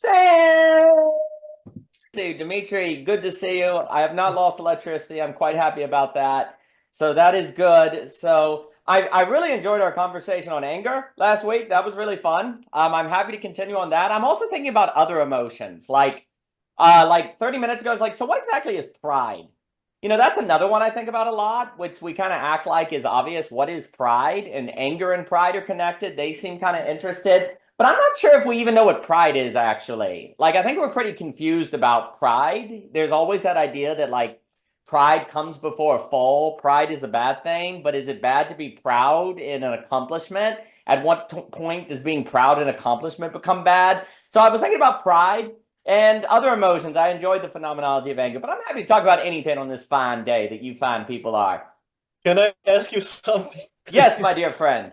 Sam! Dimitri, good to see you. I have not lost electricity. I'm quite happy about that. So that is good. So I really enjoyed our conversation on anger last week. That was really fun. I'm happy to continue on that. I'm also thinking about other emotions. Like 30 minutes ago, I was like, so what exactly is pride? That's another one I think about a lot, which we kind of act like is obvious. What is pride? And anger and pride are connected. They seem kind of interested. But I'm not sure if we even know what pride is actually. Like, I think we're pretty confused about pride. There's always that idea that, like, pride comes before a fall. Pride is a bad thing, but is it bad to be proud in an accomplishment? At what point does being proud in accomplishment become bad? So I was thinking about pride and other emotions. I enjoyed the phenomenology of anger, but I'm happy to talk about anything on this fine day that you fine people are. Can I ask you something, Yes, my dear please? friend.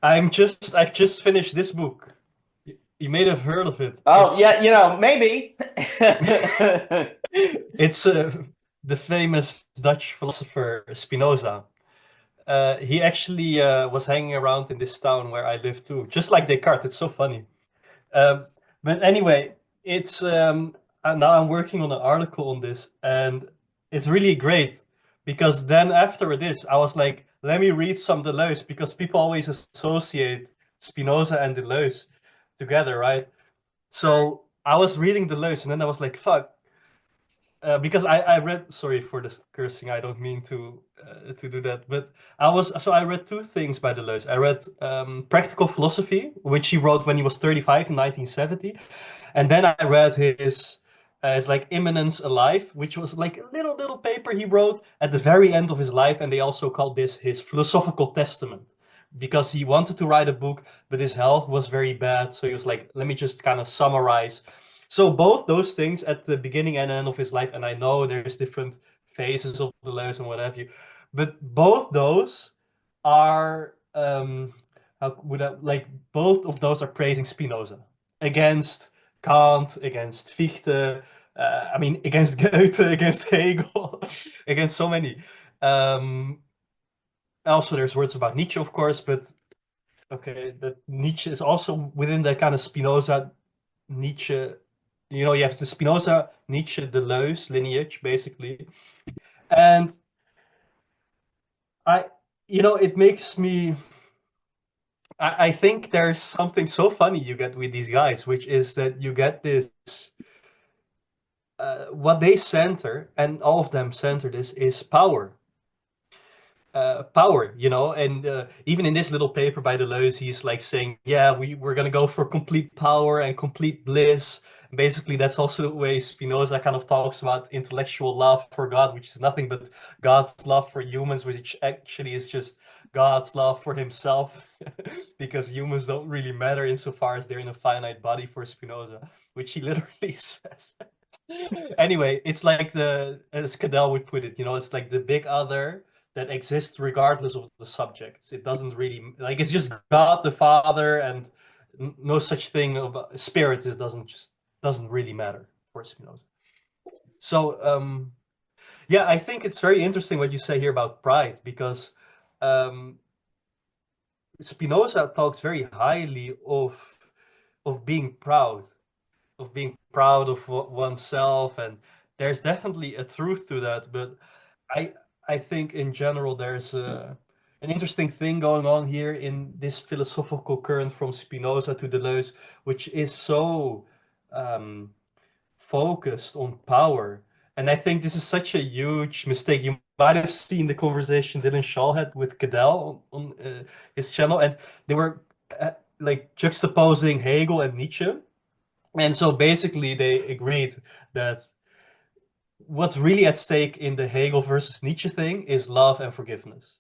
I've just finished this book. You may have heard of it. Oh, It's yeah, maybe. it's the famous Dutch philosopher Spinoza. He actually was hanging around in this town where I live too, just like Descartes. It's so funny. Um, but anyway, it's now I'm working on an article on this, and it's really great because then after this, I was like, let me read some Deleuze because people always associate Spinoza and Deleuze together, right? So I was reading Deleuze, and then I was like, fuck. Because I read, sorry for this cursing, I don't mean to do that, but I read two things by Deleuze. I read Practical Philosophy, which he wrote when he was 35 in 1970, and then I read his it's like Immanence Alive, which was like a little paper he wrote at the very end of his life, and they also called this his philosophical testament because he wanted to write a book, but his health was very bad, so he was like, let me just kind of summarize. So both those things at the beginning and end of his life, and I know there's different phases of the lives and what have you, but both those are how would I, like both of those are praising Spinoza against Kant, against Fichte, I mean against Goethe, against Hegel, against so many. Um, Also, there's words about Nietzsche, of course, but okay, that Nietzsche is also within the kind of Spinoza Nietzsche. You have the Spinoza Nietzsche Deleuze lineage, basically, and I, it makes me. I think there's something so funny you get with these guys, which is that you get this. What they center, and all of them center this, is power. Power, and even in this little paper by Deleuze, he's like saying, yeah, we're gonna go for complete power and complete bliss. Basically, that's also the way Spinoza kind of talks about intellectual love for God, which is nothing but God's love for humans, which actually is just God's love for himself, because humans don't really matter insofar as they're in a finite body for Spinoza, which he literally says. Anyway, it's like as Cadell would put it, it's like the big other that exists regardless of the subject. It doesn't really like it's just God the Father and no such thing of spirit. It doesn't really matter for Spinoza. So yeah, I think it's very interesting what you say here about pride because um, Spinoza talks very highly of being proud, of oneself, and there's definitely a truth to that. But I I think in general there's an interesting thing going on here in this philosophical current from Spinoza to Deleuze, which is so um, focused on power. And I think this is such a huge mistake. You might have seen the conversation Dylan Shaw had with Cadell on his channel, and they were like juxtaposing Hegel and Nietzsche. And so basically, they agreed that what's really at stake in the Hegel versus Nietzsche thing is love and forgiveness,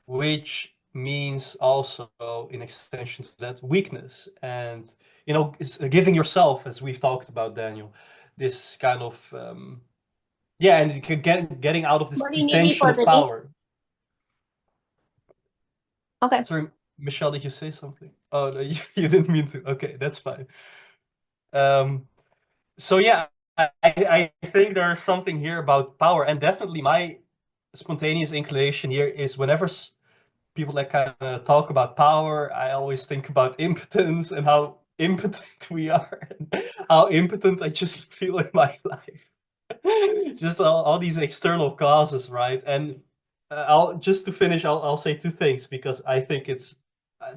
which means also, in extension to that, weakness and it's giving yourself, as we've talked about, Daniel, this kind of yeah, and getting out of this What do you need me pretension for, of Denise? power. Okay. Sorry, Michelle, did you say something? Oh, no, you didn't mean to. Okay, that's fine. Um, so yeah, I think there's something here about power, and definitely my spontaneous inclination here is whenever people that kind of talk about power, I always think about impotence and how impotent we are, how impotent I just feel in my life. Just all these external causes, right? And I'll just to finish, I'll say two things because I think it's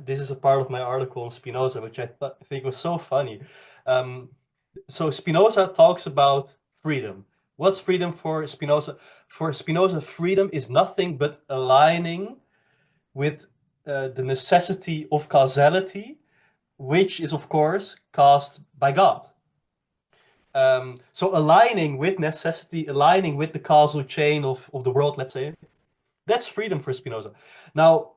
this is a part of my article on Spinoza, which I think was so funny. So Spinoza talks about freedom. What's freedom for Spinoza? For Spinoza, freedom is nothing but aligning with the necessity of causality, which is, of course, caused by God. So aligning with necessity, aligning with the causal chain of the world, let's say, that's freedom for Spinoza. Now,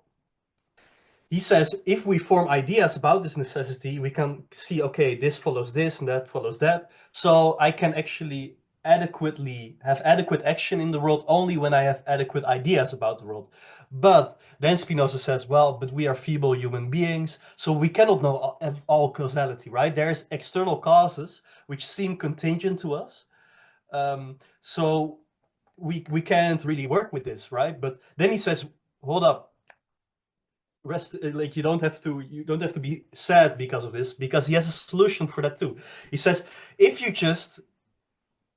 he says if we form ideas about this necessity, we can see, okay, this follows this and that follows that. So I can actually adequately have adequate action in the world only when I have adequate ideas about the world. But then Spinoza says, well, but we are feeble human beings, so we cannot know all causality, right? There's external causes which seem contingent to us. So we can't really work with this, right? But then he says, hold up. Rest, like you don't have to be sad because of this, because he has a solution for that too. He says if you just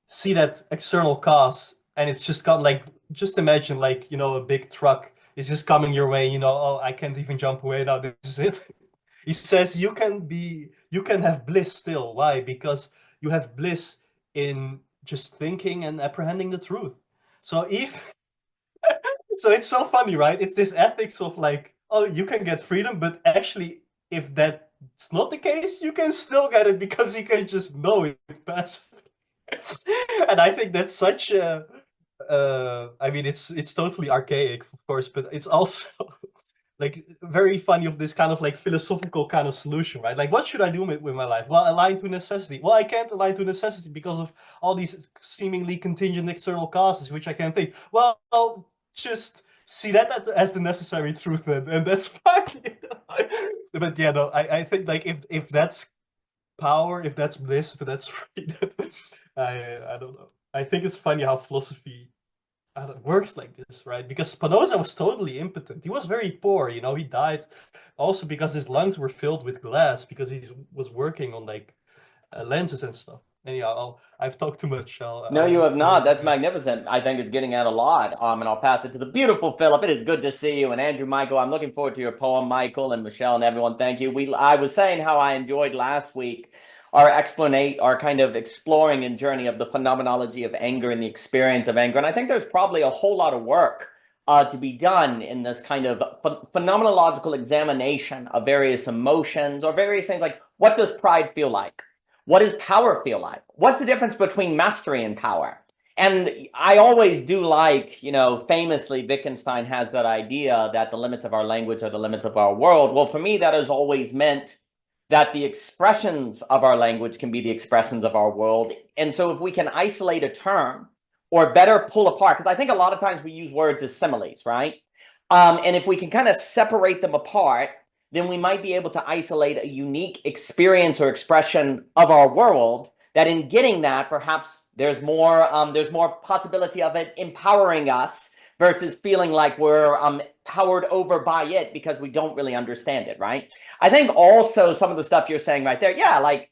see that external cause and it's just come, like just imagine like, you know, a big truck is just coming your way, you know, oh, I can't even jump away now, this is it. He says you can have bliss still. Why? Because you have bliss in just thinking and apprehending the truth. So if so it's so funny, right? It's this ethics of like, oh, you can get freedom, but actually, if that's not the case, you can still get it because you can just know it passively. And I think that's such a, I mean, it's totally archaic, of course, but it's also like very funny of this kind of like philosophical kind of solution, right? Like, what should I do with my life? Well, align to necessity. Well, I can't align to necessity because of all these seemingly contingent external causes, which I can't think. Well, just see that as the necessary truth then, and that's fine. But yeah, no, I think like if that's power, if that's bliss, if that's freedom, I don't know. I think it's funny how philosophy works like this, right? Because Spinoza was totally impotent. He was very poor, you know. He died also because his lungs were filled with glass because he was working on like lenses and stuff. Anyhow, I've talked too much. No, you have not. That's digress. magnificent. I think it's getting out a lot. And I'll pass it to the beautiful Philip. It is good to see you. And Andrew, Michael, I'm looking forward to your poem, Michael, and Michelle and everyone. Thank you. I was saying how I enjoyed last week our kind of exploring and journey of the phenomenology of anger and the experience of anger. And I think there's probably a whole lot of work to be done in this kind of phenomenological examination of various emotions or various things like, what does pride feel like? What does power feel like? What's the difference between mastery and power? And I always do like, you know, famously, Wittgenstein has that idea that the limits of our language are the limits of our world. Well, for me, that has always meant that the expressions of our language can be the expressions of our world. And so if we can isolate a term or better pull apart, because I think a lot of times we use words as similes, right? And if we can kind of separate them apart, then we might be able to isolate a unique experience or expression of our world that in getting that, perhaps there's more possibility of it empowering us versus feeling like we're powered over by it because we don't really understand it, right? I think also some of the stuff you're saying right there, yeah, like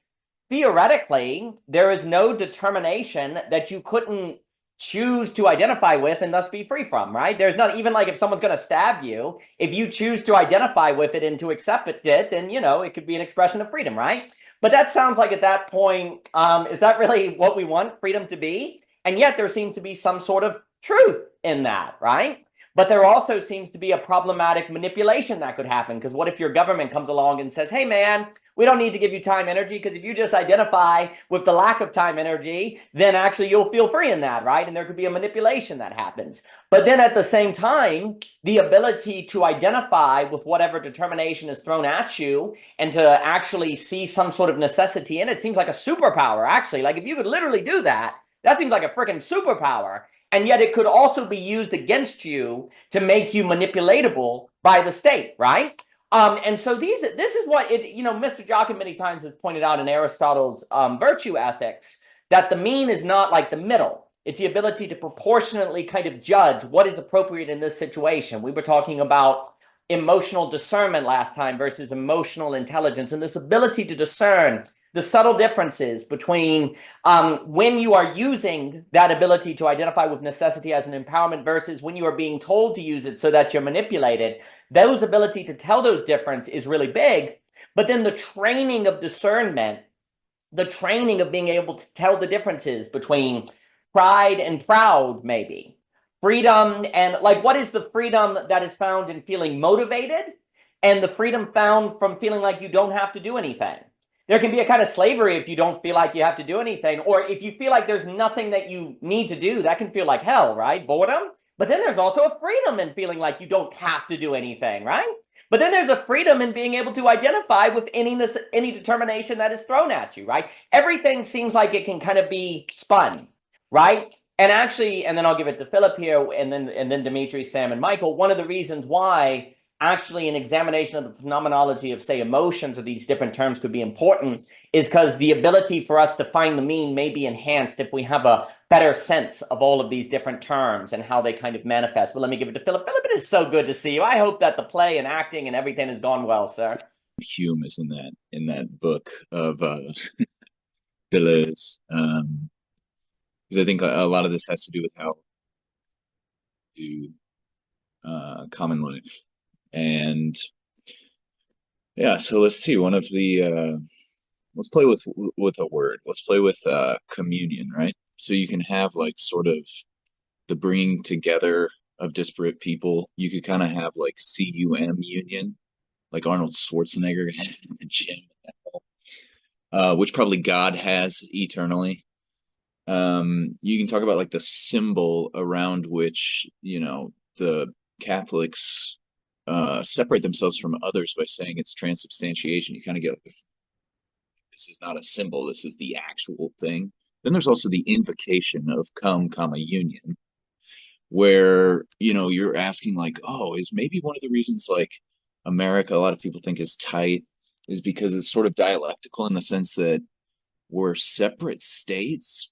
theoretically, there is no determination that you couldn't choose to identify with and thus be free from, right? There's not even like if someone's going to stab you, if you choose to identify with it and to accept it, then, you know, it could be an expression of freedom, right? But that sounds like at that point, is that really what we want freedom to be? And yet there seems to be some sort of truth in that, right? But there also seems to be a problematic manipulation that could happen, because what if your government comes along and says, hey, man, we don't need to give you time energy, because if you just identify with the lack of time energy, then actually you'll feel free in that, right? And there could be a manipulation that happens. But then at the same time, the ability to identify with whatever determination is thrown at you and to actually see some sort of necessity in it seems like a superpower, actually. Like if you could literally do that, that seems like a freaking superpower. And yet it could also be used against you to make you manipulatable by the state, right? And so this is what it, you know, Mr. Jochen many times has pointed out in Aristotle's virtue ethics, that the mean is not like the middle. It's the ability to proportionately kind of judge what is appropriate in this situation. We were talking about emotional discernment last time versus emotional intelligence, and this ability to discern the subtle differences between when you are using that ability to identify with necessity as an empowerment versus when you are being told to use it so that you're manipulated. Those ability to tell those differences is really big. But then the training of discernment, the training of being able to tell the differences between pride and proud, maybe freedom, and like what is the freedom that is found in feeling motivated and the freedom found from feeling like you don't have to do anything. There can be a kind of slavery if you don't feel like you have to do anything, or if you feel like there's nothing that you need to do. That can feel like hell, right? Boredom. But then there's also a freedom in feeling like you don't have to do anything, right? But then there's a freedom in being able to identify with any determination that is thrown at you, right? Everything seems like it can kind of be spun, right? And actually, and then I'll give it to Philip here, and then Dimitri, Sam, and Michael. One of the reasons why actually an examination of the phenomenology of, say, emotions or these different terms could be important is because the ability for us to find the mean may be enhanced if we have a better sense of all of these different terms and how they kind of manifest. But let me give it to Philip. Philip, it is so good to see you. I hope that the play and acting and everything has gone well, sir. Hume is in that book of Deleuze, because I think a lot of this has to do with how to common life. And yeah, so let's see. One of the let's play with a word. Let's play with communion, right? So you can have like sort of the bringing together of disparate people. You could kind of have like CUM union, like Arnold Schwarzenegger had in the gym, which probably God has eternally. You can talk about like the symbol around which, you know, the Catholics separate themselves from others by saying it's transubstantiation. You kind of get like, this is not a symbol, this is the actual thing. Then there's also the invocation of come, comma, union, where, you know, you're asking like, oh, is maybe one of the reasons like America, a lot of people think is tight, is because it's sort of dialectical in the sense that we're separate states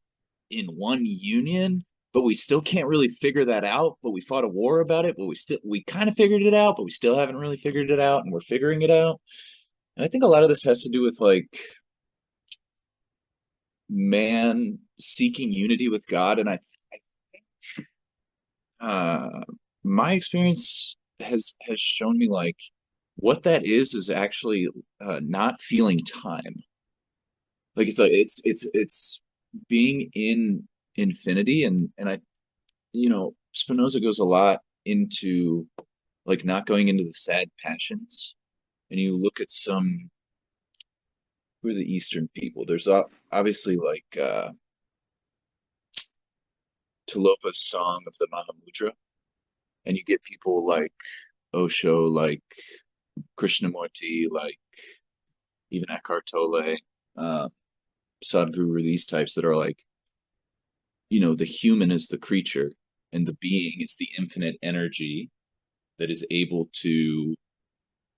in one union, but we still can't really figure that out. But we fought a war about it, but we kind of figured it out, but we still haven't really figured it out, and we're figuring it out. And I think a lot of this has to do with like man seeking unity with God. And I think my experience has shown me like what that is actually not feeling time. Like it's being in infinity, and I, you know, Spinoza goes a lot into like not going into the sad passions. And you look at some, who are the Eastern people? There's obviously like Tilopa's Song of the Mahamudra, and you get people like Osho, like Krishnamurti, like even Eckhart Tolle, Sadhguru, these types that are like, you know, the human is the creature and the being is the infinite energy that is able to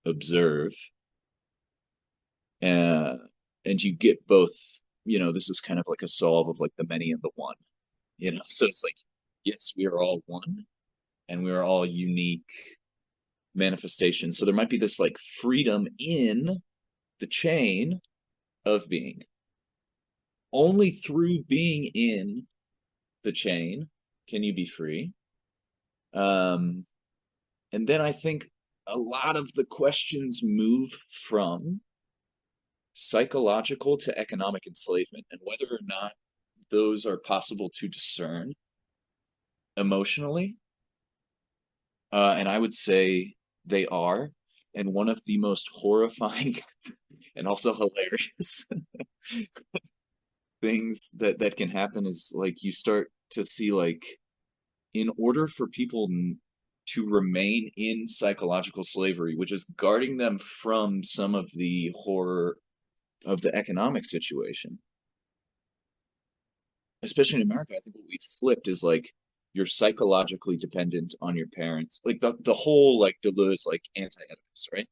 observe. And you get both, you know, this is kind of like a solve of like the many and the one, you know. So it's like, yes, we are all one and we are all unique manifestations. So there might be this like freedom in the chain of being. Only through being in the chain can you be free. And then I think a lot of the questions move from psychological to economic enslavement, and whether or not those are possible to discern emotionally. And I would say they are. And one of the most horrifying and also hilarious things that can happen is like you start to see like, in order for people to remain in psychological slavery, which is guarding them from some of the horror of the economic situation, especially in America, I think what we've flipped is like you're psychologically dependent on your parents. Like the whole like Deleuze like anti-Oedipus, right?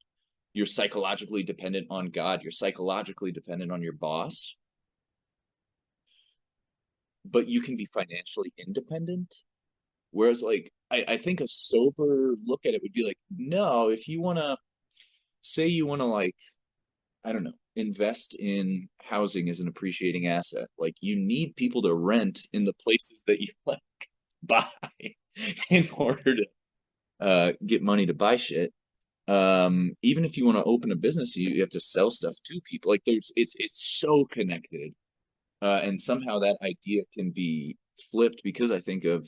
You're psychologically dependent on God. You're psychologically dependent on your boss. But you can be financially independent. Whereas like I think a sober look at it would be like, no, if you want to say you want to like, I don't know, invest in housing as an appreciating asset, like you need people to rent in the places that you like buy in order to get money to buy shit. Even if you want to open a business, you have to sell stuff to people. Like it's so connected. And somehow that idea can be flipped because I think of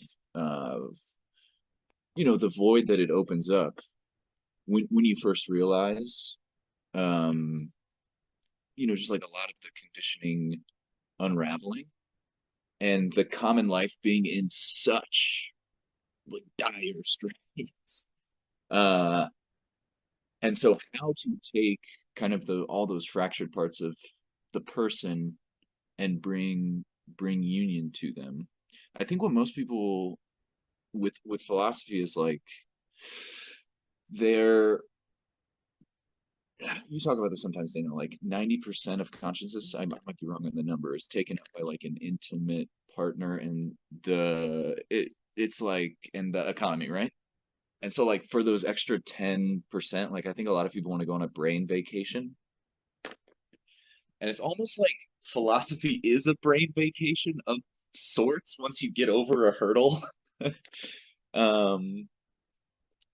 the void that it opens up when you first realize um just like a lot of the conditioning unraveling and the common life being in such like dire straits. uh and so how to take kind of the all those fractured parts of the person and bring union to them. I think what most people with philosophy is like they're you talk about this sometimes, like 90% of consciousness, I might be wrong on the number, is taken up by like an intimate partner and it's like in the economy, right? And so like for those extra 10%, like I think a lot of people want to go on a brain vacation. And it's almost like philosophy is a brain vacation of sorts once you get over a hurdle. um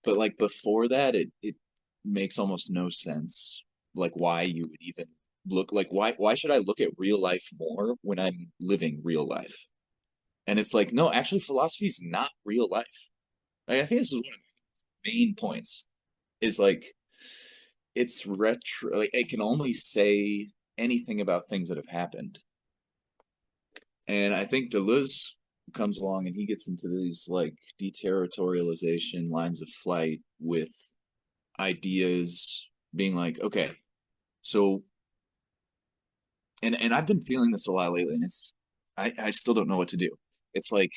but like before that it makes almost no sense like why you would even look like why should I look at real life more when I'm living real life? And it's like no, actually philosophy is not real life. Like, I think this is one of the main points is like it's retro, like it can only say anything about things that have happened. And I think Deleuze comes along and he gets into these like deterritorialization lines of flight with ideas being like, okay, so and I've been feeling this a lot lately, and I still don't know what to do. It's like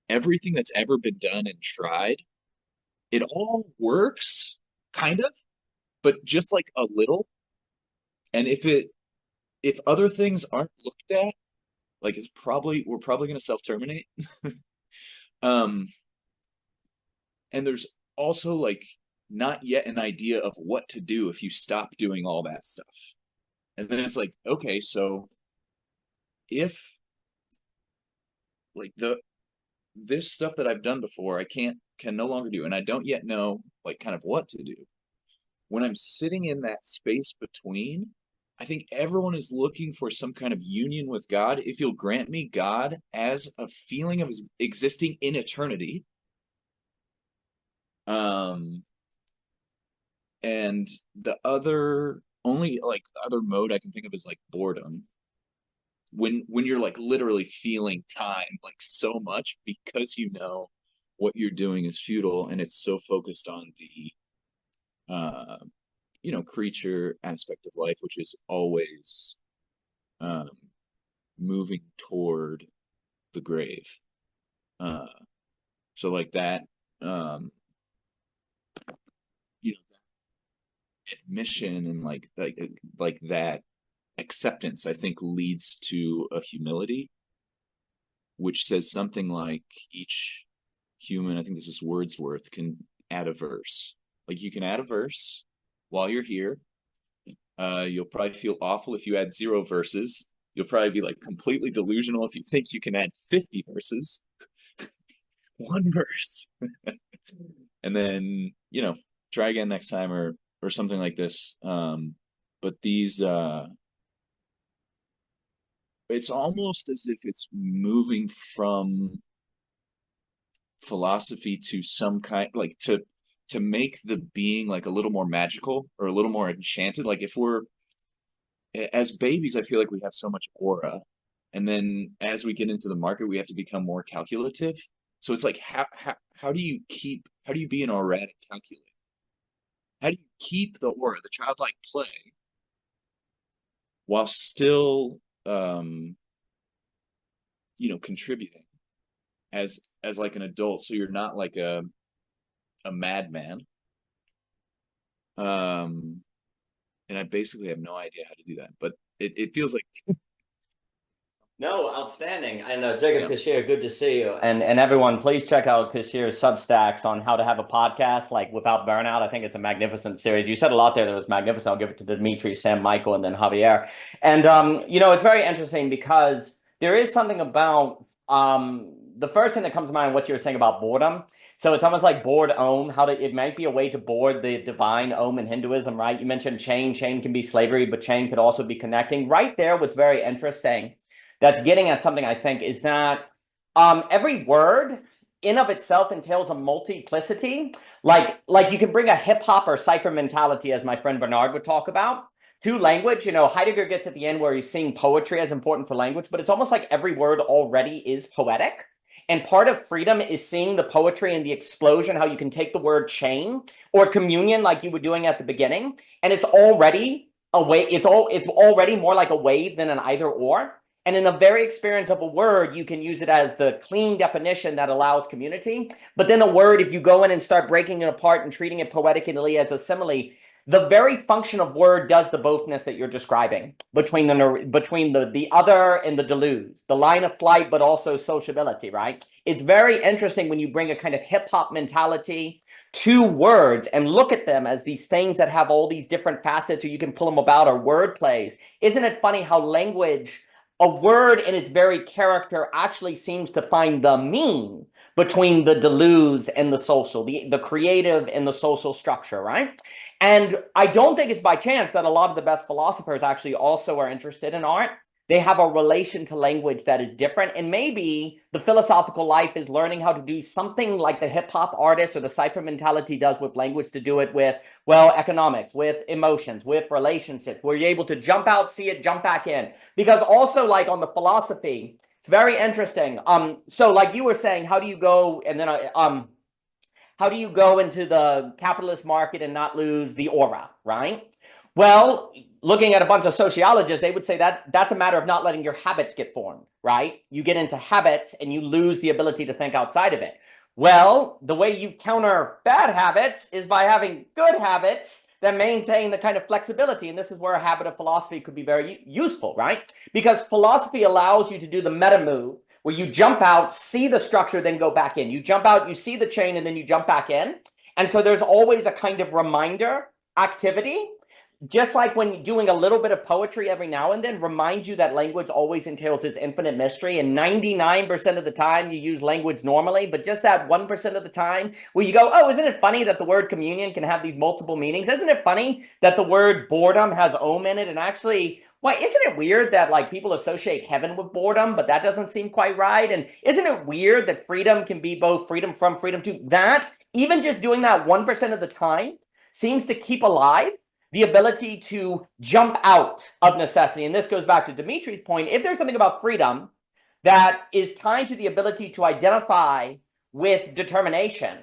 everything that's ever been done and tried, it all works, kind of, but just like a little. And if other things aren't looked at, like we're probably gonna self-terminate. Um, and there's also like not yet an idea of what to do if you stop doing all that stuff. And then it's like, okay, so if like the this stuff that I've done before, I can no longer do, and I don't yet know like kind of what to do. When I'm sitting in that space between, I think everyone is looking for some kind of union with God. If you'll grant me God as a feeling of existing in eternity, um, and the other mode I can think of is like boredom. When you're like literally feeling time like so much because you know what you're doing is futile and it's so focused on the uh creature aspect of life, which is always um moving toward the grave. uh so like that, um that admission and like that acceptance, I think, leads to a humility which says something like each human, I think this is Wordsworth, can add a verse. Like you can add a verse while you're here. You'll probably feel awful if you add 0 verses. You'll probably be like completely delusional if you think you can add 50 verses. 1 verse. And then, try again next time or something like this. But it's almost as if it's moving from philosophy to some kind like to make the being like a little more magical or a little more enchanted. Like if we're as babies, I feel like we have so much aura, and then as we get into the market we have to become more calculative. So it's like how do you be an auratic calculator? How do you keep the aura, the childlike play, while still contributing as like an adult, so you're not like a madman. um and I basically have no idea how to do that, but it feels like No, outstanding. And Jacob Yeah. Kashir, good to see you. And everyone, please check out Kashir's Substacks on how to have a podcast like without burnout. I think it's a magnificent series. You said a lot there that was magnificent. I'll give it to Dimitri, Sam, Michael, and then Javier. And it's very interesting because there is something about the first thing that comes to mind what you were saying about boredom. So it's almost like bored om, it might be a way to board the divine om in Hinduism, right? You mentioned chain. Chain can be slavery, but chain could also be connecting. Right there, what's very interesting that's getting at something, I think, is that every word in of itself entails a multiplicity. Like you can bring a hip hop or cipher mentality, as my friend Bernard would talk about, to language. Heidegger gets at the end where he's seeing poetry as important for language, but it's almost like every word already is poetic. And part of freedom is seeing the poetry and the explosion, how you can take the word chain or communion like you were doing at the beginning, and it's already a wave. It's already more like a wave than an either or. And in the very experience of a word, you can use it as the clean definition that allows community. But then a word, if you go in and start breaking it apart and treating it poetically as a simile, the very function of word does the bothness that you're describing between the other and the deluge, the line of flight, but also sociability, right? It's very interesting when you bring a kind of hip hop mentality to words and look at them as these things that have all these different facets, or you can pull them about, or word plays. Isn't it funny how language, a word in its very character, actually seems to find the mean between the deluge and the social, the creative and the social structure, right? And I don't think it's by chance that a lot of the best philosophers actually also are interested in art. They have a relation to language that is different. And maybe the philosophical life is learning how to do something like the hip hop artist or the cipher mentality does with language, to do it with, well, economics, with emotions, with relationships, where you're able to jump out, see it, jump back in. Because also, like on the philosophy, it's very interesting. So like you were saying, how do you go, and then how do you go into the capitalist market and not lose the aura, right? Well, looking at a bunch of sociologists, they would say that that's a matter of not letting your habits get formed, right? You get into habits and you lose the ability to think outside of it. Well, the way you counter bad habits is by having good habits that maintain the kind of flexibility. And this is where a habit of philosophy could be very useful, right? Because philosophy allows you to do the meta move, where you jump out, see the structure, then go back in. You jump out, you see the chain, and then you jump back in. And so there's always a kind of reminder activity, just like when doing a little bit of poetry every now and then reminds you that language always entails its infinite mystery. And 99% of the time you use language normally, but just that 1% of the time where you go, oh, isn't it funny that the word communion can have these multiple meanings? Isn't it funny that the word boredom has om in it? And actually, why isn't it weird that like people associate heaven with boredom, but that doesn't seem quite right? And isn't it weird that freedom can be both freedom from, freedom to? That, even just doing that 1% of the time, seems to keep alive the ability to jump out of necessity. And this goes back to Dimitri's point. If there's something about freedom that is tied to the ability to identify with determination,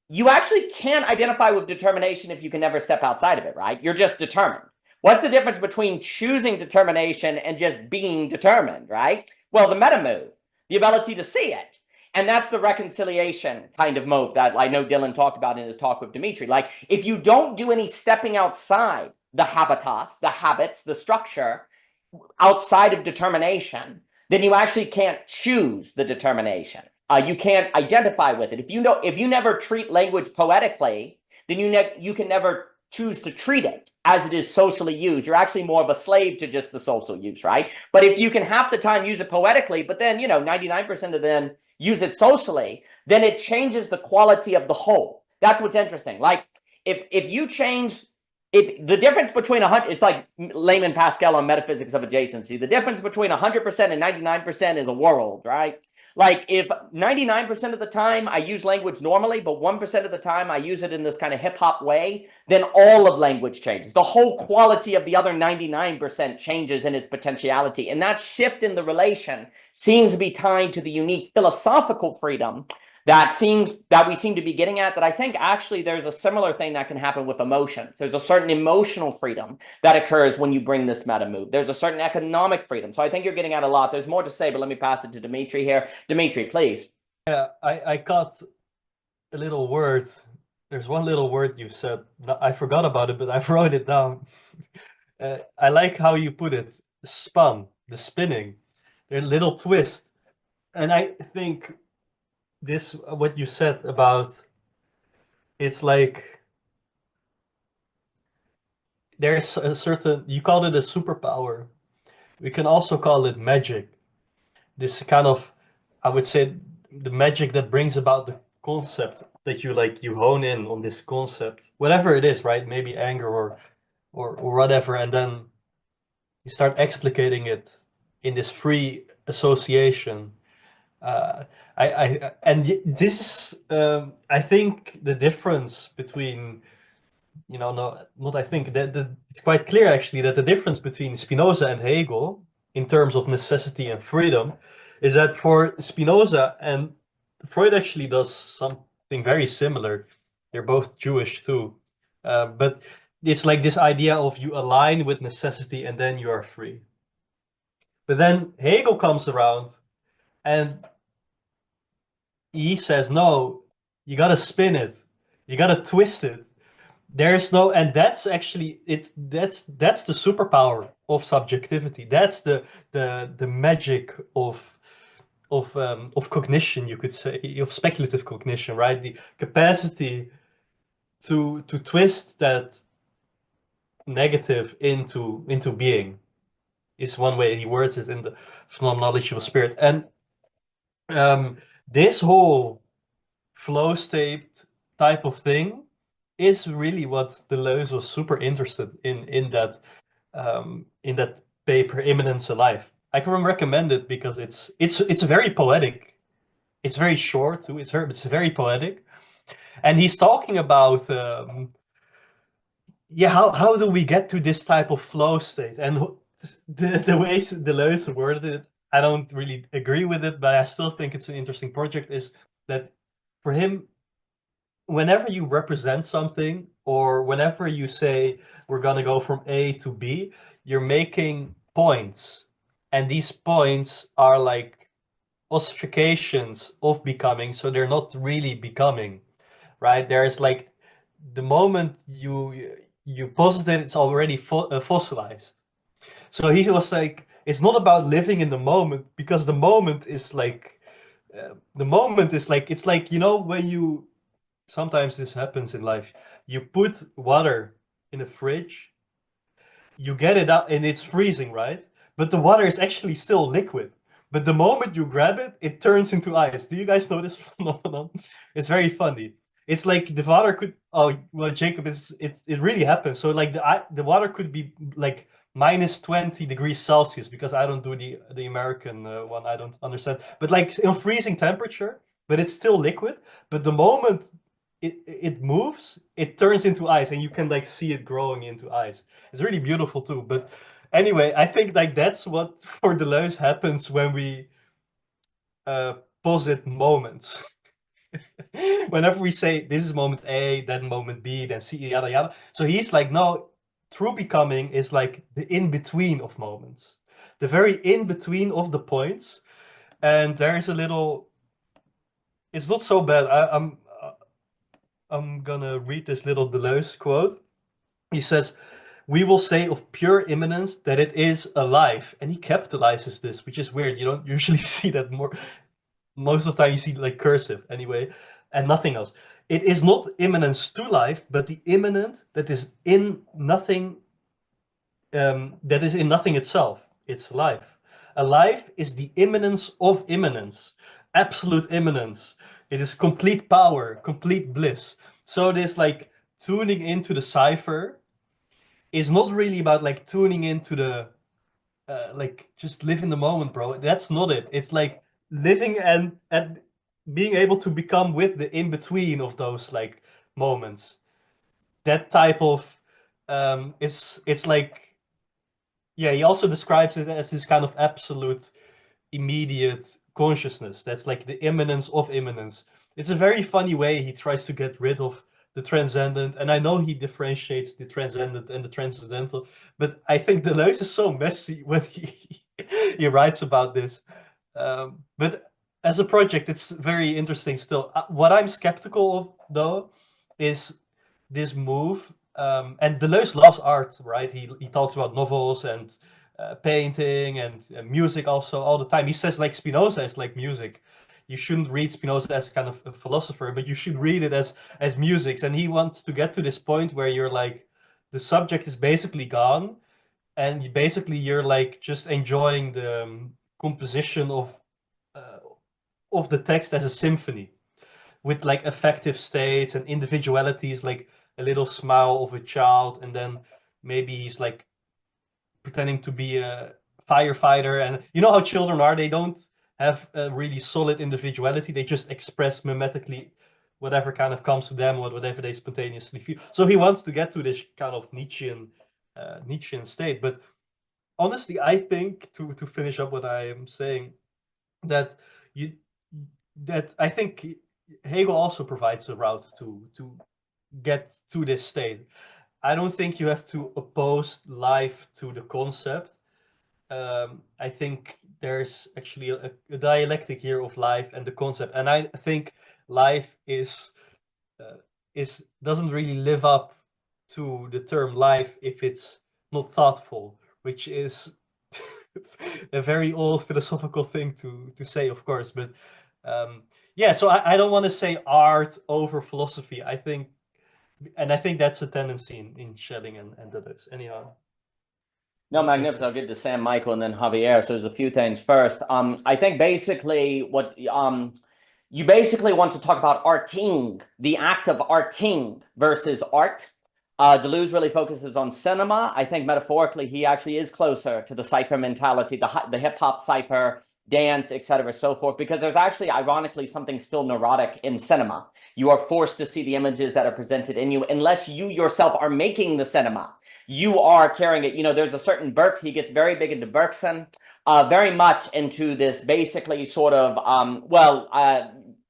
you actually can't identify with determination if you can never step outside of it, right? You're just determined. What's the difference between choosing determination and just being determined, right? Well, the meta move, the ability to see it. And that's the reconciliation kind of move that I know Dylan talked about in his talk with Dimitri. Like, if you don't do any stepping outside the habitus, the habits, the structure, outside of determination, then you actually can't choose the determination. You can't identify with it. If you never treat language poetically, then you can never choose to treat it as it is socially used. You're actually more of a slave to just the social use, right? But if you can half the time use it poetically, but then 99% of them use it socially, then it changes the quality of the whole. That's what's interesting. Like if you change, if the difference between 100, it's like Layman Pascal on metaphysics of adjacency. The difference between 100% and 99% is a world, right? Like if 99% of the time I use language normally, but 1% of the time I use it in this kind of hip hop way, then all of language changes. The whole quality of the other 99% changes in its potentiality. And that shift in the relation seems to be tied to the unique philosophical freedom that we seem to be getting at, that I think actually there's a similar thing that can happen with emotions. There's a certain emotional freedom that occurs when you bring this meta move. There's a certain economic freedom. So I think you're getting at a lot. There's more to say, but let me pass it to Dimitri here. Dimitri, please. Yeah, I caught a little word. There's one little word you said. I forgot about it, but I wrote it down. I like how you put it, spun, the spinning. They're little twist. And I think this, what you said about, it's like there's a certain, you called it a superpower. We can also call it magic. This kind of, I would say, the magic that brings about the concept that you hone in on this concept, whatever it is, right? Maybe anger or whatever, and then you start explicating it in this free association. This I think the difference between, no, not I think that it's quite clear actually that the difference between Spinoza and Hegel in terms of necessity and freedom is that for Spinoza, and Freud actually does something very similar. They're both Jewish too, but it's like this idea of you align with necessity and then you are free. But then Hegel comes around and he says, no, you gotta spin it, you gotta twist it. There's no, and that's actually that's the superpower of subjectivity. That's the magic of cognition, you could say, of speculative cognition, right? The capacity to twist that negative into being is one way he words it in the phenomenology of spirit. And this whole flow state type of thing is really what Deleuze was super interested in that paper, Immanence Alive. I can recommend it because it's very poetic. It's very short too. It's very poetic, and he's talking about how do we get to this type of flow state, and the way Deleuze worded it, I don't really agree with it, but I still think it's an interesting project. Is that for him, whenever you represent something, or whenever you say we're gonna go from A to B, you're making points, and these points are like ossifications of becoming, so they're not really becoming, right? There's like the moment you posit it, it's already fossilized. So he was like, it's not about living in the moment, because the moment is like it's like, when you, sometimes this happens in life, you put water in a fridge, you get it out and it's freezing, right? But the water is actually still liquid. But the moment you grab it, it turns into ice. Do you guys know this phenomenon? It's very funny. It's like the water could, oh well, Jacob, it really happens. So like the water could be like minus 20 degrees Celsius, because I don't do the American one, I don't understand. But like in freezing temperature, but it's still liquid. But the moment it moves, it turns into ice, and you can like see it growing into ice. It's really beautiful too. But anyway, I think like that's what for Deleuze happens when we posit moments. Whenever we say this is moment A, then moment B, then C, yada yada. So he's like, no, true becoming is like the in-between of moments, the very in-between of the points. And there's a little, it's not so bad. I'm gonna read this little Deleuze quote. He says, we will say of pure immanence that it is alive. And he capitalizes this, which is weird. You don't usually see that more. Most of the time you see like cursive anyway, and nothing else. It is not immanence to life, but the immanent that is in nothing, that is in nothing itself. It's life. Alive is the immanence of immanence, absolute immanence. It is complete power, complete bliss. So this like tuning into the cipher is not really about like tuning into the like just live in the moment, bro. That's not it. It's like living and being able to become with the in between of those like moments. That type of it's like, yeah, he also describes it as this kind of absolute immediate consciousness that's like the immanence of immanence. It's a very funny way he tries to get rid of the transcendent, and I know he differentiates the transcendent and the transcendental, but I think Deleuze is so messy when he writes about this. But as a project, it's very interesting still. What I'm skeptical of, though, is this move. And Deleuze loves art, right? He talks about novels and painting and music also all the time. He says like Spinoza is like music. You shouldn't read Spinoza as kind of a philosopher, but you should read it as music. And he wants to get to this point where you're like, the subject is basically gone, and you're like just enjoying the composition of the text as a symphony, with like affective states and individualities, like a little smile of a child, and then maybe he's like pretending to be a firefighter. And you know how children are, they don't have a really solid individuality, they just express mimetically whatever kind of comes to them or whatever they spontaneously feel. So he wants to get to this kind of Nietzschean state. But honestly, I think, to finish up what I am saying, that I think Hegel also provides a route to get to this state. I don't think you have to oppose life to the concept. I think there's actually a dialectic here of life and the concept, and I think life doesn't really live up to the term life if it's not thoughtful, which is a very old philosophical thing to say, of course. But yeah, so I don't want to say art over philosophy. I think that's a tendency in Schelling and others. Anyhow. No, magnificent. I'll give to Sam, Michael, and then Javier. So there's a few things. First, I think basically what you basically want to talk about arting, the act of arting versus art. Deleuze really focuses on cinema. I think metaphorically he actually is closer to the cipher mentality, the hip hop cipher, dance, etc., so forth, because there's actually, ironically, something still neurotic in cinema. You are forced to see the images that are presented in you unless you yourself are making the cinema. You are carrying it. You know, there's a certain Bergson, he gets very big into Bergson, very much into this basically sort of,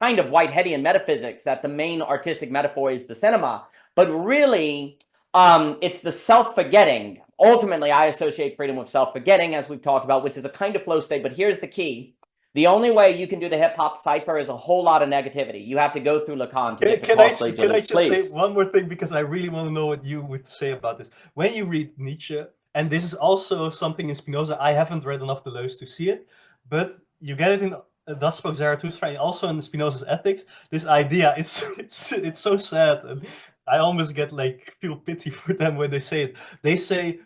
kind of Whiteheadian metaphysics, that the main artistic metaphor is the cinema. But really, it's the self-forgetting. Ultimately, I associate freedom with self-forgetting, as we've talked about, which is a kind of flow state. But here's the key. The only way you can do the hip-hop cipher is a whole lot of negativity. You have to go through Lacan to get the costly Can I just please. say one more thing, because I really want to know what you would say about this. When you read Nietzsche, and this is also something in Spinoza, I haven't read enough Deleuze to see it, but you get it in Das Spoke Zarathustra, and also in Spinoza's Ethics, this idea, it's so sad, and I almost get like feel pity for them when they say it. They say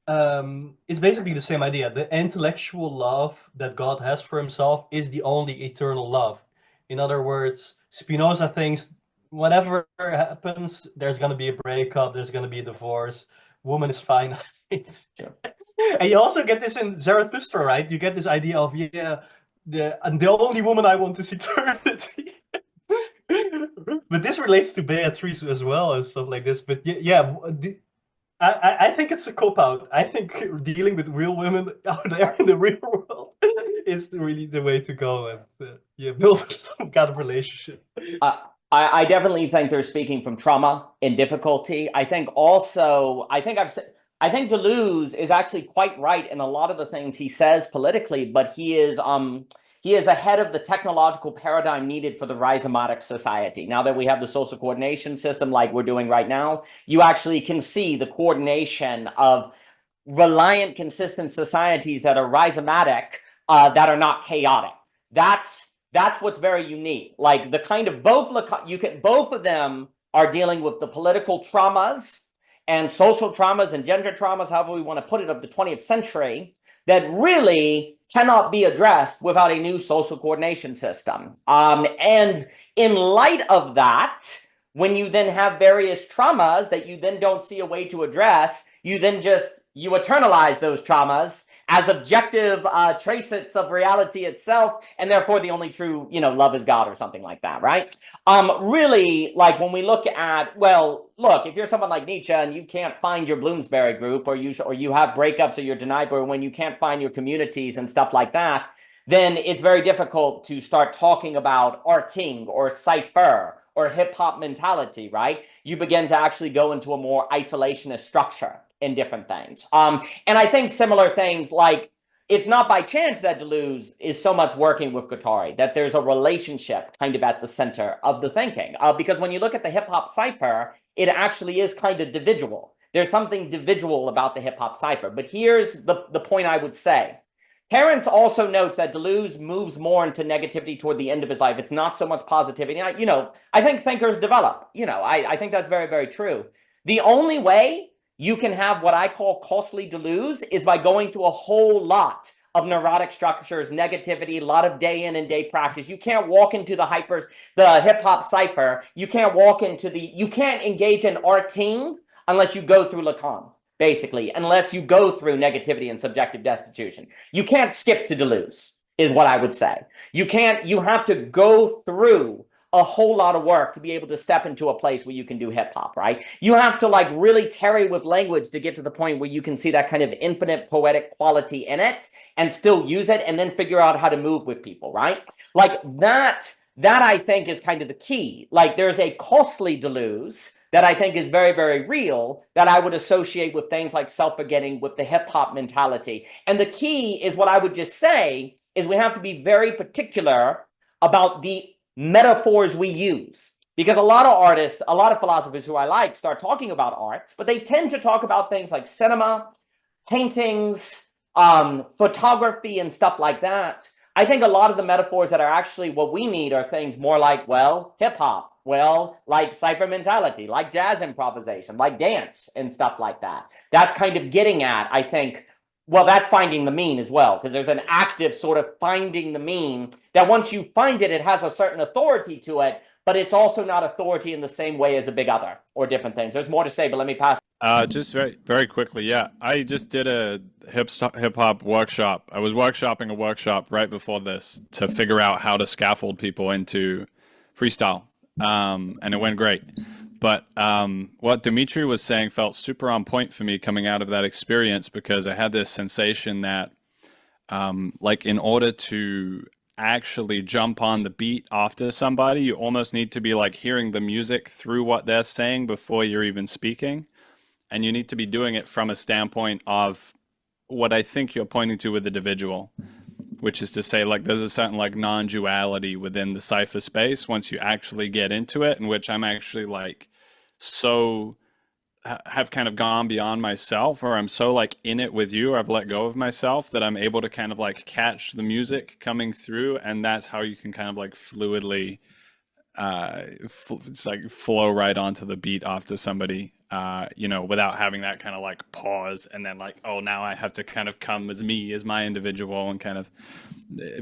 it's basically the same idea. The intellectual love that God has for himself is the only eternal love. In other words, Spinoza thinks whatever happens, there's going to be a breakup, there's going to be a divorce, woman is fine. And you also get this in Zarathustra, right? You get this idea of, the only woman I want is eternity. But this relates to Beatrice as well and stuff like this. But yeah, I think it's a cop-out. I think dealing with real women out there in the real world is really the way to go, and build some kind of relationship. I definitely think they're speaking from trauma and difficulty. I think also, I think Deleuze is actually quite right in a lot of the things he says politically, but he is ahead of the technological paradigm needed for the rhizomatic society. Now that we have the social coordination system like we're doing right now, you actually can see the coordination of reliant, consistent societies that are rhizomatic, that are not chaotic. That's what's very unique. Like the kind of both of them are dealing with the political traumas and social traumas and gender traumas, however we want to put it, of the 20th century, that really cannot be addressed without a new social coordination system. And in light of that, when you then have various traumas that you then don't see a way to address, you eternalize those traumas as objective tracits of reality itself, and therefore the only true, love is God or something like that, right? Really, like when we look at, well, look, if you're someone like Nietzsche and you can't find your Bloomsbury group, or you have breakups or you're denied, or when you can't find your communities and stuff like that, then it's very difficult to start talking about arting or cipher or hip-hop mentality, right? You begin to actually go into a more isolationist structure in different things. And I think similar things, like it's not by chance that Deleuze is so much working with Guattari, that there's a relationship kind of at the center of the thinking. Because when you look at the hip-hop cipher, it actually is kind of individual. There's something individual about the hip hop cipher. But here's the point I would say. Terrence also notes that Deleuze moves more into negativity toward the end of his life. It's not so much positivity. I think thinkers develop. I think that's very, very true. The only way you can have what I call costly Deleuze is by going to a whole lot of neurotic structures, negativity, a lot of day in and day practice. You can't walk into the hip hop cipher. You can't engage in arting unless you go through Lacan, basically, unless you go through negativity and subjective destitution. You can't skip to Deleuze, is what I would say. You have to go through a whole lot of work to be able to step into a place where you can do hip hop, right? You have to like really tarry with language to get to the point where you can see that kind of infinite poetic quality in it and still use it and then figure out how to move with people, right? Like that I think is kind of the key. Like there's a costly Deleuze that I think is very, very real that I would associate with things like self-forgetting, with the hip hop mentality. And the key is what I would just say is we have to be very particular about the metaphors we use, because a lot of artists, a lot of philosophers who I like start talking about art, but they tend to talk about things like cinema, paintings, photography and stuff like that. I think a lot of the metaphors that are actually what we need are things more like, well, hip hop, well, like cipher mentality, like jazz improvisation, like dance and stuff like that. That's kind of getting at, I think, well, that's finding the mean as well, because there's an active sort of finding the mean that once you find it, it has a certain authority to it, but it's also not authority in the same way as a big other or different things. There's more to say, but let me pass. Just very, very quickly, yeah. I just did a hip hop workshop. I was workshopping a workshop right before this to figure out how to scaffold people into freestyle, and it went great. But what Dimitri was saying felt super on point for me coming out of that experience, because I had this sensation that, like, in order to actually jump on the beat after somebody, you almost need to be like hearing the music through what they're saying before you're even speaking. And you need to be doing it from a standpoint of what I think you're pointing to with the individual, which is to say, like, there's a certain like non-duality within the cipher space once you actually get into it, in which I'm actually like so have kind of gone beyond myself, or I'm so like in it with you, or I've let go of myself, that I'm able to kind of like catch the music coming through, and that's how you can kind of like fluidly it's like flow right onto the beat after somebody, without having that kind of like pause and then like, oh, now I have to kind of come as me, as my individual, and kind of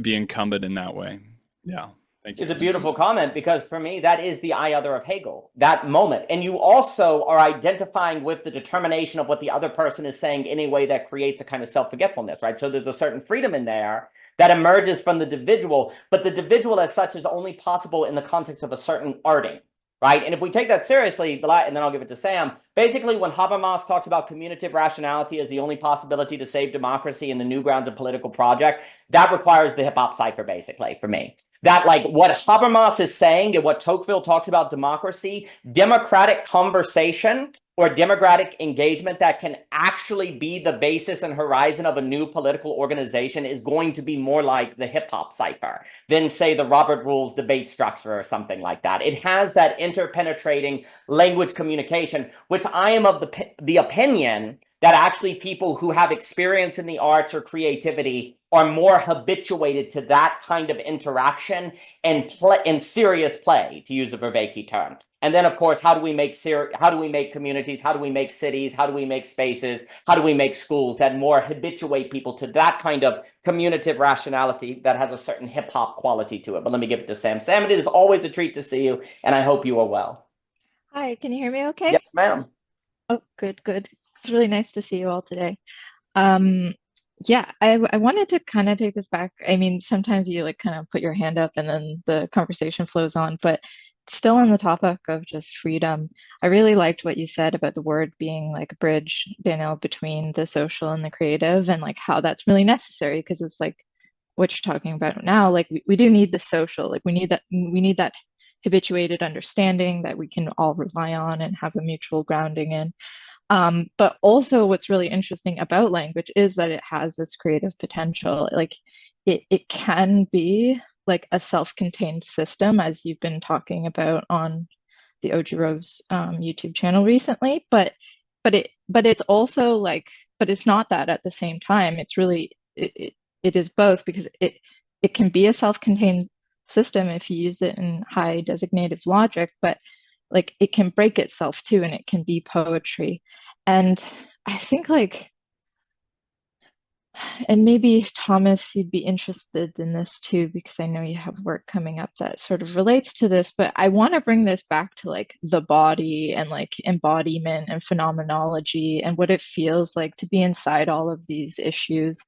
be incumbent in that way. Yeah. Thank you. It's a beautiful comment, because for me, that is the I other of Hegel, that moment. And you also are identifying with the determination of what the other person is saying in a way that creates a kind of self-forgetfulness, right? So there's a certain freedom in there that emerges from the individual, but the individual as such is only possible in the context of a certain arting, right? And if we take that seriously, and then I'll give it to Sam, basically when Habermas talks about commutative rationality as the only possibility to save democracy in the new grounds of political project, that requires the hip-hop cipher, basically, for me. That, like, what Habermas is saying and what Tocqueville talks about democracy, democratic conversation or democratic engagement that can actually be the basis and horizon of a new political organization is going to be more like the hip-hop cipher than, say, the Robert Rules debate structure or something like that. It has that interpenetrating language communication, which I am of the opinion that actually people who have experience in the arts or creativity are more habituated to that kind of interaction and serious play, to use a Vervaeke term. And then, of course, how do we make communities? How do we make cities? How do we make spaces? How do we make schools that more habituate people to that kind of commutative rationality that has a certain hip hop quality to it? But let me give it to Sam. Sam, it is always a treat to see you, and I hope you are well. Hi, can you hear me okay? Yes, ma'am. Oh, good, good. It's really nice to see you all today. Yeah, I wanted to kind of take this back. I mean, sometimes you like kind of put your hand up and then the conversation flows on, but still on the topic of just freedom, I really liked what you said about the word being like a bridge, Danielle, between the social and the creative, and like how that's really necessary, because it's like what you're talking about now, like we do need the social, like we need that habituated understanding that we can all rely on and have a mutual grounding in. But also what's really interesting about language is that it has this creative potential. Like it can be like a self-contained system, as you've been talking about on the Ojiro's YouTube channel recently, but but it's also like, but it's not that at the same time. It's really, it is both, because it can be a self-contained system if you use it in high designative logic, but like it can break itself too, and it can be poetry. And I think like, and maybe Thomas, you'd be interested in this too, because I know you have work coming up that sort of relates to this, but I want to bring this back to like the body and like embodiment and phenomenology and what it feels like to be inside all of these issues.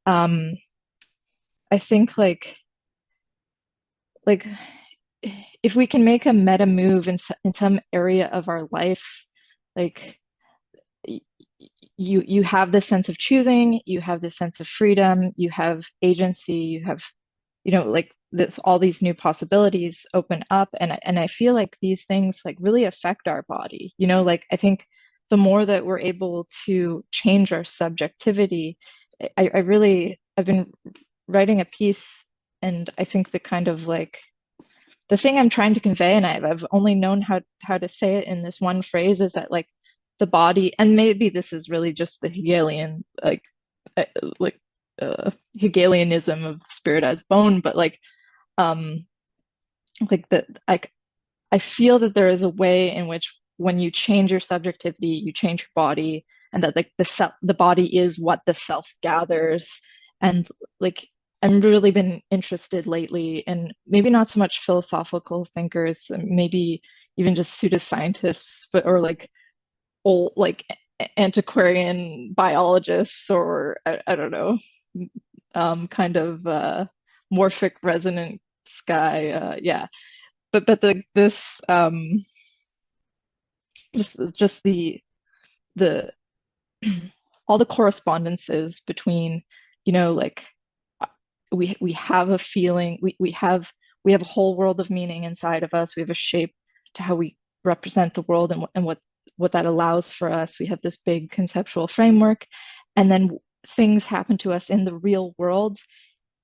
I think like if we can make a meta move in some area of our life, like you have this sense of choosing, you have this sense of freedom, you have agency, you have, you know, like this, all these new possibilities open up, and I feel like these things like really affect our body, you know, like I think the more that we're able to change our subjectivity, I've been writing a piece, and I think the kind of like the thing I'm trying to convey, and I've only known how to say it in this one phrase, is that like the body, and maybe this is really just the Hegelian Hegelianism of spirit as bone, but like that I feel that there is a way in which when you change your subjectivity, you change your body, and that like the body is what the self gathers. And like I've really been interested lately in maybe not so much philosophical thinkers, maybe even just pseudoscientists, but or like old like antiquarian biologists, or I don't know, kind of morphic resonance guy, yeah. But this just the all the correspondences between, you know, like we have a feeling, we have a whole world of meaning inside of us. We have a shape to how we represent the world, and what that allows for us. We have this big conceptual framework, and then things happen to us in the real world,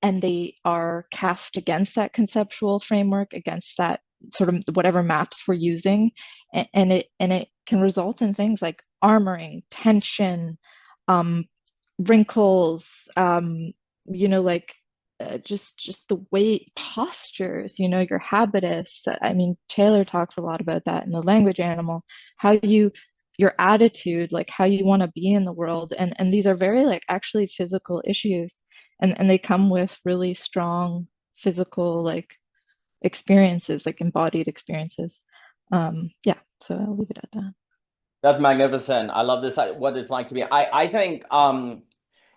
and they are cast against that conceptual framework, against that sort of whatever maps we're using, and it can result in things like armoring, tension, wrinkles, you know, like just the weight, postures, you know, your habitus. I mean, Taylor talks a lot about that in The Language Animal, how your attitude, like how you want to be in the world, and these are very like actually physical issues, and they come with really strong physical like experiences, like embodied experiences. Yeah, so I'll leave it at that. That's magnificent. I love this, what it's like to be. I think,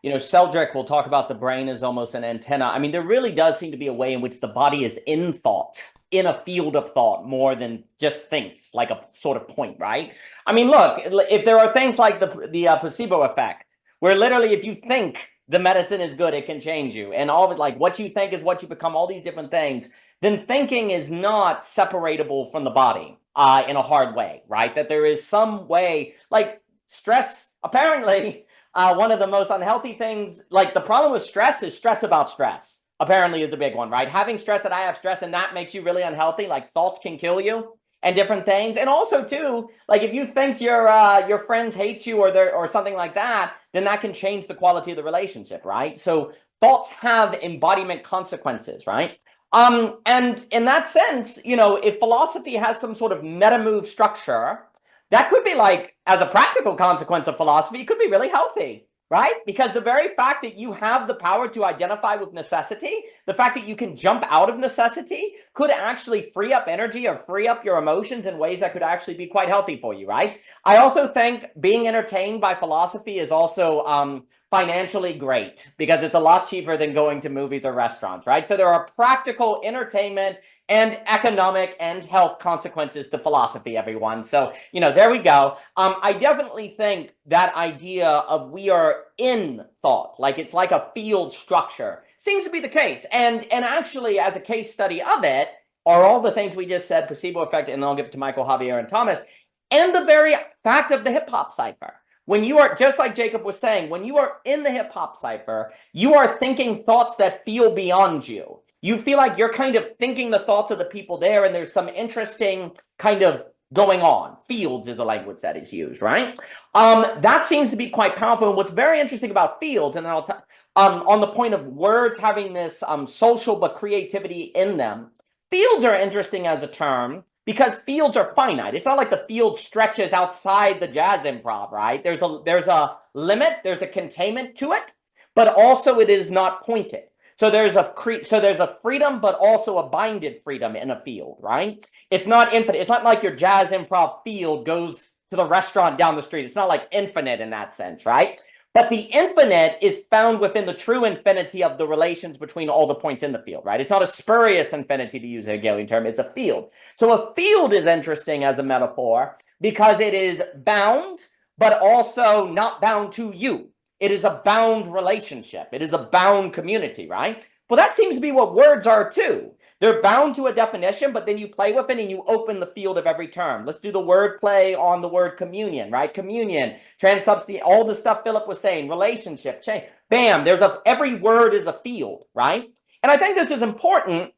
you know, Seldrick will talk about the brain as almost an antenna. I mean, there really does seem to be a way in which the body is in thought, in a field of thought, more than just thinks, like a sort of point, right? I mean, look, if there are things like the placebo effect, where literally if you think the medicine is good, it can change you, and all of it, like what you think is what you become, all these different things, then thinking is not separatable from the body in a hard way, right? That there is some way, like stress, apparently, one of the most unhealthy things, like the problem with stress is stress about stress, apparently, is a big one, right? Having stress, that I have stress, and that makes you really unhealthy, like thoughts can kill you and different things. And also too, like if you think your friends hate you or something like that, then that can change the quality of the relationship, right? So thoughts have embodiment consequences, right? And in that sense, you know, if philosophy has some sort of meta move structure, that could be like, as a practical consequence of philosophy, it could be really healthy, right? Because the very fact that you have the power to identify with necessity, the fact that you can jump out of necessity, could actually free up energy or free up your emotions in ways that could actually be quite healthy for you, right? I also think being entertained by philosophy is also financially great, because it's a lot cheaper than going to movies or restaurants, right? So there are practical entertainment and economic and health consequences to philosophy, everyone. So, you know, there we go. I definitely think that idea of we are in thought, like it's like a field structure, seems to be the case. And actually, as a case study of it, are all the things we just said, placebo effect, and then I'll give it to Michael, Javier, and Thomas, and the very fact of the hip hop cipher. When you are, just like Jacob was saying, when you are in the hip hop cipher, you are thinking thoughts that feel beyond you. You feel like you're kind of thinking the thoughts of the people there, and there's some interesting kind of going on. Fields is a language that is used, right? That seems to be quite powerful. And what's very interesting about fields, and on the point of words having this social but creativity in them, fields are interesting as a term because fields are finite. It's not like the field stretches outside the jazz improv, right? There's a limit, there's a containment to it, but also it is not pointed. So there's a freedom, but also a binded freedom in a field, right? It's not infinite. It's not like your jazz improv field goes to the restaurant down the street. It's not like infinite in that sense, right? But the infinite is found within the true infinity of the relations between all the points in the field, right? It's not a spurious infinity, to use a Hegelian term. It's a field. So a field is interesting as a metaphor because it is bound, but also not bound to you. It is a bound relationship. It is a bound community, right? Well, that seems to be what words are too. They're bound to a definition, but then you play with it and you open the field of every term. Let's do the word play on the word communion, right? Communion, transubstantiation, all the stuff Philip was saying, relationship, change. Bam, every word is a field, right? And I think this is important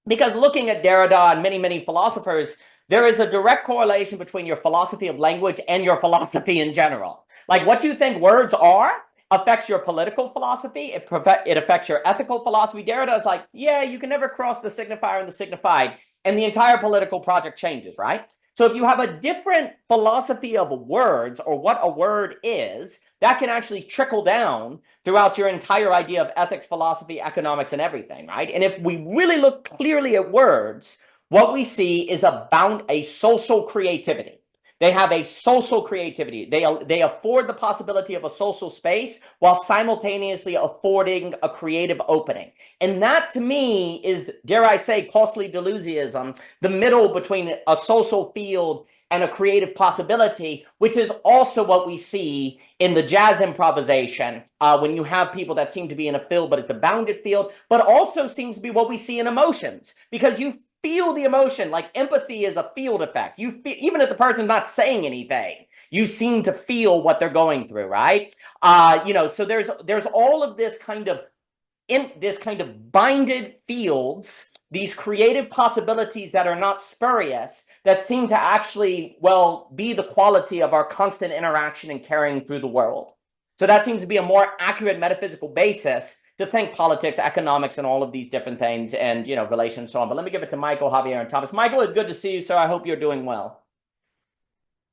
because looking at Derrida and many, many philosophers, there is a direct correlation between your philosophy of language and your philosophy in general. Like what you think words are affects your political philosophy. It affects your ethical philosophy. Derrida is like, yeah, you can never cross the signifier and the signified, and the entire political project changes, right? So if you have a different philosophy of words or what a word is, that can actually trickle down throughout your entire idea of ethics, philosophy, economics, and everything, right? And if we really look clearly at words, what we see is a social creativity. They have a social creativity. They afford the possibility of a social space while simultaneously affording a creative opening. And that, to me, is, dare I say, costly delusionism, the middle between a social field and a creative possibility, which is also what we see in the jazz improvisation when you have people that seem to be in a field, but it's a bounded field, but also seems to be what we see in emotions, because you feel the emotion. Like empathy is a field effect. You feel, even if the person's not saying anything, you seem to feel what they're going through, right? So there's all of this kind of binded fields, these creative possibilities that are not spurious, that seem to actually, well, be the quality of our constant interaction and carrying through the world. So that seems to be a more accurate metaphysical basis to think politics, economics, and all of these different things, and relations and so on. But let me give it to Michael, Javier, and Thomas. Michael, it's good to see you, sir. I hope you're doing well.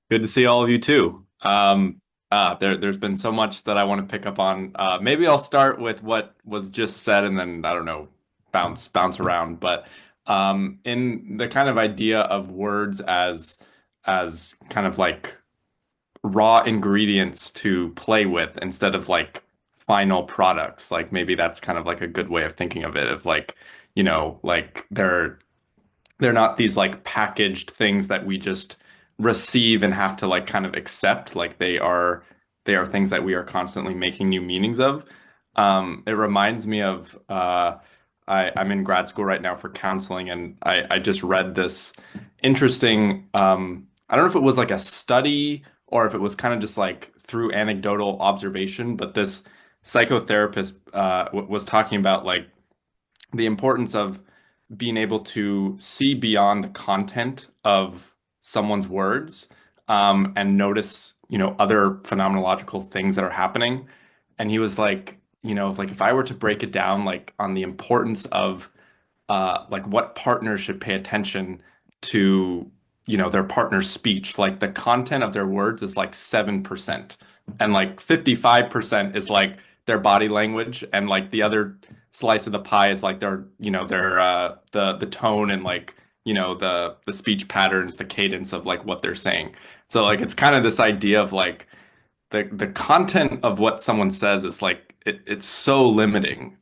Good to see all of you too. There's been so much that I want to pick up on. Maybe I'll start with what was just said, and then I don't know, bounce around. But in the kind of idea of words as kind of like raw ingredients to play with instead of like final products, like maybe that's kind of like a good way of thinking of it. Of like, like they're not these like packaged things that we just receive and have to like kind of accept. Like they are things that we are constantly making new meanings of. It reminds me of I'm in grad school right now for counseling, and I just read this interesting I don't know if it was like a study or if it was kind of just like through anecdotal observation, but this psychotherapist was talking about like the importance of being able to see beyond the content of someone's words, and notice, other phenomenological things that are happening. And he was like, like if I were to break it down, like on the importance of, like what partners should pay attention to, their partner's speech, like the content of their words is like 7%, and like 55% is like their body language, and like the other slice of the pie is like their the tone and like the speech patterns, the cadence of like what they're saying. So like it's kind of this idea of like the content of what someone says is like it's so limiting,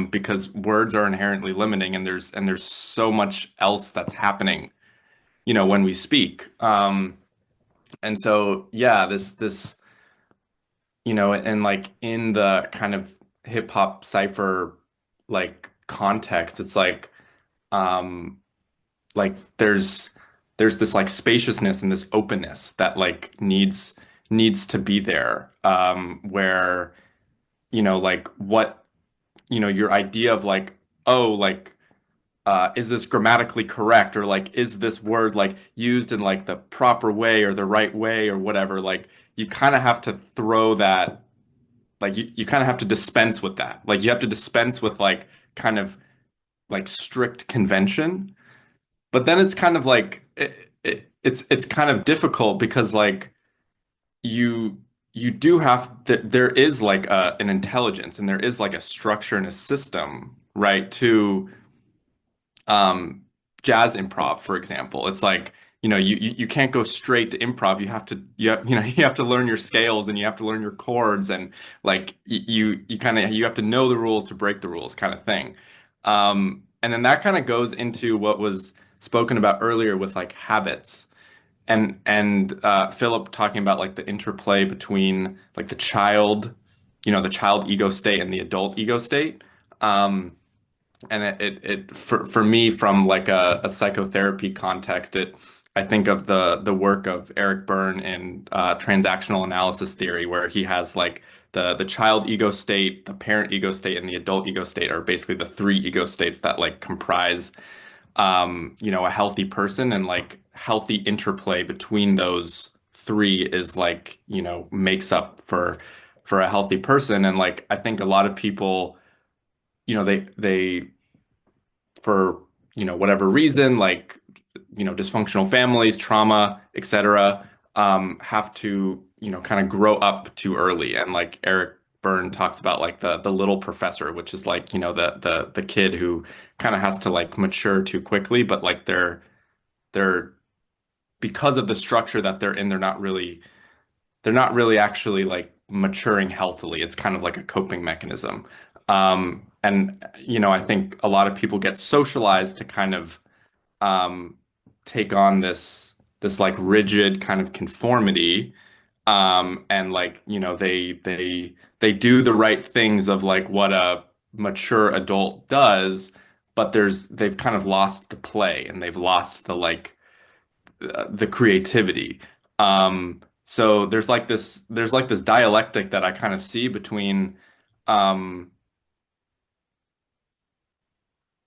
because words are inherently limiting, and there's so much else that's happening when we speak. And so yeah, this and like in the kind of hip hop cipher like context, it's like there's this like spaciousness and this openness that like needs to be there, where like what your idea of like, oh, like is this grammatically correct, or like is this word like used in like the proper way or the right way or whatever. Like you kind of have to throw that, like you kind of have to dispense with that. Like you have to dispense with like kind of like strict convention. But then it's kind of like it's kind of difficult because like you you do have there is like an intelligence and there is like a structure and a system, right, to um jazz improv, for example. It's like, you can't go straight to improv. You have to learn your scales and you have to learn your chords, and like you kind of you have to know the rules to break the rules, kind of thing. And then that kind of goes into what was spoken about earlier with like habits, and Philip talking about like the interplay between like the child ego state and the adult ego state. And for me, from like a psychotherapy context, I think of the work of Eric Berne in transactional analysis theory, where he has like the child ego state, the parent ego state, and the adult ego state are basically the three ego states that like comprise a healthy person, and like healthy interplay between those three is like, makes up for a healthy person. And like I think a lot of people, they for whatever reason, like dysfunctional families, trauma, etc., have to kind of grow up too early. And like Eric Berne talks about like the little professor, which is like the kid who kind of has to like mature too quickly, but like they're because of the structure that they're in, they're not really actually like maturing healthily. It's kind of like a coping mechanism. And I think a lot of people get socialized to kind of um, take on this like rigid kind of conformity, and like they do the right things of like what a mature adult does, but they've kind of lost the play and they've lost the creativity. So there's this dialectic that I kind of see between um,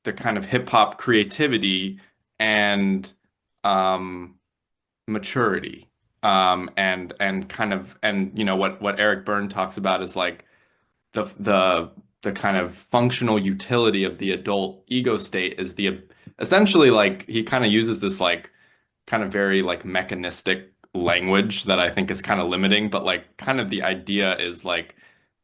the kind of hip hop creativity and um, maturity. And kind of, and what Eric Berne talks about is like the kind of functional utility of the adult ego state is the essentially, like he kind of uses this like kind of very like mechanistic language that I think is kind of limiting, but like kind of the idea is like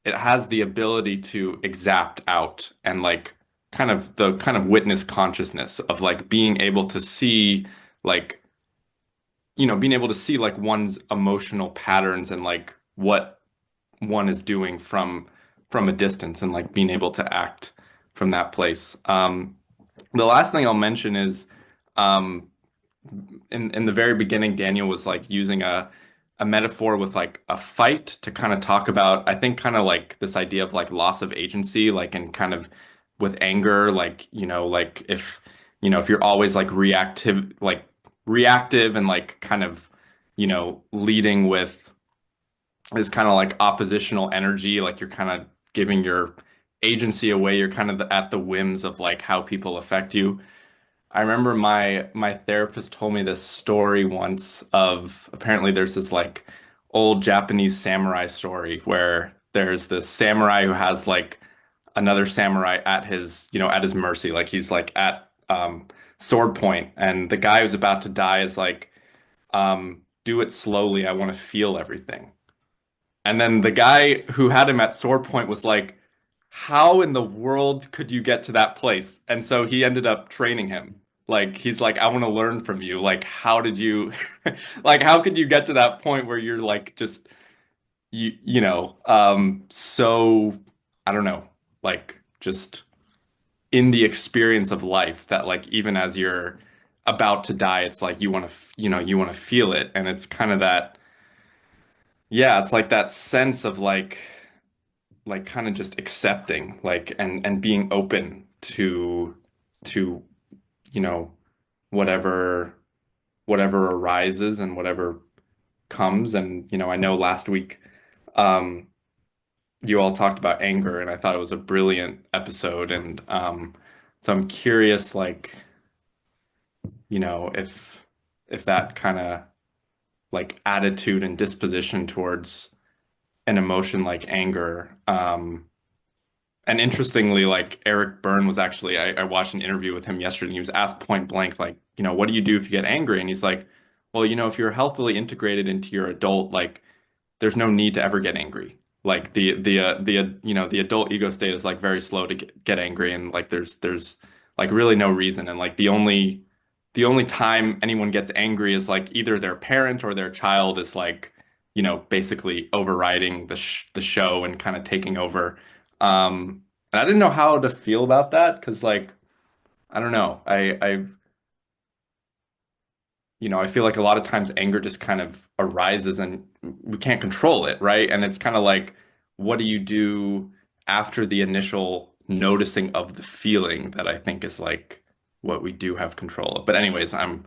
it has the ability to exact out and like kind of the kind of witness consciousness of like being able to see like being able to see like one's emotional patterns and like what one is doing from a distance, and like being able to act from that place. The last thing I'll mention is um, in the very beginning, Daniel was like using a metaphor with like a fight to kind of talk about, I think, kind of like this idea of like loss of agency, like in kind of with anger, like like if you're always like reactive and like kind of leading with this kind of like oppositional energy, like you're kind of giving your agency away, you're kind of at the whims of like how people affect you. I remember my therapist told me this story once of, apparently there's this like old Japanese samurai story where there's this samurai who has like another samurai at his mercy, like he's like at sword point, and the guy who's about to die is like, do it slowly, I want to feel everything. And then the guy who had him at sword point was like, how in the world could you get to that place? And so he ended up training him. Like he's like, I want to learn from you. Like, how did you like how could you get to that point where you're like just so I don't know, like just in the experience of life that like even as you're about to die, it's like you want to feel it. And it's kind of that, yeah, it's like that sense of like kind of just accepting, like, and being open to you know whatever arises and whatever comes. And I know last week um you all talked about anger, and I thought it was a brilliant episode. And So I'm curious, like, you know, if that kind of like attitude and disposition towards an emotion like anger. And interestingly, like Eric Byrne was actually, I watched an interview with him yesterday, and he was asked point blank, like, you know, what do you do if you get angry? And he's like, well, you know, if you're healthily integrated into your adult, like, there's no need to ever get angry. Like you know, the adult ego state is like very slow to get angry, and like there's like really no reason. And like the only time anyone gets angry is like either their parent or their child is like, you know, basically overriding the show and kind of taking over. And I didn't know how to feel about that because like I don't know. You know, I feel like a lot of times anger just kind of arises and we can't control it, right? And it's kind of like, what do you do after the initial noticing of the feeling that I think is like what we do have control of. But anyways, I'm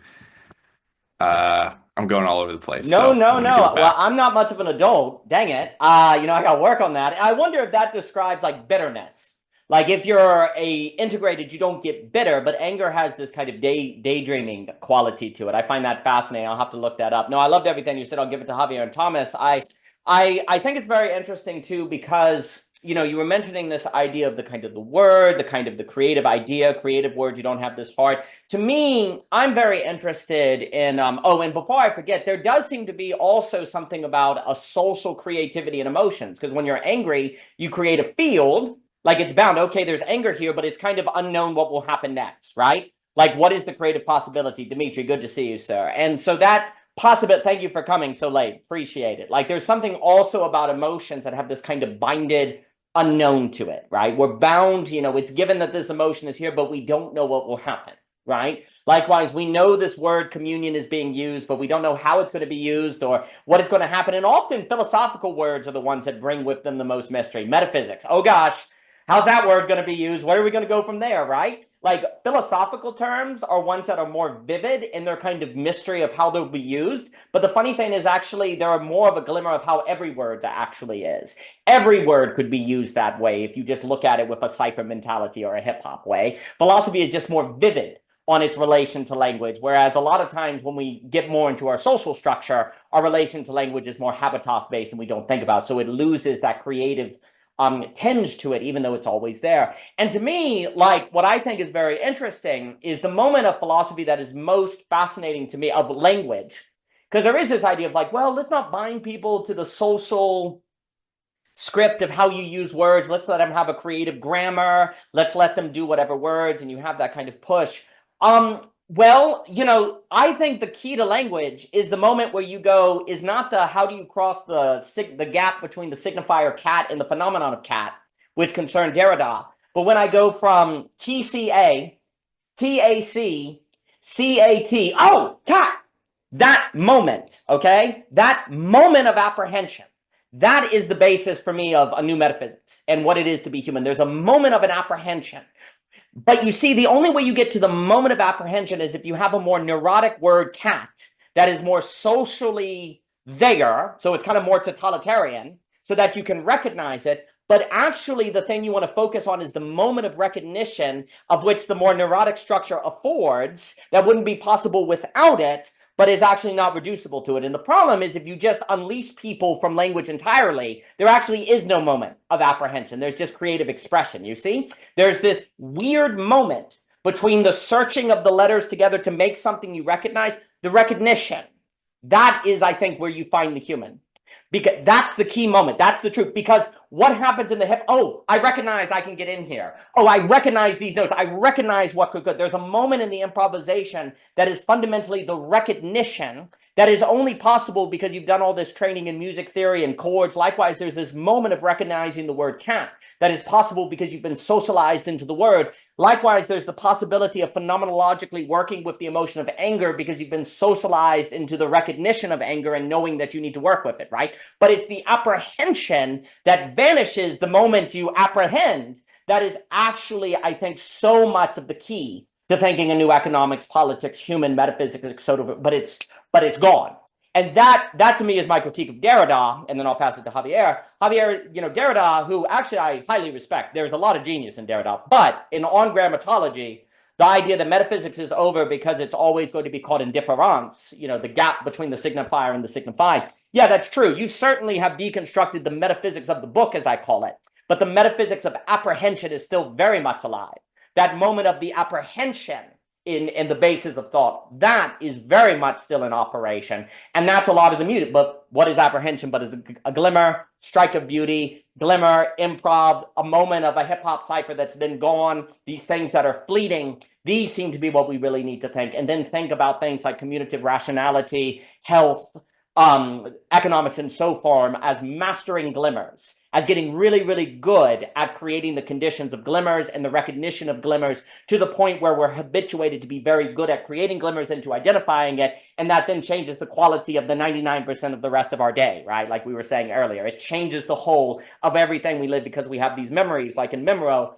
going all over the place. No, so no, I'm gonna give no. it Well, back. I'm not much of an adult. Dang it. You know, I got to work on that. I wonder if that describes like bitterness. Like if you're integrated, you don't get bitter, but anger has this kind of daydreaming quality to it. I find that fascinating. I'll have to look that up. No, I loved everything you said. I'll give it to Javier and Thomas. I think it's very interesting too because you know you were mentioning this idea of the kind of the word, the kind of the creative idea, creative word. You don't have this heart. To me, I'm very interested in. Oh, and before I forget, there does seem to be also something about a social creativity and emotions because when you're angry, you create a field. Like it's bound. Okay, there's anger here, but it's kind of unknown what will happen next, right? Like what is the creative possibility? Dimitri, good to see you, sir. And so that possible. Thank you for coming so late. Appreciate it. Like there's something also about emotions that have this kind of binded unknown to it, right? We're bound, you know, it's given that this emotion is here, but we don't know what will happen, right? Likewise, we know this word communion is being used, but we don't know how it's going to be used or what is going to happen. And often philosophical words are the ones that bring with them the most mystery. Metaphysics. Oh gosh, how's that word going to be used? Where are we going to go from there, right? Like philosophical terms are ones that are more vivid in their kind of mystery of how they'll be used. But the funny thing is actually there are more of a glimmer of how every word actually is. Every word could be used that way if you just look at it with a cipher mentality or a hip hop way. Philosophy is just more vivid on its relation to language, whereas a lot of times when we get more into our social structure, our relation to language is more habitus based and we don't think about it. So it loses that creative tinge to it, even though it's always there. And to me, like what I think is very interesting is the moment of philosophy that is most fascinating to me of language, because there is this idea of like, well, let's not bind people to the social script of how you use words. Let's let them have a creative grammar. Let's let them do whatever words, and you have that kind of push. Well, you know, I think the key to language is the moment where you go is not the how do you cross the gap between the signifier cat and the phenomenon of cat, which concerned Derrida. But when I go from TCA, TAC, CAT, oh, cat, that moment, okay? That moment of apprehension, that is the basis for me of a new metaphysics and what it is to be human. There's a moment of an apprehension. But you see, the only way you get to the moment of apprehension is if you have a more neurotic word cat that is more socially there. So it's kind of more totalitarian so that you can recognize it. But actually, the thing you want to focus on is the moment of recognition of which the more neurotic structure affords that wouldn't be possible without it, but is actually not reducible to it. And the problem is if you just unleash people from language entirely, there actually is no moment of apprehension. There's just creative expression, you see? There's this weird moment between the searching of the letters together to make something you recognize, the recognition. That is, I think, where you find the human. Because that's the key moment. That's the truth. Because what happens in the hip? Oh, I recognize I can get in here. Oh, I recognize these notes. I recognize what could. There's a moment in the improvisation that is fundamentally the recognition that is only possible because you've done all this training in music theory and chords. Likewise, there's this moment of recognizing the word cat that is possible because you've been socialized into the word. Likewise, there's the possibility of phenomenologically working with the emotion of anger because you've been socialized into the recognition of anger and knowing that you need to work with it, right? But it's the apprehension that vanishes the moment you apprehend that is actually, I think, so much of the key to thinking a new economics, politics, human metaphysics, sort of, but it's gone. And that to me is my critique of Derrida, and then I'll pass it to Javier. Javier, Derrida, who actually I highly respect. There's a lot of genius in Derrida, but on grammatology, the idea that metaphysics is over because it's always going to be called indifference, the gap between the signifier and the signified. Yeah, that's true. You certainly have deconstructed the metaphysics of the book, as I call it, but the metaphysics of apprehension is still very much alive. That moment of the apprehension in the basis of thought, that is very much still in operation. And that's a lot of the music. But what is apprehension but is a glimmer, strike of beauty, glimmer, improv, a moment of a hip-hop cipher that's been gone, these things that are fleeting. These seem to be what we really need to think. And then think about things like commutative rationality, health, economics, and so forth as mastering glimmers, as getting really, really good at creating the conditions of glimmers and the recognition of glimmers to the point where we're habituated to be very good at creating glimmers and to identifying it. And that then changes the quality of the 99% of the rest of our day, right? Like we were saying earlier, it changes the whole of everything we live because we have these memories, like in Menno,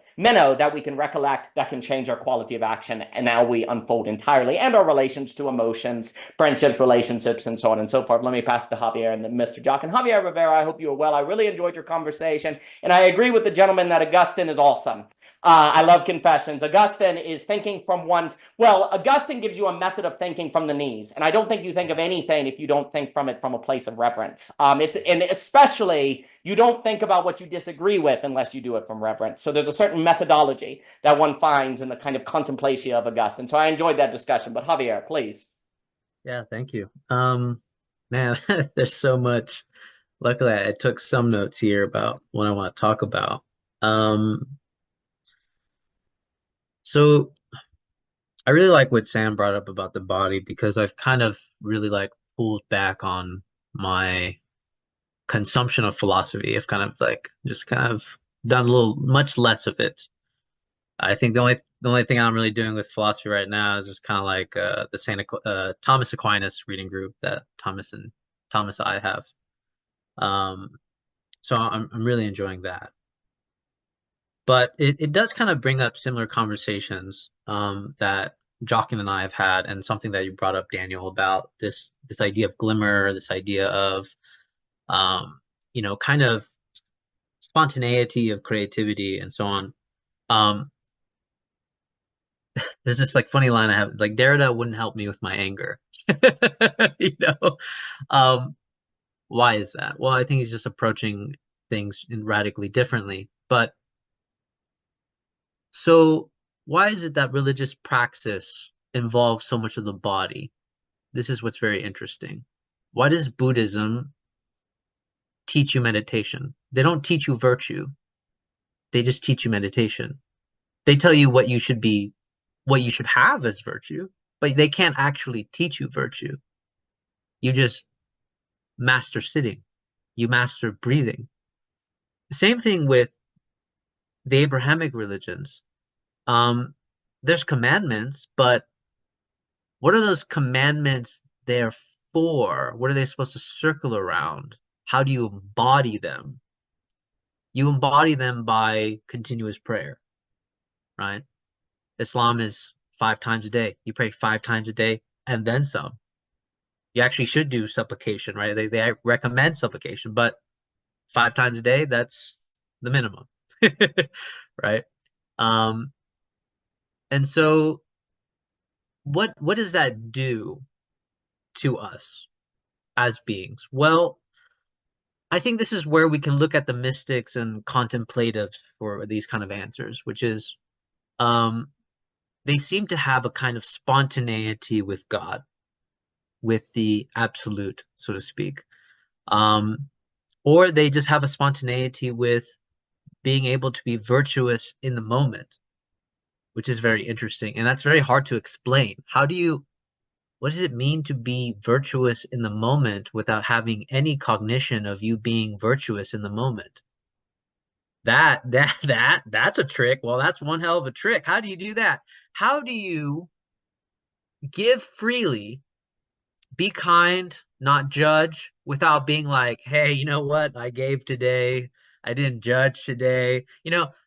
that we can recollect, that can change our quality of action. And now we unfold entirely, and our relations to emotions, friendships, relationships, and so on and so forth. Let me pass it to Javier and then Mr. Jock. And Javier Rivera, I hope you are well. I really enjoyed your conversation. And I agree with the gentleman that Augustine is awesome. I love Confessions. Augustine is thinking from Augustine gives you a method of thinking from the knees. And I don't think you think of anything if you don't think from it from a place of reverence. And especially, you don't think about what you disagree with unless you do it from reverence. So there's a certain methodology that one finds in the kind of contemplation of Augustine. So I enjoyed that discussion. But Javier, please. Yeah, thank you. Man, there's so much. Luckily, I took some notes here about what I want to talk about. So I really like what Sam brought up about the body, because I've kind of really pulled back on my consumption of philosophy. I've kind of done much less of it. I think the only thing I'm really doing with philosophy right now is just kind of the Thomas Aquinas reading group that Thomas and I have. So I'm really enjoying that. But it does kind of bring up similar conversations that Jochen and I have had, and something that you brought up, Daniel, about this idea of glimmer, this idea of kind of spontaneity of creativity and so on. There's this funny line I have, Derrida wouldn't help me with my anger. Why is that? Well, I think he's just approaching things radically differently. But so why is it that religious praxis involves so much of the body? This is what's very interesting. Why does Buddhism teach you meditation? They don't teach you virtue. They just teach you meditation. They tell you what you should have as virtue, but they can't actually teach you virtue. You just master sitting. You master breathing. Same thing with the Abrahamic religions. There's commandments, but what are those commandments there for? What are they supposed to circle around? How do you embody them? You embody them by continuous prayer, right? Islam is 5 times a day. You pray 5 times a day and then some. You actually should do supplication, right? They recommend supplication, but 5 times a day, that's the minimum, right? And so what does that do to us as beings? Well, I think this is where we can look at the mystics and contemplatives for these kind of answers, which is they seem to have a kind of spontaneity with God, with the absolute, so to speak. Or they just have a spontaneity with being able to be virtuous in the moment, which is very interesting. And that's very hard to explain. What does it mean to be virtuous in the moment without having any cognition of you being virtuous in the moment? That's a trick. Well, that's one hell of a trick. How do you do that? How do you give freely, be kind, not judge, without being like, hey, you know what? I gave today. I didn't judge today.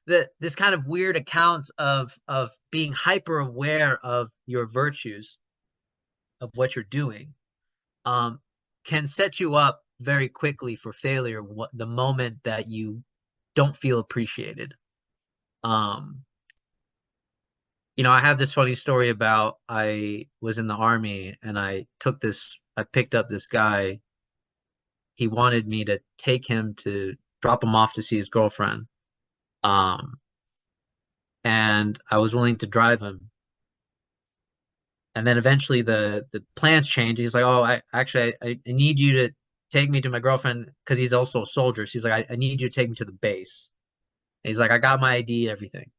This kind of weird accounts of being hyper aware of your virtues, of what you're doing. can set you up very quickly for failure the moment that you don't feel appreciated. You know, I have this funny story about I was in the Army and I picked up this guy. He wanted me to drop him off to see his girlfriend. And I was willing to drive him. And then eventually the plans changed. He's like, oh, I need you to take me to my girlfriend, because he's also a soldier. So he's like, I need you to take me to the base. And he's like, I got my ID, everything.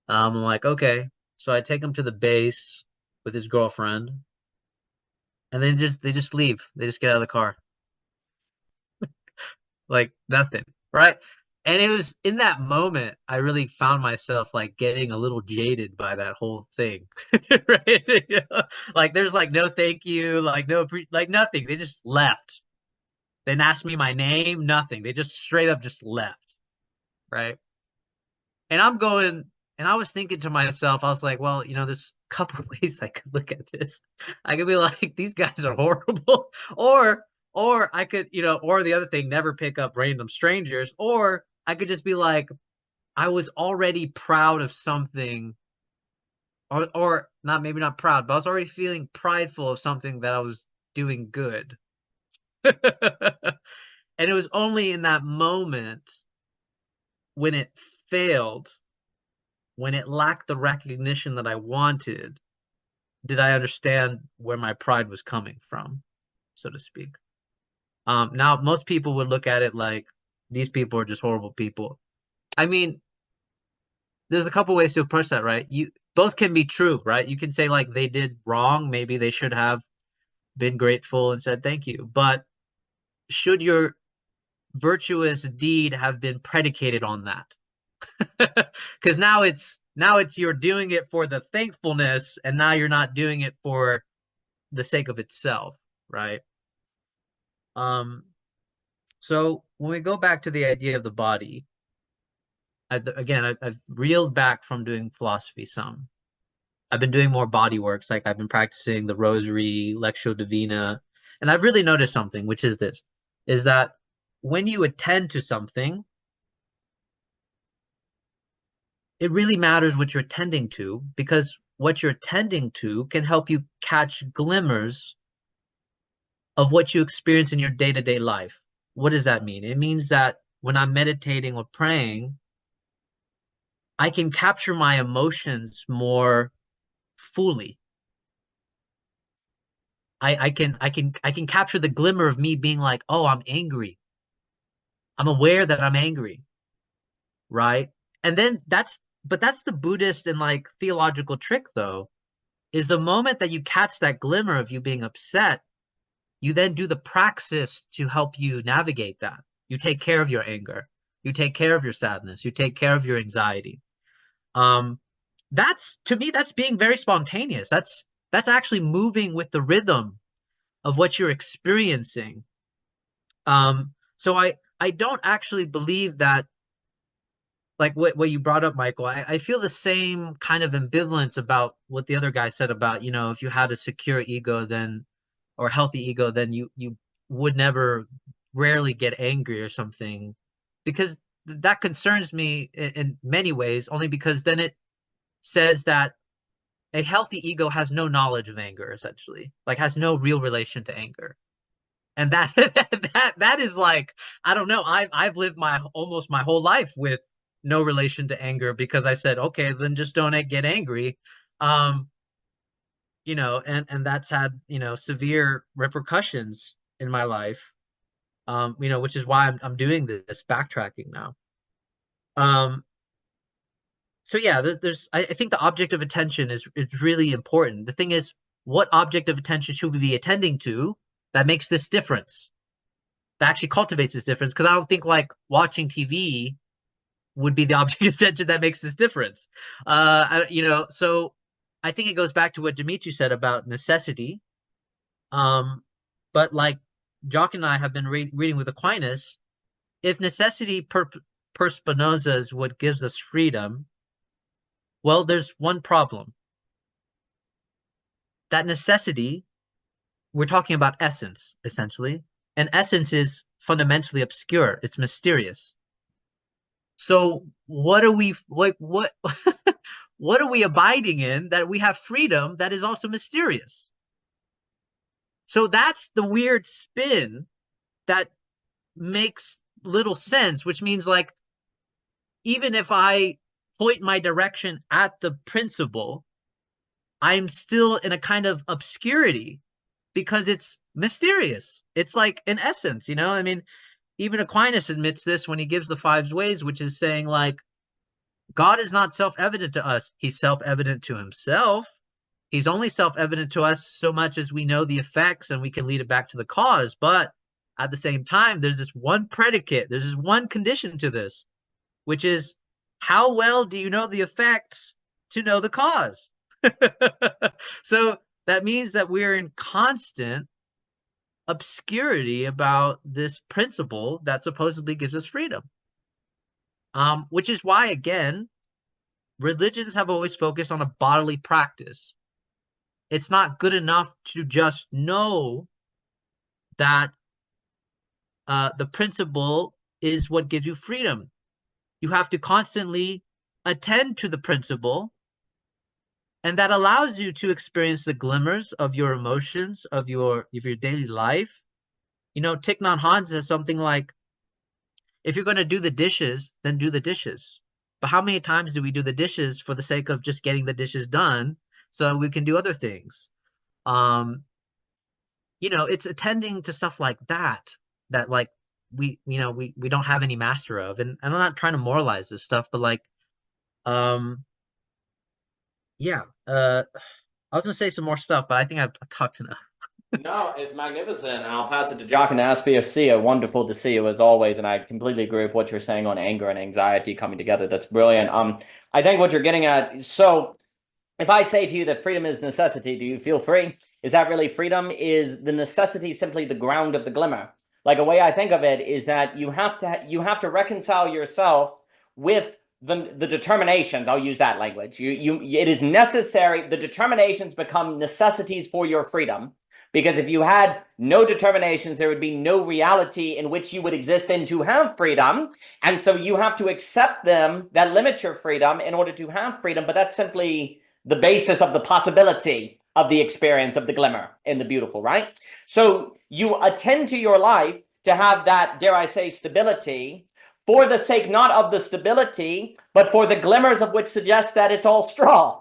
I'm like, okay. So I take him to the base with his girlfriend, and then they just leave. They just get out of the car. Like nothing, right? And it was in that moment I really found myself like getting a little jaded by that whole thing. Right? You know? Like there's like no thank you, like like nothing. They just left. They didn't ask me my name, nothing. They just straight up just left. Right? And I was thinking to myself, I was like, well, you know, there's a couple of ways I could look at this. I could be like, these guys are horrible, or I could, you know, or the other thing, never pick up random strangers, or I could just be like, I was already proud of something, or not, maybe not proud, but I was already feeling prideful of something that I was doing good. And it was only in that moment when it failed, when it lacked the recognition that I wanted, did I understand where my pride was coming from, so to speak. Now, most people would look at it like, these people are just horrible people. I mean, there's a couple ways to approach that, right? Both can be true, right? You can say like they did wrong. Maybe they should have been grateful and said thank you. But should your virtuous deed have been predicated on that? Because now it's you're doing it for the thankfulness, and now you're not doing it for the sake of itself, right? So when we go back to the idea of the body, I've reeled back from doing philosophy some. I've been doing more body works, like I've been practicing the Rosary, Lectio Divina, and I've really noticed something, which is this, is that when you attend to something, it really matters what you're attending to, because what you're attending to can help you catch glimmers of what you experience in your day-to-day life. What does that mean? It means that when I'm meditating or praying, I can capture my emotions more fully. I can capture the glimmer of me being like, oh, I'm angry. I'm aware that I'm angry. Right? And then that's the Buddhist and like theological trick, though, is the moment that you catch that glimmer of you being upset, you then do the praxis to help you navigate that. You take care of your anger. You take care of your sadness. You take care of your anxiety. To me, that's being very spontaneous. That's actually moving with the rhythm of what you're experiencing. So I don't actually believe that, like what you brought up, Michael. I feel the same kind of ambivalence about what the other guy said about, you know, if you had a secure ego, then, or healthy ego, then you would rarely get angry or something, because that concerns me in many ways, only because then it says that a healthy ego has no knowledge of anger, essentially, like has no real relation to anger. And that is like, I don't know, I've lived almost my whole life with no relation to anger, because I said, okay, then just don't get angry. You know, and that's had, you know, severe repercussions in my life. You know, which is why I'm doing this backtracking now. So yeah, I think the object of attention is really important. The thing is, what object of attention should we be attending to that makes this difference, that actually cultivates this difference? Because I don't think like watching TV would be the object of attention that makes this difference. You know, so I think it goes back to what Dimitri said about necessity. But like Jock and I have been reading with Aquinas, if necessity per Spinoza is what gives us freedom, well, there's one problem. That necessity we're talking about essence, essentially. And essence is fundamentally obscure. It's mysterious. So what are we like? What what are we abiding in that we have freedom that is also mysterious? So that's the weird spin that makes little sense, which means like even if I point my direction at the principle, I'm still in a kind of obscurity because it's mysterious. It's like an essence, you know? I mean, even Aquinas admits this when he gives the five ways, which is saying like, God is not self-evident to us. He's self-evident to himself. He's only self-evident to us so much as we know the effects and we can lead it back to the cause. But at the same time, there's this one predicate, there's this one condition to this, which is how well do you know the effects to know the cause? So that means that we're in constant obscurity about this principle that supposedly gives us freedom. Which is why, again, religions have always focused on a bodily practice. It's not good enough to just know that the principle is what gives you freedom. You have to constantly attend to the principle, and that allows you to experience the glimmers of your emotions, of your daily life. You know, Thich Nhat Hanh says something like, if you're going to do the dishes, then do the dishes. But how many times do we do the dishes for the sake of just getting the dishes done so we can do other things? You know, it's attending to stuff like that like we don't have any master of. And I'm not trying to moralize this stuff, but like, yeah, I was gonna say some more stuff, but I think I've talked enough. No, it's magnificent. And I'll pass it to Jock and Aspia. Wonderful to see you as always. And I completely agree with what you're saying on anger and anxiety coming together. That's brilliant. I think what you're getting at, so if I say to you that freedom is necessity, do you feel free? Is that really freedom? Is the necessity simply the ground of the glimmer? Like a way I think of it is that you have to reconcile yourself with the determinations. I'll use that language. It is necessary. The determinations become necessities for your freedom. Because if you had no determinations, there would be no reality in which you would exist in to have freedom. And so you have to accept them that limit your freedom in order to have freedom. But that's simply the basis of the possibility of the experience of the glimmer in the beautiful, right? So you attend to your life to have that, dare I say, stability for the sake not of the stability, but for the glimmers of which suggest that it's all straw.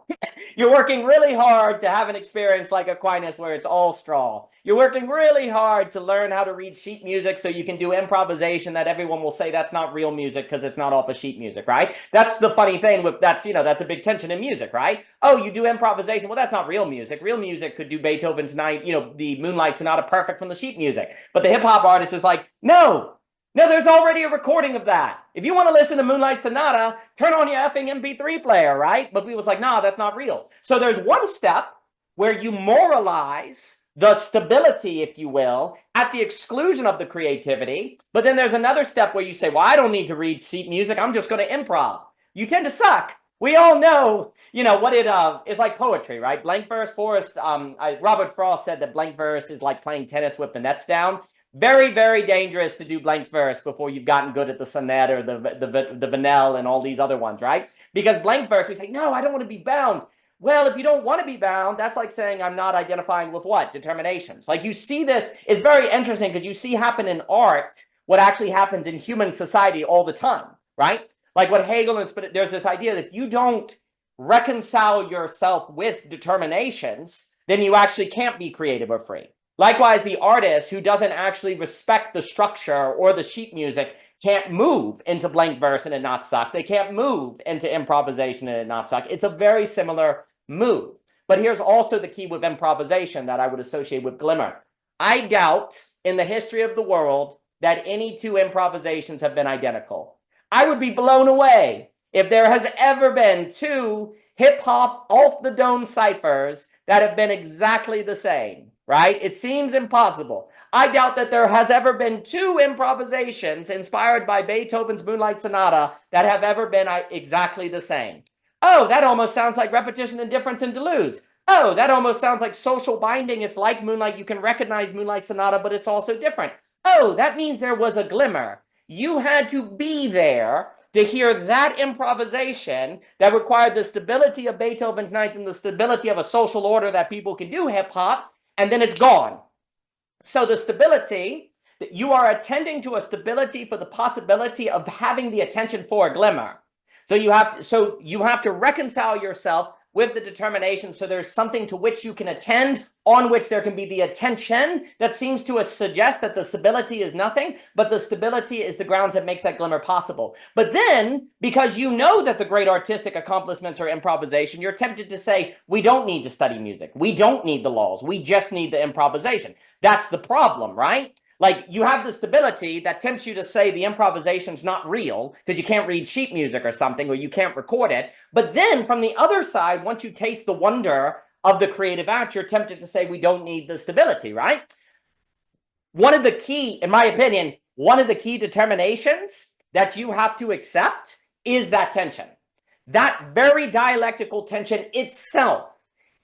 You're working really hard to have an experience like Aquinas where it's all straw. You're working really hard to learn how to read sheet music so you can do improvisation that everyone will say that's not real music because it's not off of sheet music, right? That's the funny thing with that's, that's a big tension in music, right? Oh, you do improvisation. Well, that's not real music. Real music could do Beethoven's the Moonlight Sonata perfect from the sheet music. But the hip hop artist is like, no, there's already a recording of that. If you want to listen to Moonlight Sonata, turn on your effing MP3 player, right? But people's like, nah, that's not real. So there's one step where you moralize the stability, if you will, at the exclusion of the creativity. But then there's another step where you say, well, I don't need to read sheet music. I'm just going to improv. You tend to suck. We all know, what it is like poetry, right? Blank verse, Forrest. Robert Frost said that blank verse is like playing tennis with the nets down. Very, very dangerous to do blank verse before you've gotten good at the sonnet or the Vanel and all these other ones, right? Because blank verse, we say, no, I don't want to be bound. Well, if you don't want to be bound, that's like saying I'm not identifying with what? Determinations. Like you see this, it's very interesting because you see happen in art what actually happens in human society all the time, right? Like what Hegel and there's this idea that if you don't reconcile yourself with determinations, then you actually can't be creative or free. Likewise, the artist who doesn't actually respect the structure or the sheet music can't move into blank verse and it not suck. They can't move into improvisation and it not suck. It's a very similar move. But here's also the key with improvisation that I would associate with glimmer. I doubt in the history of the world that any two improvisations have been identical. I would be blown away if there has ever been two hip-hop off-the-dome ciphers that have been exactly the same. Right? It seems impossible. I doubt that there has ever been two improvisations inspired by Beethoven's Moonlight Sonata that have ever been exactly the same. Oh, that almost sounds like repetition, indifference, and Deleuze. Oh, that almost sounds like social binding. It's like Moonlight. You can recognize Moonlight Sonata, but it's also different. Oh, that means there was a glimmer. You had to be there to hear that improvisation that required the stability of Beethoven's Ninth and the stability of a social order that people can do hip hop, and then it's gone. So the stability, you are attending to a stability for the possibility of having the attention for a glimmer. So you have to reconcile yourself with the determination, so there's something to which you can attend, on which there can be the attention that seems to suggest that the stability is nothing, but the stability is the grounds that makes that glimmer possible. But then, because you know that the great artistic accomplishments are improvisation, you're tempted to say, we don't need to study music. We don't need the laws. We just need the improvisation. That's the problem, right? Like, you have the stability that tempts you to say the improvisation's not real because you can't read sheet music or something, or you can't record it. But then from the other side, once you taste the wonder of the creative act, you're tempted to say we don't need the stability, right? One of the key, in my opinion, one of the key determinations that you have to accept is that tension. That very dialectical tension itself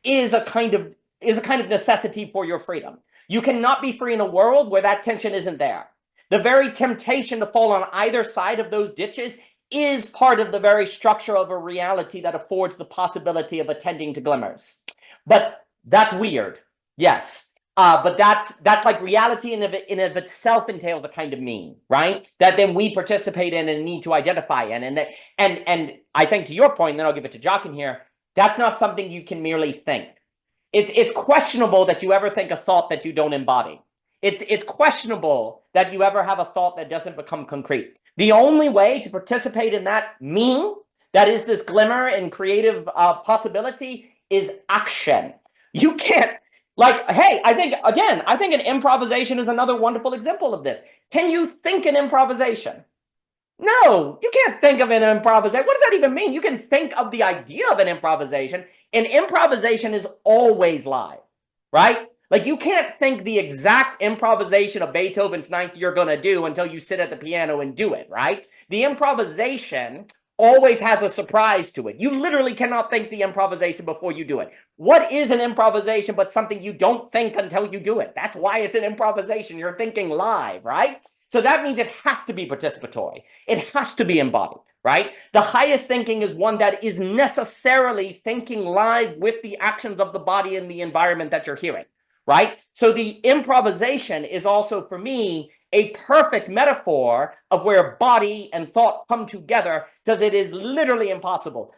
is a kind of necessity for your freedom. You cannot be free in a world where that tension isn't there. The very temptation to fall on either side of those ditches is part of the very structure of a reality that affords the possibility of attending to glimmers. But that's weird, yes. But that's like reality in of itself entails a kind of mean, right? That then we participate in and need to identify in. And I think, to your point, and then I'll give it to Jochen here, that's not something you can merely think. It's questionable that you ever think a thought that you don't embody. It's questionable that you ever have a thought that doesn't become concrete. The only way to participate in that mean, that is this glimmer and creative possibility, is action. You can't, like, hey, I think an improvisation is another wonderful example of this. Can you think an improvisation? No, you can't think of an improvisation. What does that even mean? You can think of the idea of an improvisation. An improvisation is always live, right? Like, you can't think the exact improvisation of Beethoven's Ninth you're going to do until you sit at the piano and do it, right? The improvisation always has a surprise to it. You literally cannot think the improvisation before you do it. What is an improvisation but something you don't think until you do it? That's why it's an improvisation. You're thinking live, right? So that means it has to be participatory. It has to be embodied, right? The highest thinking is one that is necessarily thinking live with the actions of the body and the environment that you're hearing, right? So the improvisation is also, for me, a perfect metaphor of where body and thought come together, because it is literally impossible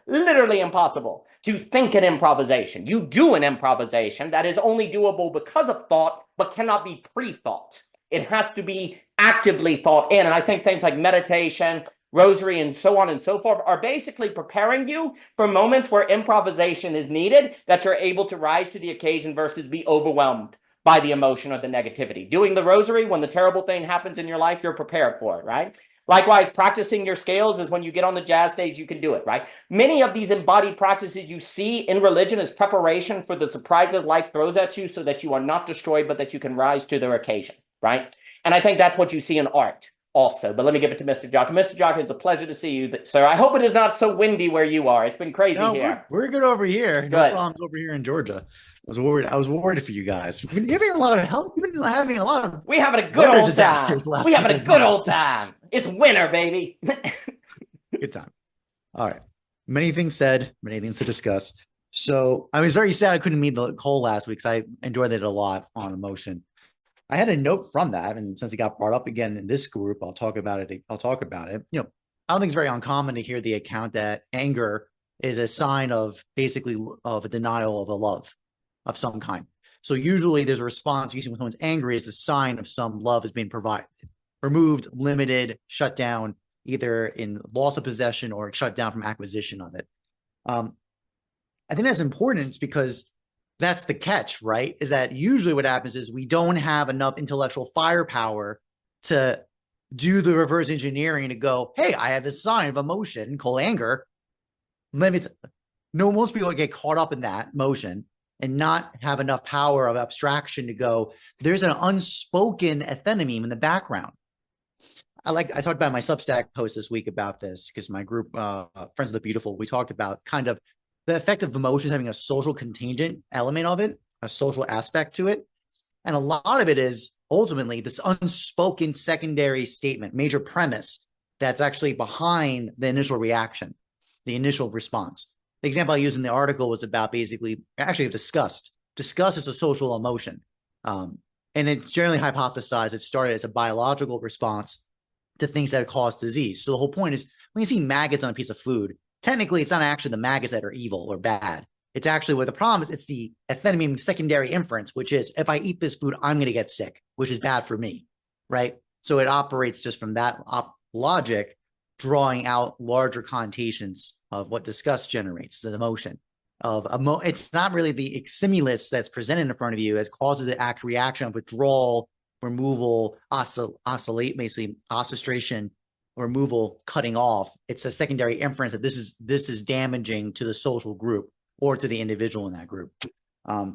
to think an improvisation. You do an improvisation that is only doable because of thought, but cannot be pre-thought. It has to be actively thought in. And I think things like meditation, rosary, and so on and so forth are basically preparing you for moments where improvisation is needed, that you're able to rise to the occasion versus be overwhelmed by the emotion or the negativity. Doing the rosary, when the terrible thing happens in your life, you're prepared for it, right? Likewise, practicing your scales is when you get on the jazz stage, you can do it, right? Many of these embodied practices you see in religion as preparation for the surprises life throws at you, so that you are not destroyed, but that you can rise to their occasion, right? And I think that's what you see in art also. But let me give it to Mr. Jochen. Mr. Jochen, it's a pleasure to see you, sir. I hope it is not so windy where you are. It's been crazy here. We're good over here. Good. No problems over here in Georgia. I was worried for you guys. You've been having a lot of help. You've been having a lot of. We having a good old disasters time. Last We having a good months. old time. It's winter, baby. Good time. All right. Many things said. Many things to discuss. So I was very sad I couldn't meet Cole last week, because I enjoyed it a lot on Emotion. I had a note from that, and since it got brought up again in this group, I'll talk about it. You know, I don't think it's very uncommon to hear the account that anger is a sign of basically of a denial of a love of some kind. So usually there's a response. Usually when someone's angry, it's a sign of some love is being provided, removed, limited, shut down, either in loss of possession or shut down from acquisition of it. I think that's important because that's the catch, right? Is that usually what happens is we don't have enough intellectual firepower to do the reverse engineering to go, hey, I have this sign of emotion called anger. Most people get caught up in that motion and not have enough power of abstraction to go, there's an unspoken ethyneme in the background. I talked about my Substack post this week about this, because my group, Friends of the Beautiful, we talked about kind of the effect of emotions having a social contingent element of it, a social aspect to it. And a lot of it is ultimately this unspoken secondary statement, major premise that's actually behind the initial reaction, the initial response. The example I used in the article was about basically, actually disgust. Disgust is a social emotion. And it's generally hypothesized it started as a biological response to things that cause disease. So the whole point is when you see maggots on a piece of food, technically it's not actually the maggots that are evil or bad. It's actually what the problem is. It's the amphetamine secondary inference, which is if I eat this food, I'm going to get sick, which is bad for me, right? So it operates just from that logic, drawing out larger connotations of what disgust generates, the emotion of it's not really the stimulus that's presented in front of you as causes the act reaction of withdrawal, removal, oscillate, basically oscillation, removal, cutting off. It's a secondary inference that this is damaging to the social group or to the individual in that group. But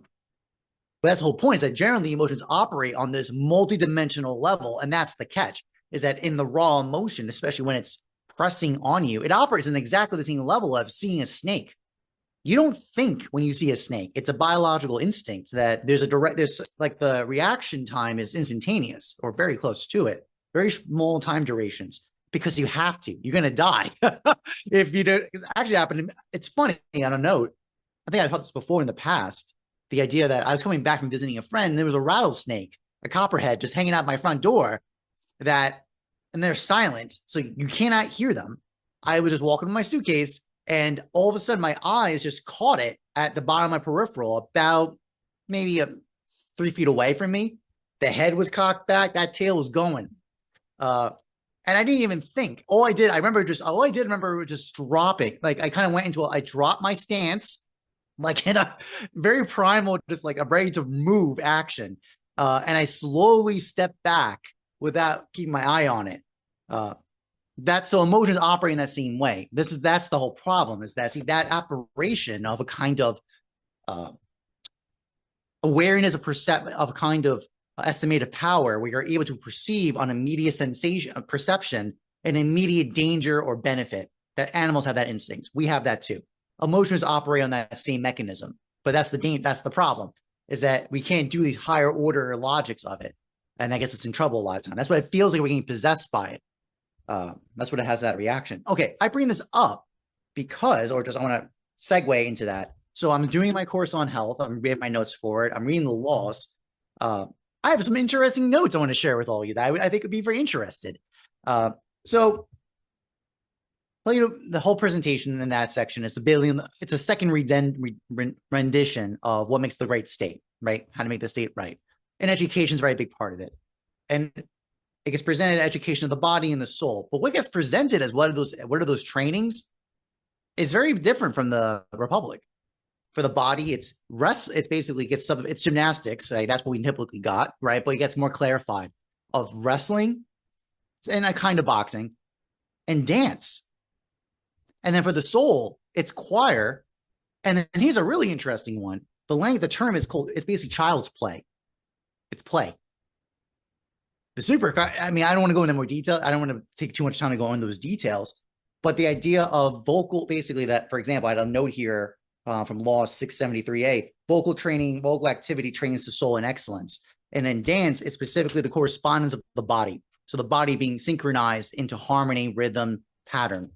that's the whole point, is that generally emotions operate on this multidimensional level, and that's the catch, is that in the raw emotion, especially when it's pressing on you, it operates in exactly the same level of seeing a snake. You don't think when you see a snake. It's a biological instinct that there's like the reaction time is instantaneous or very close to it, very small time durations, because you have to. You're going to die if you don't. It's actually happened. It's funny on a note. I think I've taught this before in the past. The idea that I was coming back from visiting a friend and there was a rattlesnake, a copperhead, just hanging out my front door and they're silent. So you cannot hear them. I was just walking with my suitcase and all of a sudden my eyes just caught it at the bottom of my peripheral, about maybe 3 feet away from me. The head was cocked back. That tail was going. And I didn't even think. All I did remember just dropping. Like I kind of went I dropped my stance, like in a very primal, just like I'm ready to move action. And I slowly stepped back without keeping my eye on it. So emotions operate in that same way. That's the whole problem, is that that operation of a kind of awareness of a kind of estimated power, where you're able to perceive on immediate perception an immediate danger or benefit. That animals have that instinct. We have that too. Emotions operate on that same mechanism, but that's the problem, is that we can't do these higher order logics of it, and that gets us in trouble a lot of time. That's what it feels like, we're getting possessed by it. That's what it has, that reaction. Okay, I bring this up because, I want to segue into that. So I'm doing my course on health. I'm reading my notes for it. I'm reading the laws. I have some interesting notes I want to share with all of you that I think would be very interested. So the whole presentation in that section is it's a second rendition of what makes the right state, right? How to make the state right. And education is a very big part of it. And it gets presented as education of the body and the soul. But what gets presented as what are those trainings is very different from the Republic. For the body, it's gymnastics. That's what we typically got, right? But it gets more clarified of wrestling and a kind of boxing and dance. And then for the soul, it's choir. And then here's a really interesting one. The term it's basically child's play. It's play. I don't want to go into more detail. I don't want to take too much time to go into those details. But the idea of vocal, basically that, for example, I had a note here from Law 673A, vocal activity trains the soul in excellence. And in dance, it's specifically the correspondence of the body. So the body being synchronized into harmony, rhythm, pattern.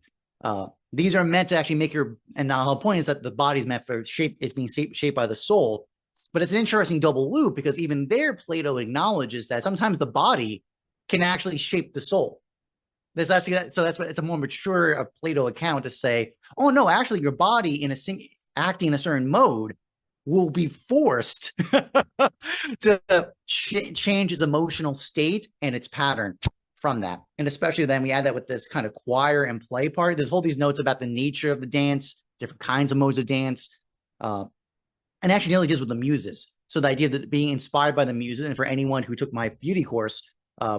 These are meant to actually and now the whole point is that the body's meant for it's being shaped by the soul. But it's an interesting double loop, because even there, Plato acknowledges that sometimes the body can actually shape the soul. So that's what it's a more mature Plato account to say, oh no, actually your body acting in a certain mode will be forced to change its emotional state and its pattern from that. And especially then we add that with this kind of choir and play part. There's these notes about the nature of the dance, different kinds of modes of dance. And actually nearly deals with the muses. So the idea that being inspired by the muses, and for anyone who took my beauty course,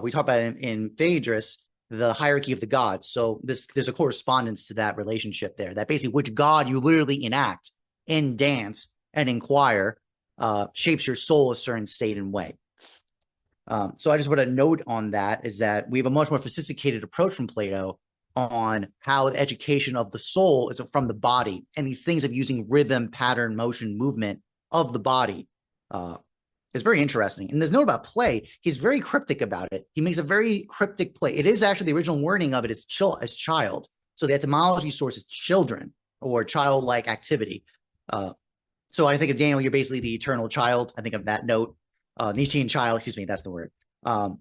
we talk about it in Phaedrus, the hierarchy of the gods. So there's a correspondence to that relationship there, that basically which god you literally enact in dance and in choir shapes your soul a certain state and way. So I just want to note on that is that we have a much more sophisticated approach from Plato on how the education of the soul is from the body, and these things of using rhythm, pattern, motion, movement of the body is very interesting. And there's note about play. He's very cryptic about it. He makes a very cryptic play. It is actually the original wording of it is child. So the etymology source is children or childlike activity. So I think of Daniel, you're basically the eternal child. I think of that note. Nietzschean child, excuse me, that's the word. I'm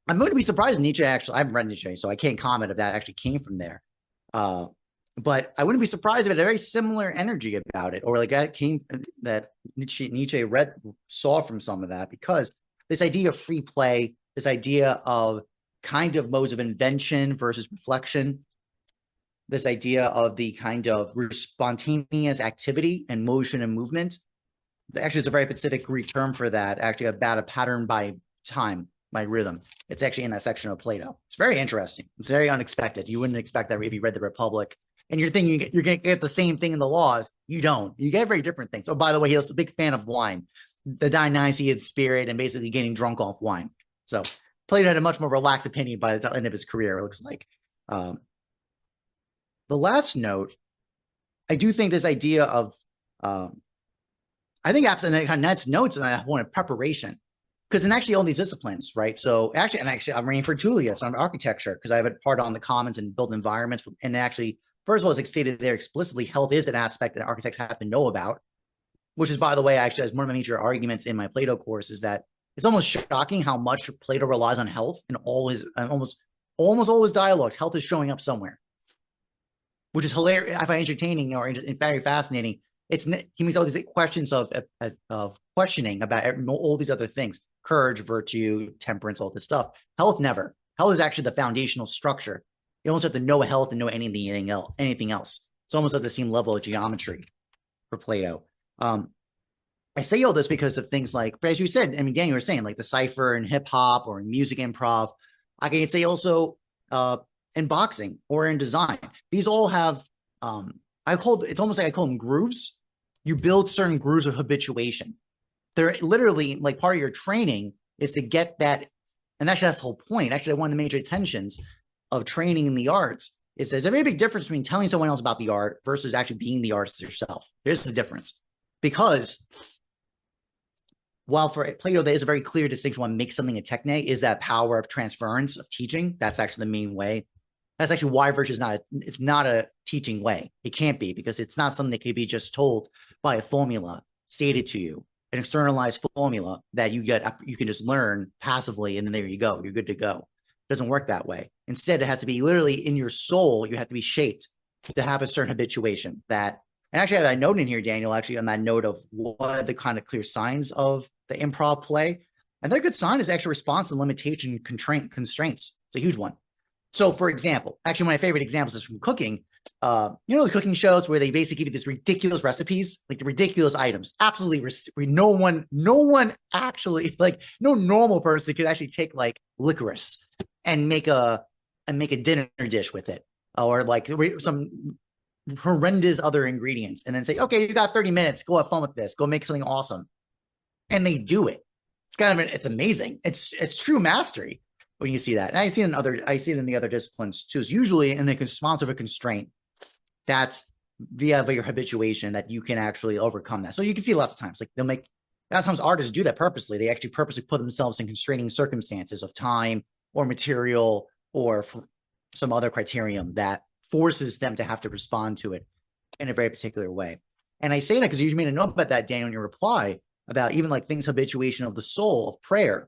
going to be surprised if Nietzsche actually, I haven't read Nietzsche, so I can't comment if that actually came from there. But I wouldn't be surprised if it had a very similar energy about it, or like that Nietzsche saw from some of that, because this idea of free play, this idea of kind of modes of invention versus reflection, this idea of the kind of spontaneous activity and motion and movement. Actually, it's a very specific Greek term for that, actually about a pattern by time, by rhythm. It's actually in that section of Plato. It's very interesting. It's very unexpected. You wouldn't expect that if you read the Republic. And you're thinking you're going to get the same thing in the laws. You don't. You get very different things. Oh, by the way, he was a big fan of wine, the Dionysian spirit, and basically getting drunk off wine. So Plato had a much more relaxed opinion by the end of his career, it looks like. The last note, I do think this idea of, I think absolutely Ned's notes and I wanted preparation. Because in actually all these disciplines, right? So actually, I'm reading for Julia, so I'm architecture, because I have a part on the commons and built environments. And actually, first of all, it's stated there explicitly, health is an aspect that architects have to know about, which is, by the way, actually, as one of my major arguments in my Plato course, is that it's almost shocking how much Plato relies on health in all his, almost all his dialogues. Health is showing up somewhere, which is hilarious. I find entertaining or very fascinating. He makes all these questions of questioning about all these other things: courage, virtue, temperance, all this stuff. Health never. Health is actually the foundational structure. You almost have to know health and know anything else. It's almost at the same level of geometry for Plato. I say all this because of things like, as you said, I mean, Daniel, you were saying like the cipher and hip hop or in music improv. I can say also in boxing or in design. These all have, it's almost like I call them grooves. You build certain grooves of habituation. They're literally like part of your training is to get that. And actually, that's the whole point. Actually, one of the major tensions of training in the arts is there's a very big difference between telling someone else about the art versus actually being the artist yourself. There's the difference. Because while for Plato, there is a very clear distinction when make something a techne is that power of transference of teaching. That's actually the main way. That's actually why virtue is it's not a teaching way. It can't be, because it's not something that can be just told by a formula stated to you, an externalized formula that you can just learn passively, and then there you go. You're good to go. It doesn't work that way. Instead, it has to be literally in your soul. You have to be shaped to have a certain habituation that, and actually, I note in here, Daniel, actually on that note of what are the kind of clear signs of the improv play. Another good sign is actually response and limitation constraints. It's a huge one. So for example, actually one of my favorite examples is from cooking. You know those cooking shows where they basically give you these ridiculous recipes, like the ridiculous items, absolutely no one actually, like no normal person could actually take like licorice and make a dinner dish with it, or like some horrendous other ingredients, and then say, okay, you got 30 minutes, go have fun with this, go make something awesome. And they do it. It's amazing. It's true mastery when you see that. And I see it in the other disciplines too. It's usually in the response of a constraint that's via your habituation that you can actually overcome that. So you can see lots of times, like a lot of times artists do that purposely. They actually purposely put themselves in constraining circumstances of time or material or some other criterion that forces them to have to respond to it in a very particular way. And I say that because you made a note about that, Daniel, in your reply about even like things habituation of the soul of prayer.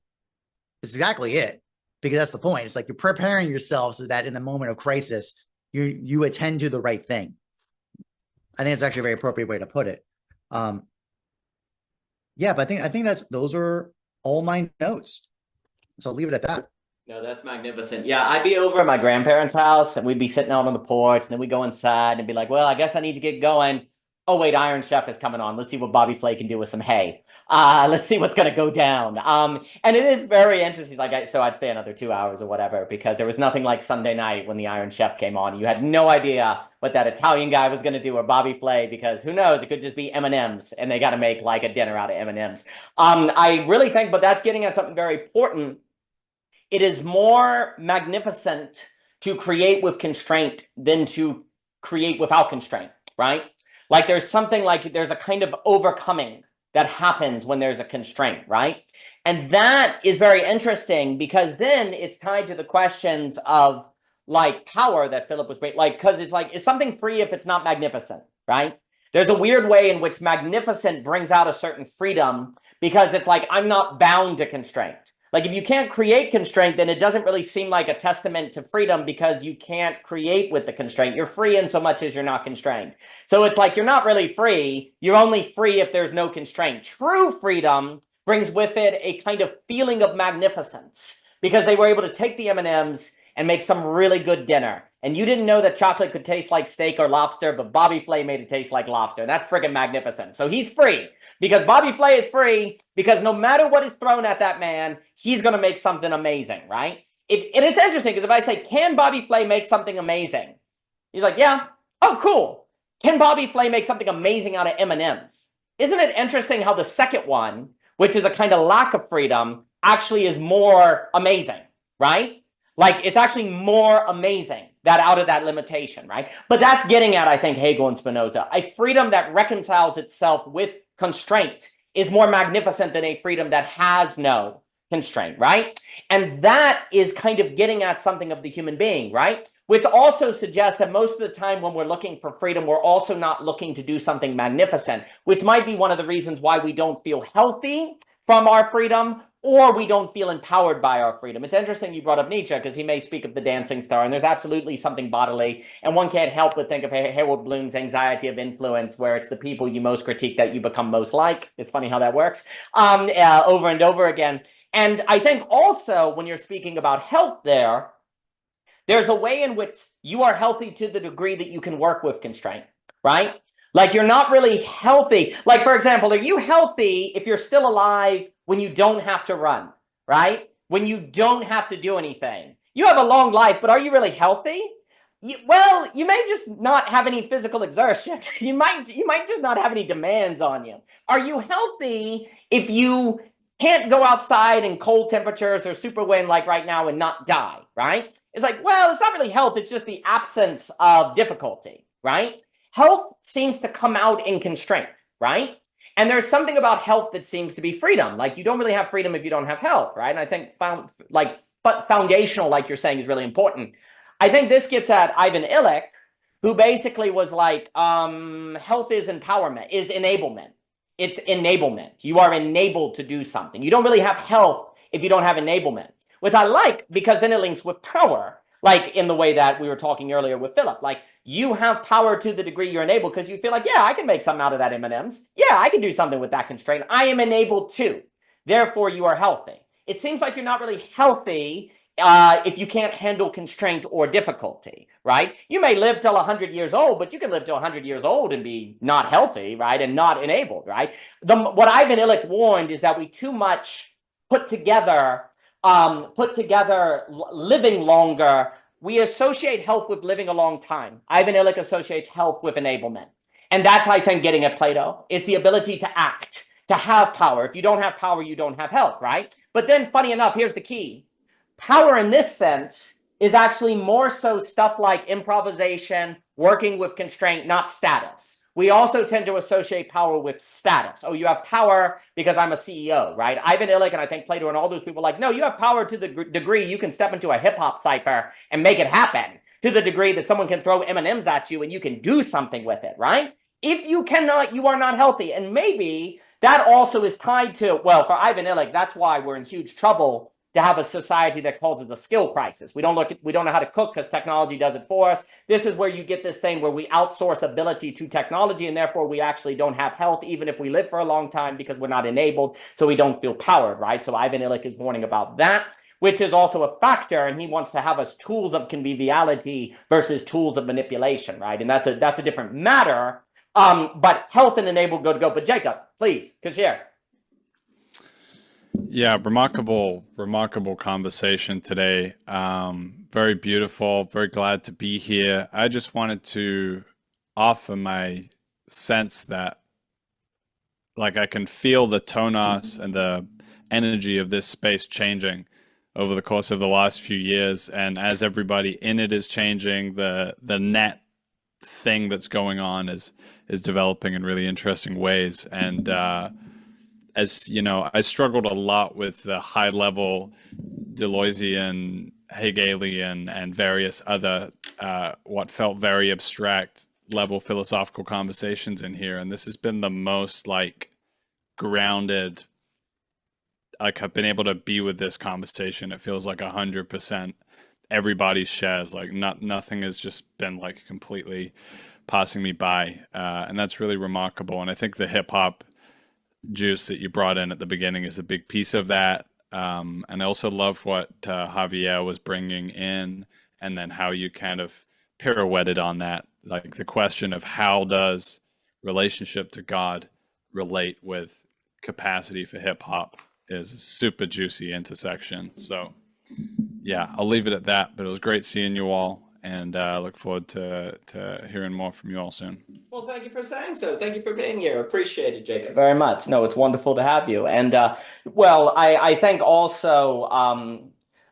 It's exactly it, because that's the point. It's like you're preparing yourself so that in the moment of crisis, you attend to the right thing. I think it's actually a very appropriate way to put it. Yeah, but I think those are all my notes. So I'll leave it at that. No, that's magnificent. Yeah, I'd be over at my grandparents' house and we'd be sitting out on the porch, and then we'd go inside and be like, well, I guess I need to get going. Oh, wait, Iron Chef is coming on. Let's see what Bobby Flay can do with some hay. Let's see what's going to go down. And it is very interesting. So I'd stay another 2 hours or whatever, because there was nothing like Sunday night when the Iron Chef came on. You had no idea what that Italian guy was going to do, or Bobby Flay, because who knows? It could just be M&Ms, and they got to make like a dinner out of M&Ms. I really think, but that's getting at something very important. It is more magnificent to create with constraint than to create without constraint, right? Like there's something like there's a kind of overcoming that happens when there's a constraint, right? And that is very interesting because then it's tied to the questions of like power that Philip was like, because it's like, is something free if it's not magnificent, right? There's a weird way in which magnificent brings out a certain freedom because it's like, I'm not bound to constraint. Like if you can't create constraint, then it doesn't really seem like a testament to freedom because you can't create with the constraint. You're free in so much as you're not constrained. So it's like you're not really free. You're only free if there's no constraint. True freedom brings with it a kind of feeling of magnificence because they were able to take the M&Ms and make some really good dinner. And you didn't know that chocolate could taste like steak or lobster, but Bobby Flay made it taste like lobster. And that's friggin' magnificent. So he's free because Bobby Flay is free because no matter what is thrown at that man, he's going to make something amazing, right? And it's interesting because if I say, can Bobby Flay make something amazing? He's like, yeah. Oh, cool. Can Bobby Flay make something amazing out of M&Ms? Isn't it interesting how the second one, which is a kind of lack of freedom, actually is more amazing, right? Like it's actually more amazing that out of that limitation, right? But that's getting at, I think, Hegel and Spinoza. A freedom that reconciles itself with constraint is more magnificent than a freedom that has no constraint, right? And that is kind of getting at something of the human being, right? Which also suggests that most of the time when we're looking for freedom, we're also not looking to do something magnificent, which might be one of the reasons why we don't feel healthy from our freedom, or we don't feel empowered by our freedom. It's interesting you brought up Nietzsche because he may speak of the dancing star, and there's absolutely something bodily, and one can't help but think of Harold Bloom's anxiety of influence, where it's the people you most critique that you become most like. It's funny how that works, over and over again. And I think also when you're speaking about health there's a way in which you are healthy to the degree that you can work with constraint, right? Like you're not really healthy. Like, for example, are you healthy if you're still alive when you don't have to run, right? When you don't have to do anything. You have a long life, but are you really healthy? Well, you may just not have any physical exertion. You might just not have any demands on you. Are you healthy if you can't go outside in cold temperatures or super wind like right now and not die, right? It's like, well, it's not really health. It's just the absence of difficulty, right? Health seems to come out in constraint, right? And there's something about health that seems to be freedom. Like you don't really have freedom if you don't have health, right? And I think foundational, like you're saying, is really important. I think this gets at Ivan Illich, who basically was like, health is empowerment, is enablement. It's enablement. You are enabled to do something. You don't really have health if you don't have enablement, which I like because then it links with power. Like in the way that we were talking earlier with Philip, like you have power to the degree you're enabled because you feel like, yeah, I can make something out of that M&Ms. Yeah, I can do something with that constraint. I am enabled to. Therefore, you are healthy. It seems like you're not really healthy if you can't handle constraint or difficulty, right? You may live till 100 years old, but you can live till 100 years old and be not healthy, right? And not enabled, right? What Ivan Illich warned is that we too much put together living longer. We associate health with living a long time. Ivan Illich associates health with enablement. And that's, I think, getting at Plato. It's the ability to act, to have power. If you don't have power, you don't have health, right? But then, funny enough, here's the key. Power in this sense is actually more so stuff like improvisation, working with constraint, not status. We also tend to associate power with status. Oh, you have power because I'm a CEO, right? Ivan Illich and I think Plato and all those people are like, no, you have power to the degree you can step into a hip hop cipher and make it happen, to the degree that someone can throw M&Ms at you and you can do something with it, right? If you cannot, you are not healthy. And maybe that also is tied to, well, for Ivan Illich, that's why we're in huge trouble to have a society that causes a skill crisis. We don't know how to cook because technology does it for us. This is where you get this thing where we outsource ability to technology, and therefore we actually don't have health, even if we live for a long time, because we're not enabled, so we don't feel powered, right? So Ivan Illich is warning about that, which is also a factor, and he wants to have us tools of conviviality versus tools of manipulation, right? And that's a different matter. But health and enabled go to go. But Jacob, please, Kashir. Yeah, remarkable conversation today. Very beautiful. Very glad to be here. I just wanted to offer my sense that, like, I can feel the tonos and the energy of this space changing. over the course of the last few years. And as everybody in it is changing, the net thing that's going on is developing in really interesting ways. And as you know, I struggled a lot with the high level Deleuzian, Hegelian, and various other what felt very abstract level philosophical conversations in here. And this has been the most like grounded, like I've been able to be with this conversation. It feels like 100% everybody shares, like nothing has just been like completely passing me by. And that's really remarkable. And I think the hip hop juice that you brought in at the beginning is a big piece of that. And I also love what Javier was bringing in, and then how you kind of pirouetted on that, like the question of how does relationship to God relate with capacity for hip hop is a super juicy intersection. So yeah, I'll leave it at that, but it was great seeing you all, and I look forward to hearing more from you all soon. Well, thank you for saying so. Thank you for being here. Appreciate it, Jacob. Very much. No, it's wonderful to have you. And well, I think also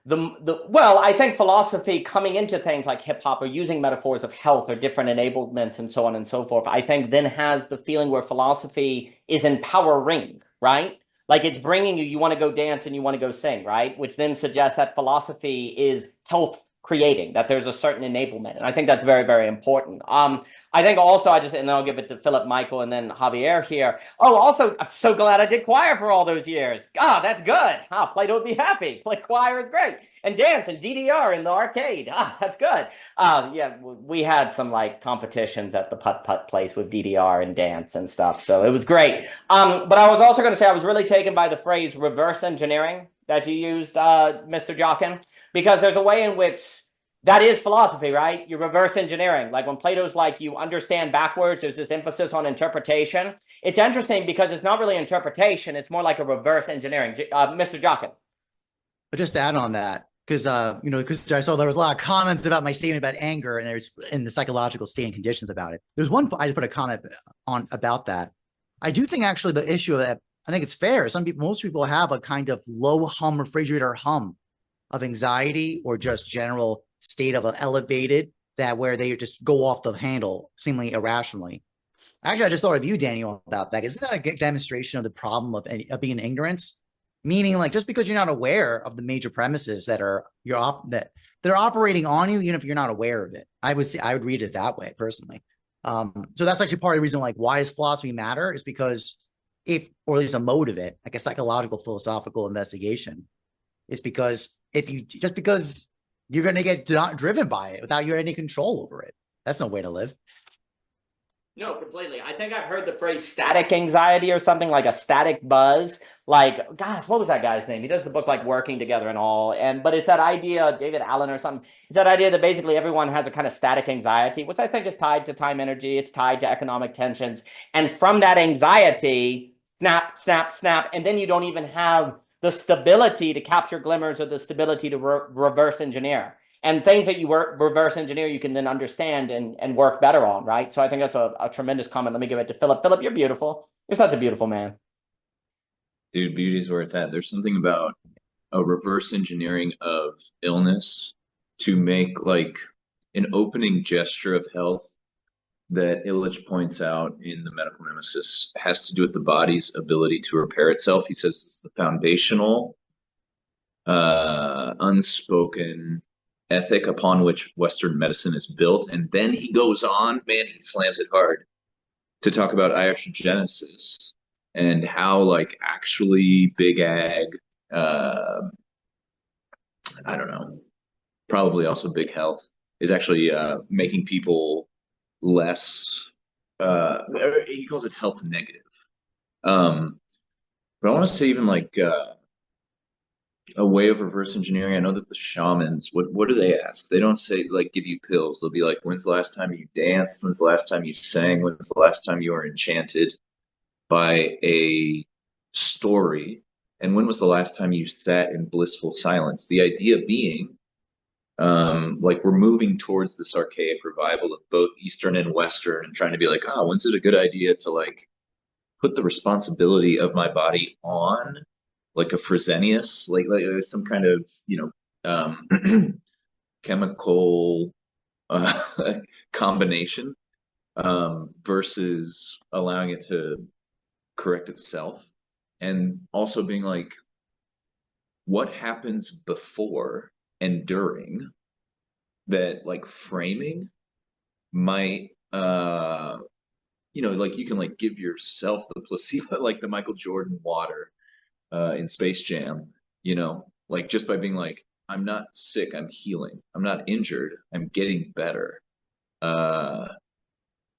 I think philosophy coming into things like hip hop or using metaphors of health or different enablement and so on and so forth, I think then has the feeling where philosophy is empowering, right? Like it's bringing you want to go dance and you want to go sing, right? Which then suggests that philosophy is health creating, that there's a certain enablement. And I think that's very, very important. I think also and then I'll give it to Philip, Michael, and then Javier here. Oh, also, I'm so glad I did choir for all those years. God, that's good. Plato would be happy. Play choir is great. And dance and DDR in the arcade. That's good. Yeah, we had some like competitions at the putt-putt place with DDR and dance and stuff. So it was great. But I was also going to say I was really taken by the phrase reverse engineering that you used, Mr. Jockin, because there's a way in which that is philosophy, right? You're reverse engineering. Like when Plato's like, you understand backwards, there's this emphasis on interpretation. It's interesting because it's not really interpretation. It's more like a reverse engineering. Mr. Jockin. But just to add on that, because because I saw there was a lot of comments about my statement about anger, and there's in the psychological state and conditions about it. There's one I just put a comment on about that. I do think actually the issue of that, I think it's fair. Most people have a kind of low hum refrigerator hum of anxiety or just general state of elevated that where they just go off the handle seemingly irrationally. Actually, I just thought of you, Daniel, about that. Isn't that a demonstration of the problem of being in ignorance? Meaning, like, just because you're not aware of the major premises that are they're operating on you, even if you're not aware of it. I would read it that way personally. So that's actually part of the reason, like, why does philosophy matter? Is because or at least a mode of it, like a psychological philosophical investigation, is because because you're going to get driven by it without you any control over it. That's no way to live. No, completely. I think I've heard the phrase static anxiety or something, like a static buzz. Like, gosh, what was that guy's name? He does the book like Working Together and all. But it's that idea, David Allen or something. It's that idea that basically everyone has a kind of static anxiety, which I think is tied to time energy. It's tied to economic tensions. And from that anxiety, snap, snap, snap. And then you don't even have the stability to capture glimmers or the stability to reverse engineer. And things that you reverse engineer, you can then understand and work better on, right? So I think that's a tremendous comment. Let me give it to Philip. Philip, you're beautiful. You're such a beautiful man. Dude, beauty is where it's at. There's something about a reverse engineering of illness to make like an opening gesture of health that Illich points out in the Medical Nemesis has to do with the body's ability to repair itself. He says it's the foundational, unspoken ethic upon which Western medicine is built. And then he goes on, man, he slams it hard to talk about iatrogenesis and how like actually big ag, I don't know, probably also big health is actually making people less, he calls it health negative. But I want to say even like a way of reverse engineering. I know that the shamans, what do they ask? They don't say like give you pills. They'll be like, when's the last time you danced? When's the last time you sang? When's the last time you were enchanted by a story? And when was the last time you sat in blissful silence? The idea being, like we're moving towards this archaic revival of both Eastern and Western, and trying to be like, when's it a good idea to like put the responsibility of my body on like a Fresenius, like some kind of, chemical combination, versus allowing it to correct itself, and also being like, what happens before and during that, like framing might, like you can like give yourself the placebo, like the Michael Jordan water in Space Jam, like just by being like, I'm not sick, I'm healing. I'm not injured, I'm getting better.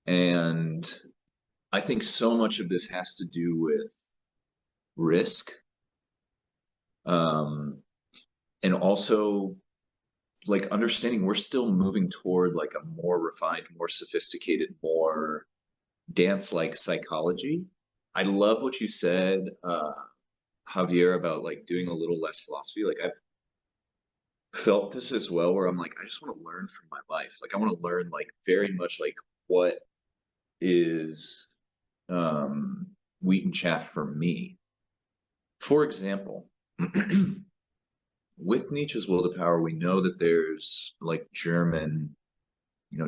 And I think so much of this has to do with risk. And also like understanding we're still moving toward like a more refined, more sophisticated, more dance-like psychology. I love what you said, Javier, about like doing a little less philosophy. Like I've felt this as well, where I'm like, I just want to learn from my life. Like I want to learn like very much like what is wheat and chaff for me. For example, with Nietzsche's will to power, we know that there's like German,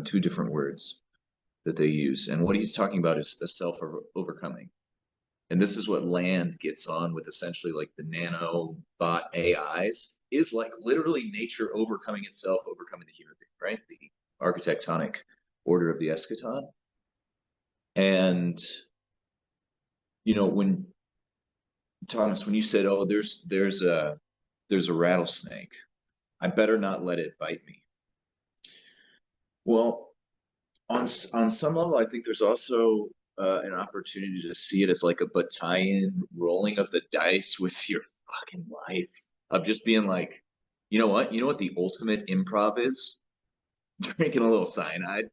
two different words that they use. And what he's talking about is the self overcoming. And this is what Land gets on with, essentially like the nanobot AIs, is like literally nature overcoming itself, overcoming the human being, right? The architectonic order of the eschaton. And, when Thomas, when you said, oh, there's a rattlesnake, I better not let it bite me. Well, on some level, I think there's also an opportunity to see it as like a battalion rolling of the dice with your fucking life, of just being like, you know what the ultimate improv is? Drinking a little cyanide,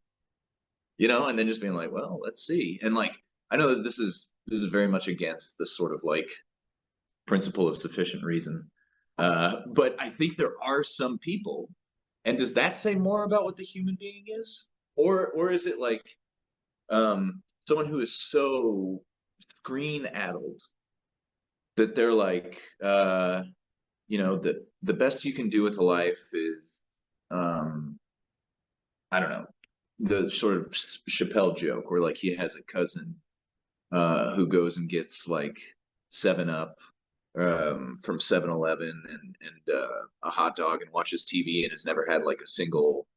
and then just being like, well, let's see. And like, I know that this is very much against the sort of like principle of sufficient reason, but I think there are some people. And does that say more about what the human being is, or is it like someone who is so screen addled that they're like, the best you can do with a life is, I don't know, the sort of Chappelle joke where like he has a cousin who goes and gets like 7-Up from 7-Eleven and a hot dog and watches TV and has never had like a single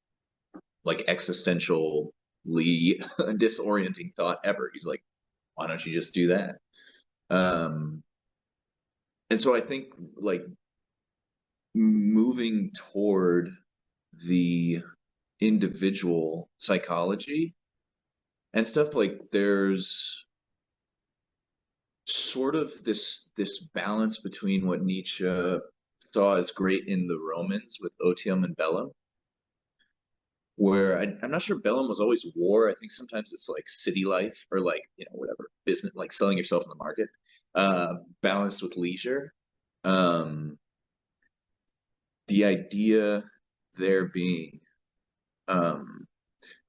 like existentially disorienting thought ever. He's like, why don't you just do that? And so I think like moving toward the individual psychology and stuff, like there's sort of this balance between what Nietzsche saw as great in the Romans with Otium and Bellum, where I'm not sure Bellum was always war. I think sometimes it's like city life or like, whatever, business, like selling yourself in the market, balanced with leisure. The idea there being,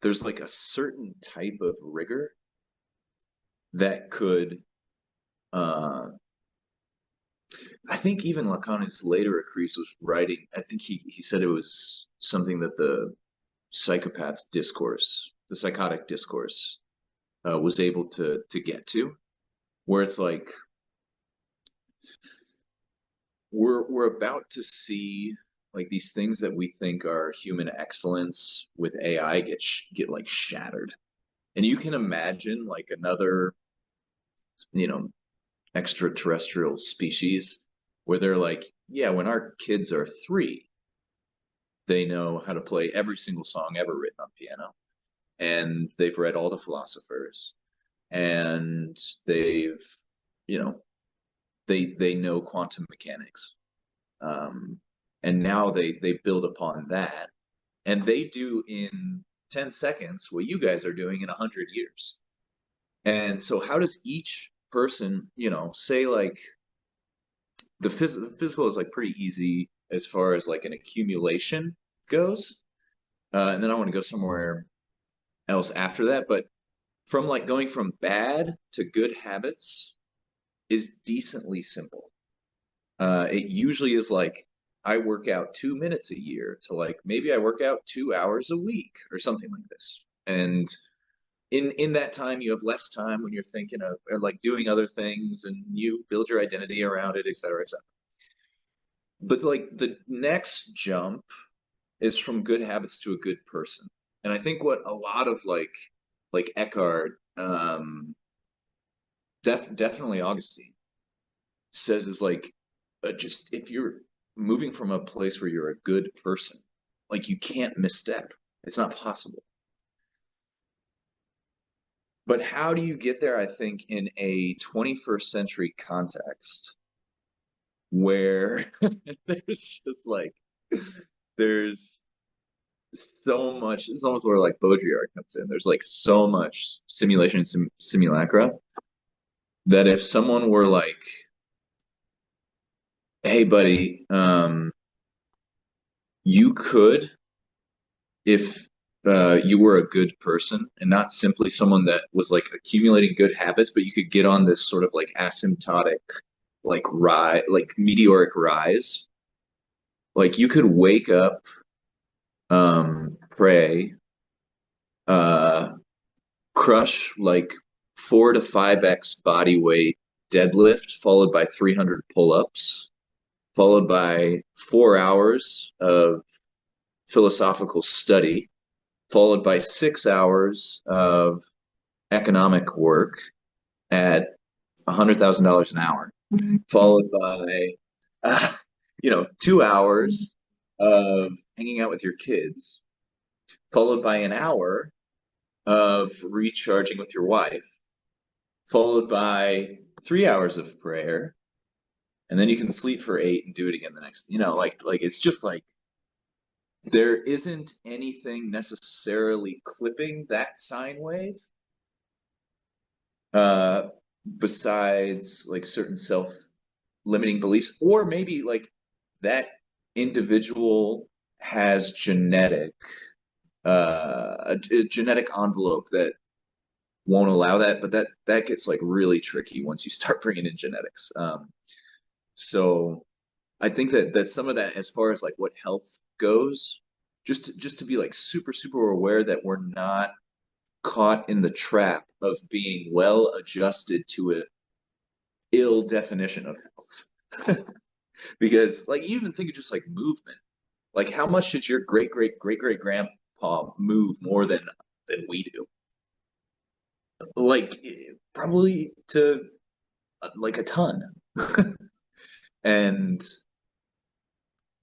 there's like a certain type of rigor that could, I think even Lacan's later Acris was writing, I think he said it was something that the psychotic discourse was able to get to, where it's like we're about to see like these things that we think are human excellence with AI get like shattered. And you can imagine like another, extraterrestrial species where they're like, yeah, when our kids are 3, they know how to play every single song ever written on piano, and they've read all the philosophers, and they've, they know quantum mechanics, and now they build upon that, and they do in 10 seconds what you guys are doing in 100 years. And so how does each person, say like the physical is like pretty easy as far as like an accumulation goes, and then I want to go somewhere else after that, but from like going from bad to good habits is decently simple. it usually is like I work out 2 minutes a year to like maybe I work out 2 hours a week or something like this. And in that time you have less time when you're thinking of or like doing other things and you build your identity around it, et cetera, et cetera. But like the next jump is from good habits to a good person. And I think what a lot of like Eckhart, definitely Augustine says is like just if you're moving from a place where you're a good person, like you can't misstep. It's not possible. But how do you get there? I think in a 21st century context where there's just like there's so much. It's almost where like Baudrillard comes in. There's like so much simulation and simulacra that if someone were like, "Hey, buddy, you could, if you were a good person and not simply someone that was like accumulating good habits, but you could get on this sort of like asymptotic, like rise, like meteoric rise. Like you could wake up, pray, crush like 4 to 5x body weight deadlift, followed by 300 pull-ups, followed by 4 hours of philosophical study, followed by 6 hours of economic work at $100,000 an hour, followed by 2 hours of hanging out with your kids, followed by an hour of recharging with your wife, followed by 3 hours of prayer, and then you can sleep for 8 and do it again the next. Like it's just like there isn't anything necessarily clipping that sine wave, besides like certain self-limiting beliefs, or maybe like that individual has a genetic envelope that won't allow that, but that gets like really tricky once you start bringing in genetics. So I think that some of that, as far as like what health goes, just to be like super, super aware that we're not caught in the trap of being well adjusted to an ill definition of health. Because like you even think of just like movement, like how much should your great grandpa move more than we do? Like probably to like a ton. And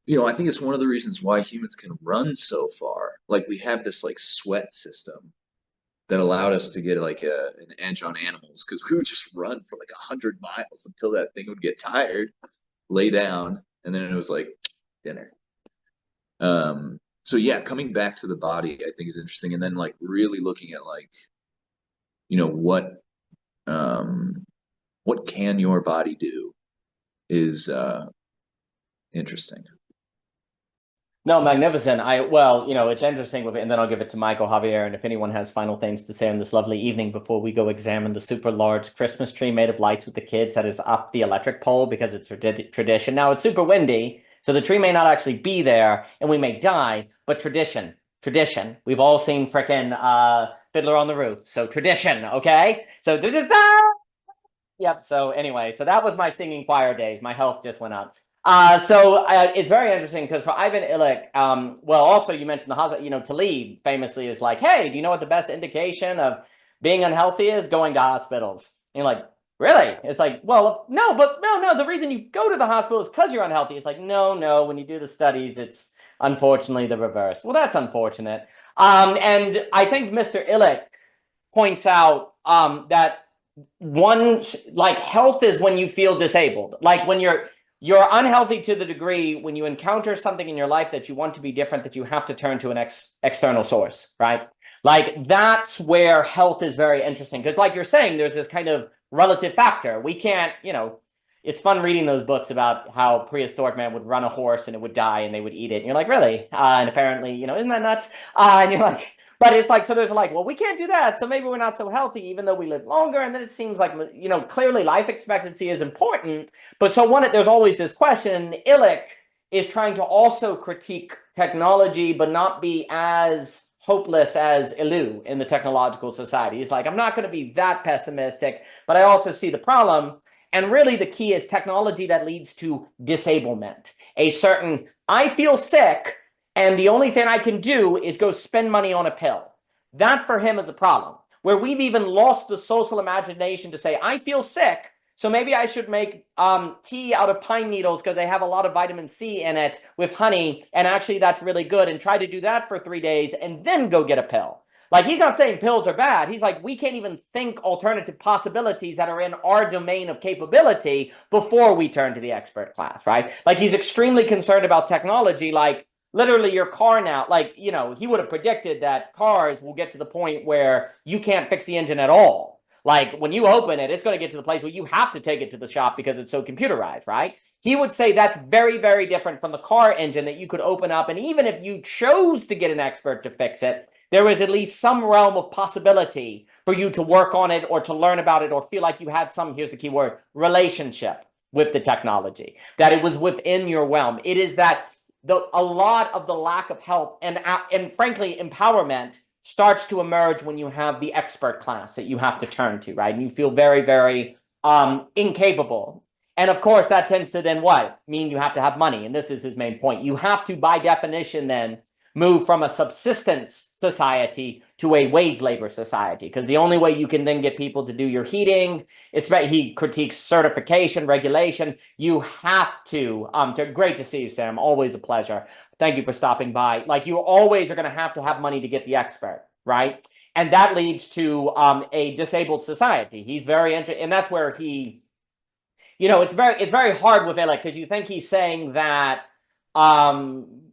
I think it's one of the reasons why humans can run so far. Like we have this like sweat system that allowed us to get like an edge on animals, because we would just run for like 100 miles until that thing would get tired, lay down, and then it was like dinner. So yeah, coming back to the body, I think is interesting, and then like really looking at like, what can your body do is interesting. No, magnificent. It's interesting and then I'll give it to Michael, Javier, and if anyone has final things to say on this lovely evening before we go examine the super large Christmas tree made of lights with the kids that is up the electric pole because it's tradition. Now it's super windy, so the tree may not actually be there and we may die, but tradition. We've all seen frickin' Fiddler on the Roof. So tradition, okay? So yep. So anyway, so that was my singing choir days. My health just went up. It's very interesting because for Ivan Illich, also you mentioned the hospital. Talib famously is like, hey, do you know what the best indication of being unhealthy is? Going to hospitals. And you're like, really? It's like, well, no. The reason you go to the hospital is because you're unhealthy. It's like, no. When you do the studies, it's unfortunately the reverse. Well, that's unfortunate. And I think Mr. Illich points out that health is when you feel disabled, like when you're unhealthy to the degree when you encounter something in your life that you want to be different, that you have to turn to an external source, right? Like that's where health is very interesting, because like you're saying, there's this kind of relative factor. We can't, it's fun reading those books about how prehistoric man would run a horse and it would die and they would eat it. And you're like, really? And apparently, isn't that nuts? And you're like, But it's like, so there's like, well, we can't do that. So maybe we're not so healthy, even though we live longer. And then it seems like, you know, clearly life expectancy is important. But so there's always this question. Illich is trying to also critique technology, but not be as hopeless as Ilu in the technological society. He's like, I'm not going to be that pessimistic, but I also see the problem. And really the key is technology that leads to disablement. A certain, I feel sick, and the only thing I can do is go spend money on a pill. That for him is a problem, where we've even lost the social imagination to say, I feel sick, so maybe I should make tea out of pine needles because they have a lot of vitamin C in it with honey, and actually that's really good, and try to do that for 3 days and then go get a pill. Like, he's not saying pills are bad. He's like, we can't even think alternative possibilities that are in our domain of capability before we turn to the expert class, right? Like, he's extremely concerned about technology, like literally your car now, like, you know, he would have predicted that cars will get to the point where you can't fix the engine at all. Like, when you open it, it's going to get to the place where you have to take it to the shop because it's so computerized, right? He would say that's very, very different from the car engine that you could open up. And even if you chose to get an expert to fix it, there is at least some realm of possibility for you to work on it or to learn about it or feel like you had some, here's the key word, relationship with the technology, that it was within your realm. It is that a lot of the lack of help and frankly, empowerment starts to emerge when you have the expert class that you have to turn to, right? And you feel very, very incapable. And of course, that tends to then what? Mean you have to have money. And this is his main point. You have to, by definition, then move from a subsistence society to a wage labor society, because the only way you can then get people to do your heating, he critiques certification, regulation. You have to, great to see you, Sam. Always a pleasure. Thank you for stopping by. Like, you always are going to have money to get the expert, right? And that leads to a disabled society. He's very interested, and that's where he, you know, it's very hard with Illich, because you think he's saying that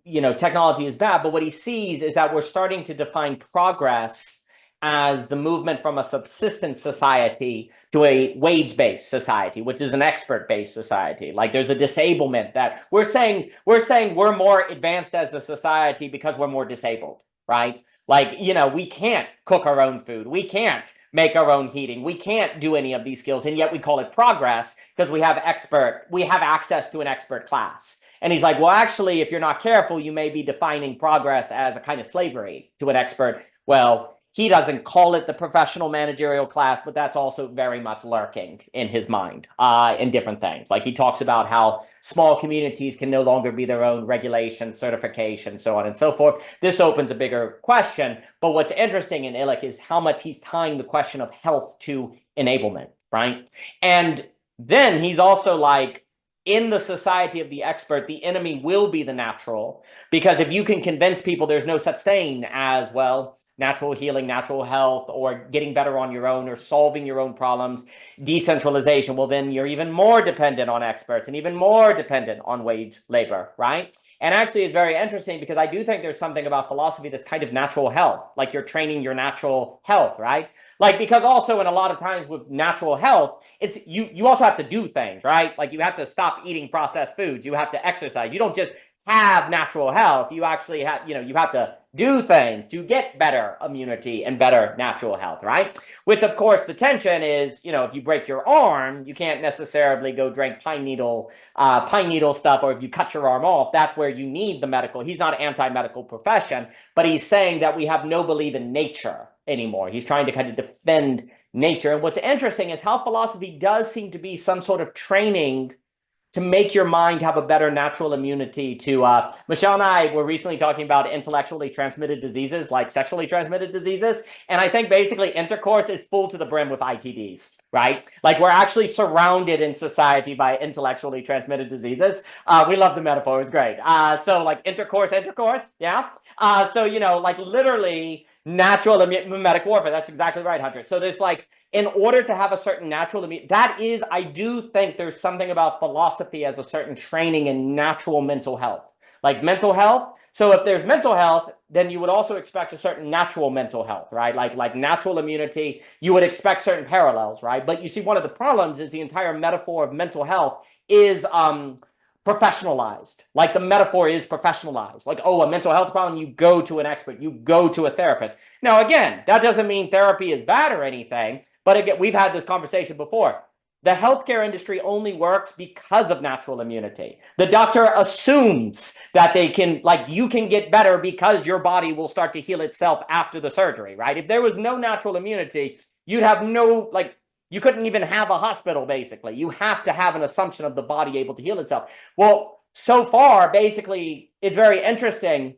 you know, technology is bad, but what he sees is that we're starting to define progress as the movement from a subsistence society to a wage-based society, which is an expert-based society. Like, there's a disablement that we're saying we're more advanced as a society because we're more disabled, right? Like, you know, we can't cook our own food. We can't make our own heating. We can't do any of these skills. And yet we call it progress because we have access to an expert class. And he's like, well, actually, if you're not careful, you may be defining progress as a kind of slavery to an expert. Well, he doesn't call it the professional managerial class, but that's also very much lurking in his mind in different things. Like, he talks about how small communities can no longer be their own regulation, certification, so on and so forth. This opens a bigger question. But what's interesting in Illich is how much he's tying the question of health to enablement, right? And then he's also like, in the society of the expert, the enemy will be the natural, because if you can convince people there's no such thing as, well, natural healing, natural health, or getting better on your own, or solving your own problems, decentralization, well, then you're even more dependent on experts and even more dependent on wage labor, right? And actually, it's very interesting because I do think there's something about philosophy that's kind of natural health, like you're training your natural health, right? Like, because also in a lot of times with natural health, it's you also have to do things, right? Like, you have to stop eating processed foods. You have to exercise. You don't just have natural health. You actually have, you know, you have to do things to get better immunity and better natural health, right? Which, of course, the tension is, you know, if you break your arm, you can't necessarily go drink pine needle stuff, or if you cut your arm off, that's where you need the medical. He's not anti-medical profession, but he's saying that we have no belief in nature anymore. He's trying to kind of defend nature. And what's interesting is how philosophy does seem to be some sort of training to make your mind have a better natural immunity to, Michelle and I were recently talking about intellectually transmitted diseases, like sexually transmitted diseases. And I think basically intercourse is full to the brim with ITDs, right? Like, we're actually surrounded in society by intellectually transmitted diseases. We love the metaphor, it's great. So like intercourse, yeah? So, you know, like literally natural mimetic warfare, that's exactly right, Hunter. So there's like, in order to have a certain natural immunity, that is, I do think there's something about philosophy as a certain training in natural mental health. Like mental health, so if there's mental health, then you would also expect a certain natural mental health, right? Like natural immunity, you would expect certain parallels, right? But you see, one of the problems is the entire metaphor of mental health is professionalized. Like the metaphor is professionalized. Like, oh, a mental health problem, you go to an expert, you go to a therapist. Now, again, that doesn't mean therapy is bad or anything, but again, we've had this conversation before. The healthcare industry only works because of natural immunity. The doctor assumes that they can, like, you can get better because your body will start to heal itself after the surgery, right? If there was no natural immunity, you'd have no, like, you couldn't even have a hospital, basically. You have to have an assumption of the body able to heal itself. Well, so far, basically, it's very interesting,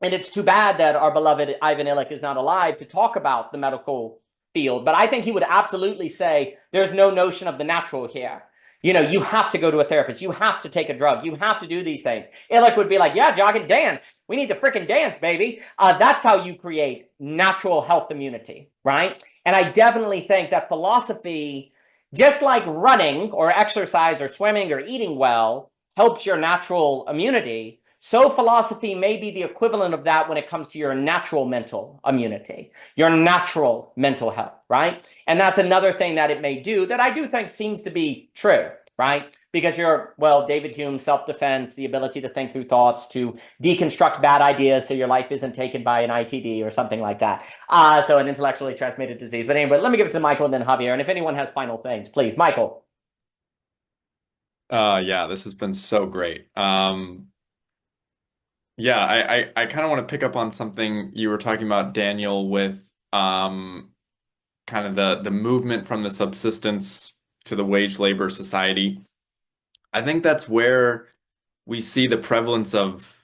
and it's too bad that our beloved Ivan Illich is not alive to talk about the medical field, but I think he would absolutely say there's no notion of the natural here. You know, you have to go to a therapist. You have to take a drug. You have to do these things. Illich would be like, yeah, jog and dance. We need to freaking dance, baby. That's how you create natural health immunity, right? And I definitely think that philosophy, just like running or exercise or swimming or eating well, helps your natural immunity. So philosophy may be the equivalent of that when it comes to your natural mental immunity, your natural mental health, right? And that's another thing that it may do that I do think seems to be true, right? Because David Hume, self-defense, the ability to think through thoughts, to deconstruct bad ideas so your life isn't taken by an ITD or something like that. So an intellectually transmitted disease. But anyway, let me give it to Michael and then Javier. And if anyone has final things, please, Michael. Yeah, this has been so great. Yeah, I kind of want to pick up on something you were talking about, Daniel, with kind of the movement from the subsistence to the wage labor society. I think that's where we see the prevalence of,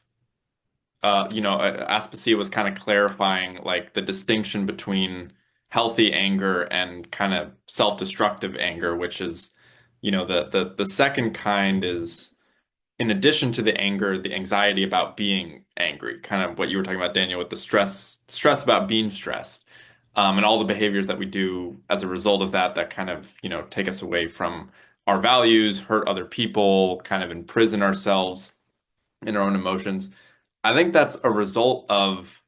Aspasia was kind of clarifying like the distinction between healthy anger and kind of self-destructive anger, which is, the second kind is, in addition to the anger, the anxiety about being angry, kind of what you were talking about, Daniel, with the stress about being stressed, and all the behaviors that we do as a result of that kind of, take us away from our values, hurt other people, kind of imprison ourselves in our own emotions. I think that's a result of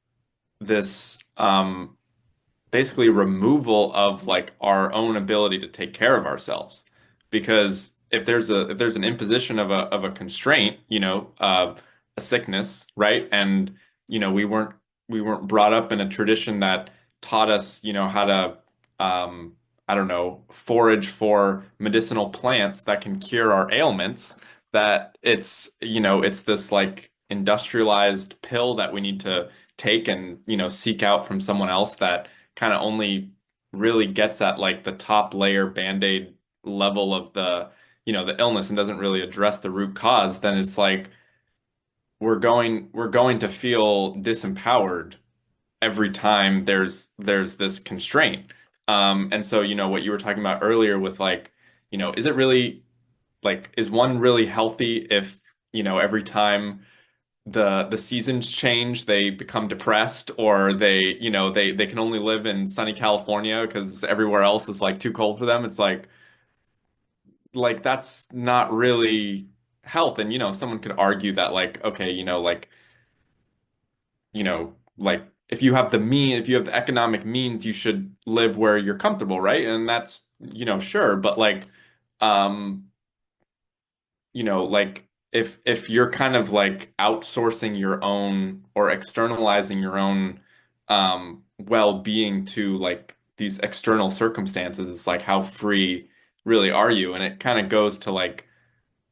this, basically removal of like our own ability to take care of ourselves. Because if there's an imposition of a constraint, a sickness, right? And we weren't brought up in a tradition that taught us, how to I don't know, forage for medicinal plants that can cure our ailments, that it's this like industrialized pill that we need to take and, seek out from someone else that kind of only really gets at like the top layer Band-Aid level of the illness and doesn't really address the root cause. Then it's like we're going to feel disempowered every time there's this constraint. And so, what you were talking about earlier with like, is it really like, is one really healthy if, every time the seasons change, they become depressed, or they can only live in sunny California because everywhere else is like too cold for them? It's like that's not really health. And someone could argue that like, okay, like if you have the economic means, you should live where you're comfortable, right? And that's, sure, but like like if you're kind of like outsourcing your own or externalizing your own well-being to like these external circumstances, it's like, how free really are you? And it kind of goes to like,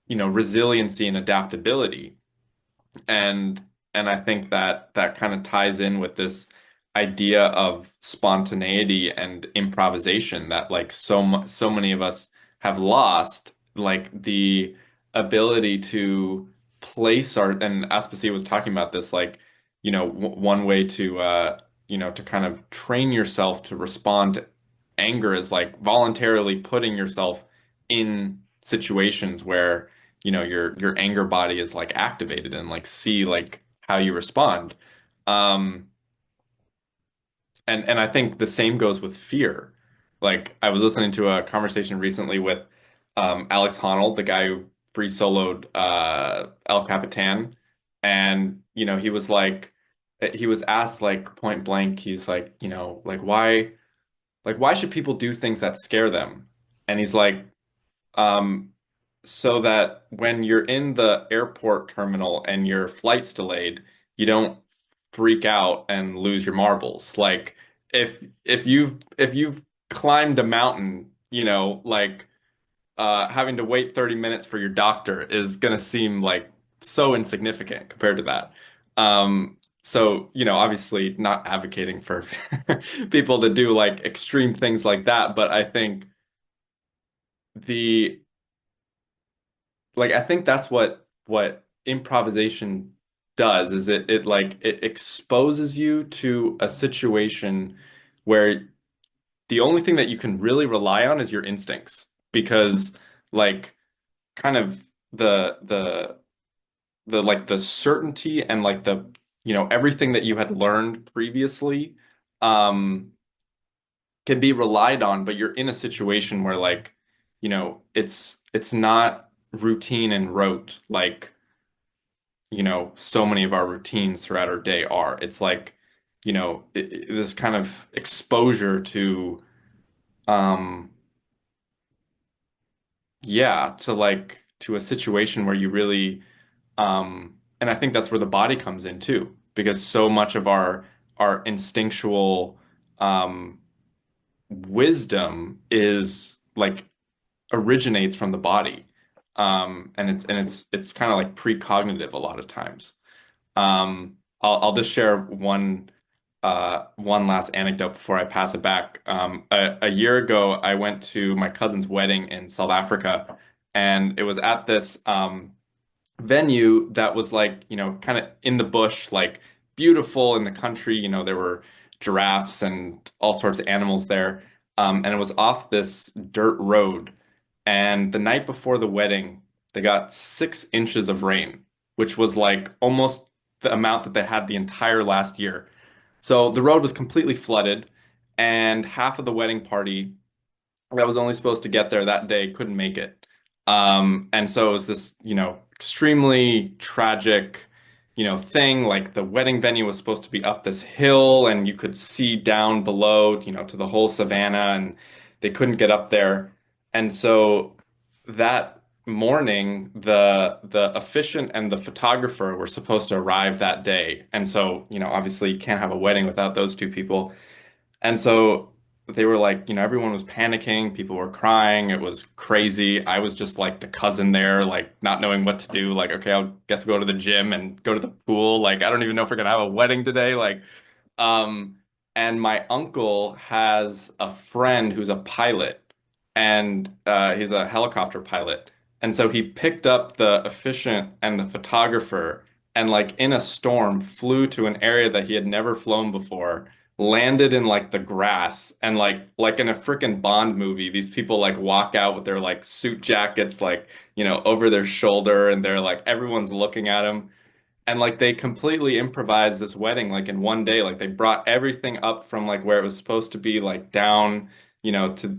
resiliency and adaptability. And I think that kind of ties in with this idea of spontaneity and improvisation that like so many of us have lost, like the ability to place and Aspasia was talking about this, like, one way to to kind of train yourself to respond to anger is like voluntarily putting yourself in situations where your anger body is like activated, and like see like how you respond. And I think the same goes with fear. Like I was listening to a conversation recently with Alex Honnold, the guy who free soloed El Capitan, and he was like, he was asked like point blank, he's like, like why should people do things that scare them? And he's like, so that when you're in the airport terminal and your flight's delayed, you don't freak out and lose your marbles. Like if you've climbed a mountain, like having to wait 30 minutes for your doctor is gonna seem like so insignificant compared to that. So, obviously not advocating for people to do like extreme things like that, but I think the I think that's what improvisation does is it exposes you to a situation where the only thing that you can really rely on is your instincts because like kind of the certainty and like the everything that you had learned previously um can be relied on, but you're in a situation where it's not routine and rote like so many of our routines throughout our day are. It's like this kind of exposure to um yeah, to a situation where you really and I think that's where the body comes in too, because so much of our instinctual wisdom is like originates from the body. And it's kind of like precognitive a lot of times. I'll just share one last anecdote before I pass it back. A year ago, I went to my cousin's wedding in South Africa, and it was at this venue that was like, kind of in the bush, like beautiful in the country. There were giraffes and all sorts of animals there. And it was off this dirt road. And the night before the wedding, they got 6 inches of rain, which was like almost the amount that they had the entire last year. So the road was completely flooded, and half of the wedding party that was only supposed to get there that day couldn't make it. And so it was this, extremely tragic, thing. Like the wedding venue was supposed to be up this hill, and you could see down below, to the whole savannah, and they couldn't get up there. And so that morning, the officiant and the photographer were supposed to arrive that day. And so, obviously you can't have a wedding without those two people. And so they were like, everyone was panicking, people were crying, it was crazy. I was just like the cousin there, like not knowing what to do. Like, okay, I'll guess go to the gym and go to the pool. Like, I don't even know if we're gonna have a wedding today. Um, and my uncle has a friend who's a pilot, and he's a helicopter pilot. And so he picked up the officiant and the photographer and like in a storm flew to an area that he had never flown before, landed in like the grass, and like in a freaking Bond movie, these people like walk out with their like suit jackets like, over their shoulder, and they're like everyone's looking at them. And like they completely improvised this wedding like in one day. Like they brought everything up from like where it was supposed to be like down, to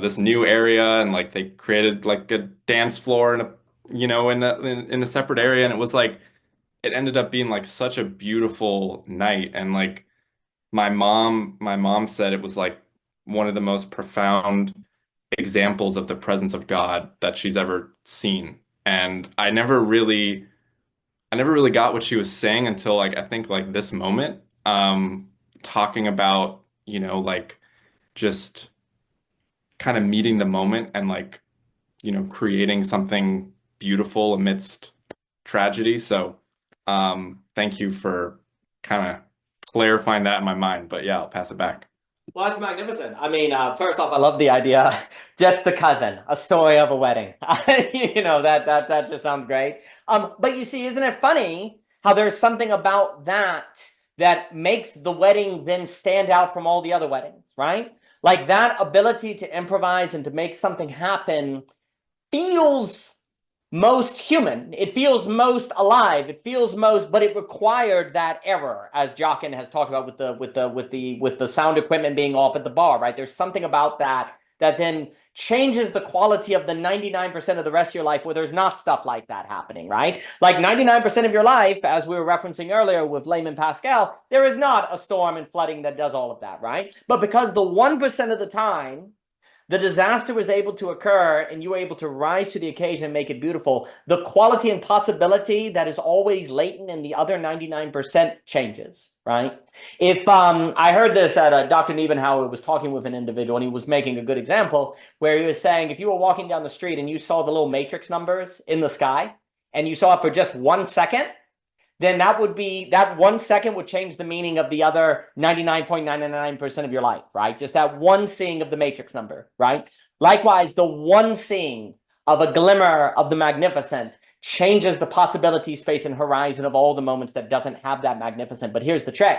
this new area, and like they created like a dance floor and a in a separate area, and it was like it ended up being like such a beautiful night. And like my mom said it was like one of the most profound examples of the presence of God that she's ever seen. And I never really got what she was saying until like I think like this moment, talking about, like just kind of meeting the moment and like, creating something beautiful amidst tragedy. So, thank you for kind of clarifying that in my mind. But yeah, I'll pass it back. Well, that's magnificent. I mean, first off, I love the idea. Just the cousin, a story of a wedding. That just sounds great. But you see, isn't it funny how there's something about that makes the wedding then stand out from all the other weddings, right? Like that ability to improvise and to make something happen feels most human. It feels most alive. It feels most, but it required that error, as Jochen has talked about with the sound equipment being off at the bar, right? There's something about that then changes the quality of the 99% of the rest of your life where there's not stuff like that happening, right? Like 99% of your life, as we were referencing earlier with Layman Pascal, there is not a storm and flooding that does all of that, right? But because the 1% of the time the disaster was able to occur and you were able to rise to the occasion and make it beautiful, the quality and possibility that is always latent in the other 99% changes, right? If I heard this at Dr. Niebenhauer was talking with an individual, and he was making a good example where he was saying, if you were walking down the street and you saw the little matrix numbers in the sky and you saw it for just 1 second, then that 1 second would change the meaning of the other 99.999% of your life, right? Just that one seeing of the matrix number, right? Likewise, the one seeing of a glimmer of the magnificent changes the possibility space and horizon of all the moments that doesn't have that magnificent. But here's the trick.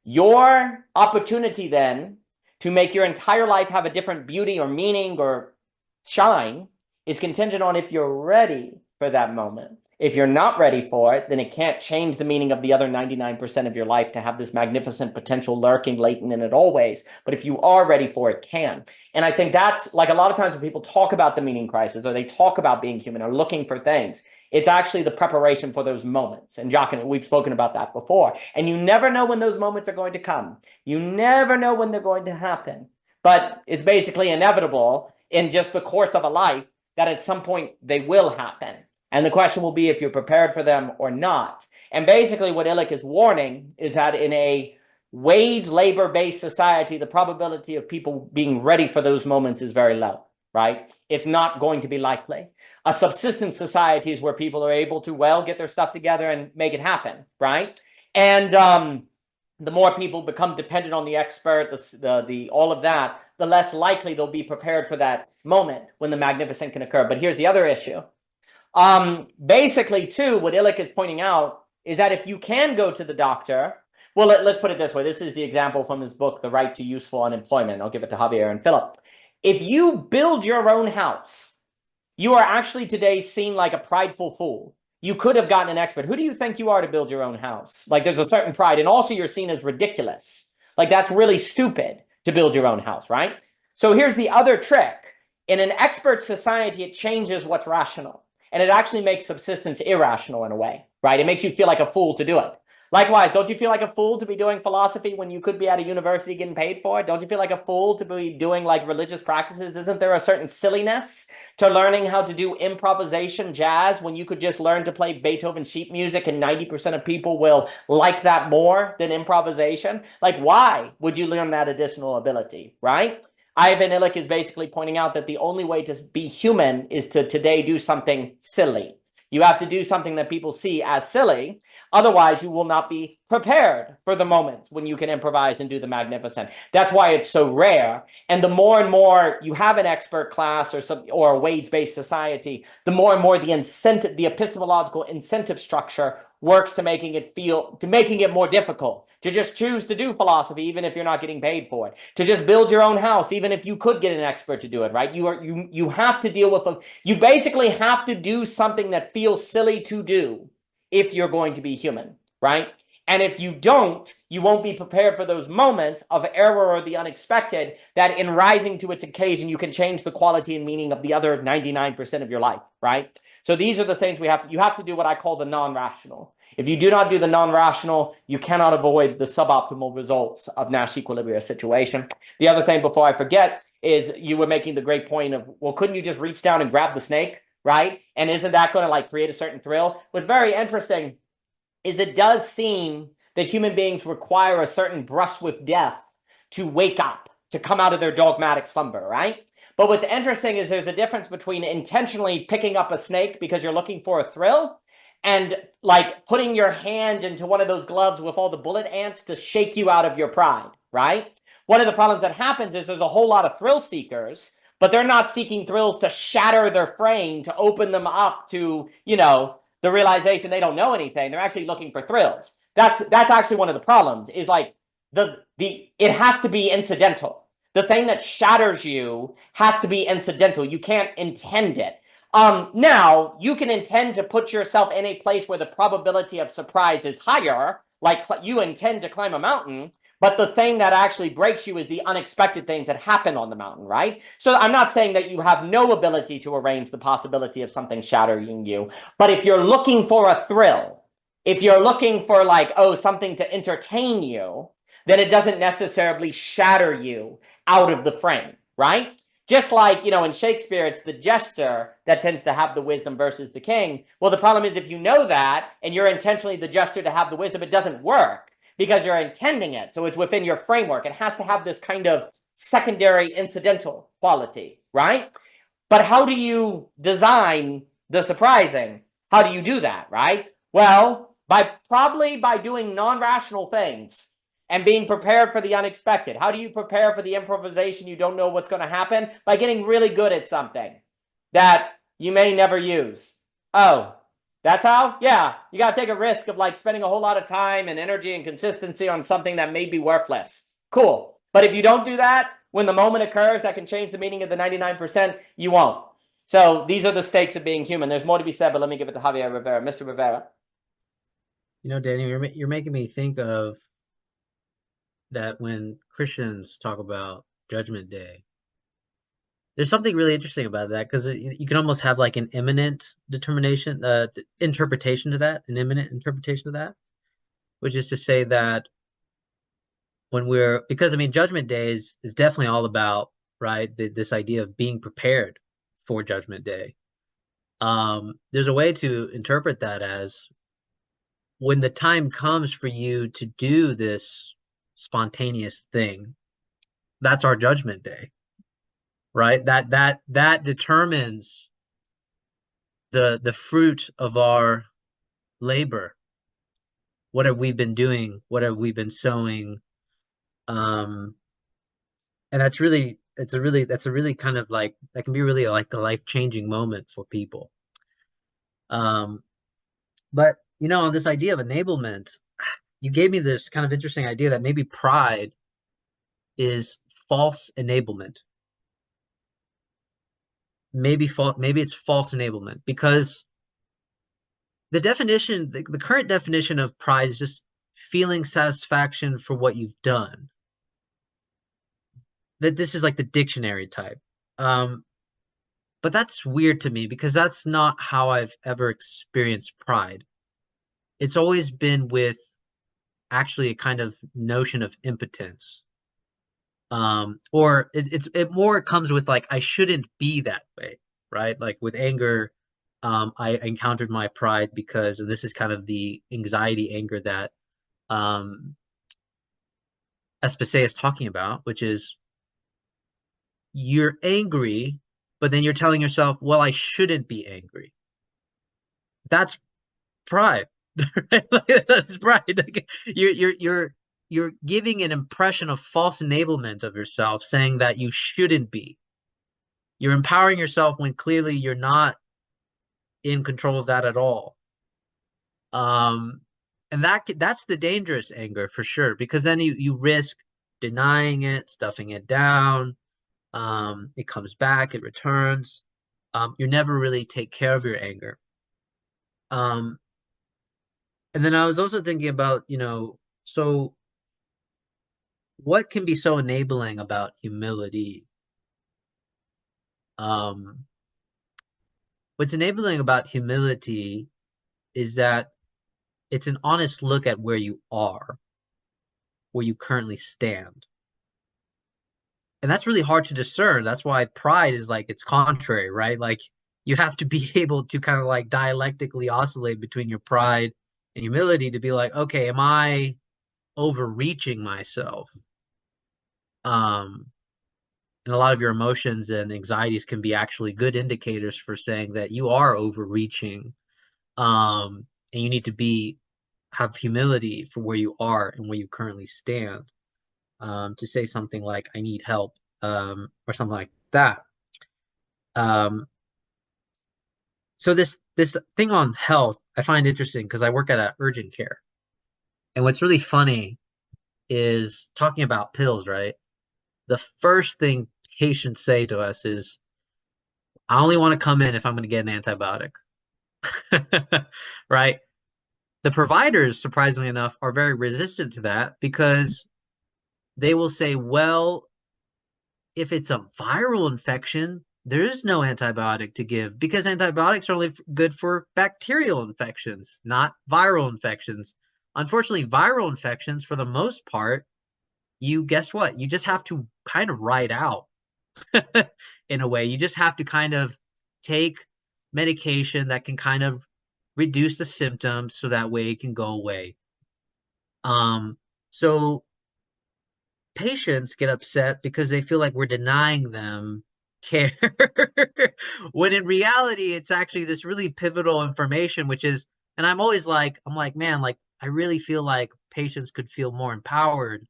Your opportunity then to make your entire life have a different beauty or meaning or shine is contingent on if you're ready for that moment. If you're not ready for it, then it can't change the meaning of the other 99% of your life to have this magnificent potential lurking latent in it always. But if you are ready for it, it can. And I think that's like a lot of times when people talk about the meaning crisis or they talk about being human or looking for things, it's actually the preparation for those moments. And Jacques, we've spoken about that before. And you never know when those moments are going to come. You never know when they're going to happen. But it's basically inevitable in just the course of a life that at some point they will happen. And the question will be if you're prepared for them or not. And basically what Illich is warning is that in a wage labor-based society, the probability of people being ready for those moments is very low, right? It's not going to be likely. A subsistence society is where people are able to, well, get their stuff together and make it happen, right? And the more people become dependent on the expert, all of that, the less likely they'll be prepared for that moment when the magnificent can occur. But here's the other issue. Basically, too, what Illich is pointing out is that if you can go to the doctor, well, let's put it this way. This is the example from his book, The Right to Useful Unemployment. I'll give it to Javier and Philip. If you build your own house, you are actually today seen like a prideful fool. You could have gotten an expert. Who do you think you are to build your own house? Like there's a certain pride. And also you're seen as ridiculous. Like that's really stupid to build your own house, right? So here's the other trick. In an expert society, it changes what's rational. And it actually makes subsistence irrational in a way, right? It makes you feel like a fool to do it. Likewise, don't you feel like a fool to be doing philosophy when you could be at a university getting paid for it? Don't you feel like a fool to be doing like religious practices? Isn't there a certain silliness to learning how to do improvisation jazz when you could just learn to play Beethoven sheet music and 90% of people will like that more than improvisation? Like, why would you learn that additional ability, right? Ivan Illich is basically pointing out that the only way to be human is to today do something silly. You have to do something that people see as silly. Otherwise, you will not be prepared for the moments when you can improvise and do the magnificent. That's why it's so rare. And the more and more you have an expert class or a wage-based society, the more and more the epistemological incentive structure works to making it more difficult to just choose to do philosophy, even if you're not getting paid for it, to just build your own house, even if you could get an expert to do it, right? You have to deal with you basically have to do something that feels silly to do if you're going to be human, right? And if you don't, you won't be prepared for those moments of error or the unexpected that in rising to its occasion, you can change the quality and meaning of the other 99% of your life, right? So these are the things you have to do what I call the non-rational. If you do not do the non-rational, you cannot avoid the suboptimal results of Nash equilibrium situation. The other thing before I forget is you were making the great point of, well, couldn't you just reach down and grab the snake, right? And isn't that going to like create a certain thrill? What's very interesting is it does seem that human beings require a certain brush with death to wake up, to come out of their dogmatic slumber, right? But what's interesting is there's a difference between intentionally picking up a snake because you're looking for a thrill and like putting your hand into one of those gloves with all the bullet ants to shake you out of your pride, right? One of the problems that happens is there's a whole lot of thrill seekers, but they're not seeking thrills to shatter their frame, to open them up to, the realization they don't know anything. They're actually looking for thrills. That's actually one of the problems is like it has to be incidental. The thing that shatters you has to be incidental. You can't intend it. Now, you can intend to put yourself in a place where the probability of surprise is higher, like you intend to climb a mountain, but the thing that actually breaks you is the unexpected things that happen on the mountain, right? So I'm not saying that you have no ability to arrange the possibility of something shattering you, but if you're looking for a thrill, if you're looking for like, something to entertain you, then it doesn't necessarily shatter you out of the frame, right? Just like, in Shakespeare, it's the jester that tends to have the wisdom versus the king. Well, the problem is if you know that and you're intentionally the jester to have the wisdom, it doesn't work because you're intending it. So it's within your framework. It has to have this kind of secondary incidental quality, right? But how do you design the surprising? How do you do that, right? Well, probably by doing non-rational things and being prepared for the unexpected. How do you prepare for the improvisation? You don't know what's going to happen? By getting really good at something that you may never use. Oh, that's how? Yeah, you got to take a risk of like spending a whole lot of time and energy and consistency on something that may be worthless. Cool. But if you don't do that, when the moment occurs that can change the meaning of the 99%, you won't. So these are the stakes of being human. There's more to be said, but let me give it to Javier Rivera. Mr. Rivera. Daniel, you're making me think of that when Christians talk about Judgment Day. There's something really interesting about that because you can almost have like an imminent determination, interpretation to that, an imminent interpretation of that, which is to say that because Judgment Day is definitely all about, right, this idea of being prepared for Judgment Day. There's a way to interpret that as when the time comes for you to do this spontaneous thing, that's our Judgment Day, right? That determines the fruit of our labor. What have we been doing? What have we been sowing? And that's a really kind of like, that can be really like a life-changing moment for people. But on this idea of enablement, you gave me this kind of interesting idea that maybe pride is false enablement. Maybe it's false enablement because the current definition of pride is just feeling satisfaction for what you've done. That this is like the dictionary type. But that's weird to me because that's not how I've ever experienced pride. It's always been with actually a kind of notion of impotence. Or it more comes with like, I shouldn't be that way, right? Like with anger, I encountered my pride because, and this is kind of the anxiety anger that Espacé is talking about, which is you're angry, but then you're telling yourself, well, I shouldn't be angry. That's pride. That's pride. You're giving an impression of false enablement of yourself, saying that you shouldn't be. You're empowering yourself when clearly you're not in control of that at all. And that's the dangerous anger for sure, because then you risk denying it, stuffing it down. It comes back, it returns. You never really take care of your anger. And then I was also thinking about, so what can be so enabling about humility? What's enabling about humility is that it's an honest look at where you are, where you currently stand. And that's really hard to discern. That's why pride is like its contrary, right? Like you have to be able to kind of like dialectically oscillate between your pride and humility to be like, okay, am I overreaching myself? And a lot of your emotions and anxieties can be actually good indicators for saying that you are overreaching. And you need to have humility for where you are and where you currently stand. To say something like, I need help, or something like that. So this thing on health, I find interesting because I work at an urgent care. And what's really funny is talking about pills, right? The first thing patients say to us is, I only want to come in if I'm going to get an antibiotic. Right? The providers, surprisingly enough, are very resistant to that because they will say, well, if it's a viral infection, there is no antibiotic to give because antibiotics are only good for bacterial infections, not viral infections. Unfortunately, viral infections, for the most part, guess what? You just have to kind of ride out. in a way. You just have to kind of take medication that can kind of reduce the symptoms so that way it can go away. So patients get upset because they feel like we're denying them care when in reality it's actually this really pivotal information, which is, and I'm like, man, like I really feel like patients could feel more empowered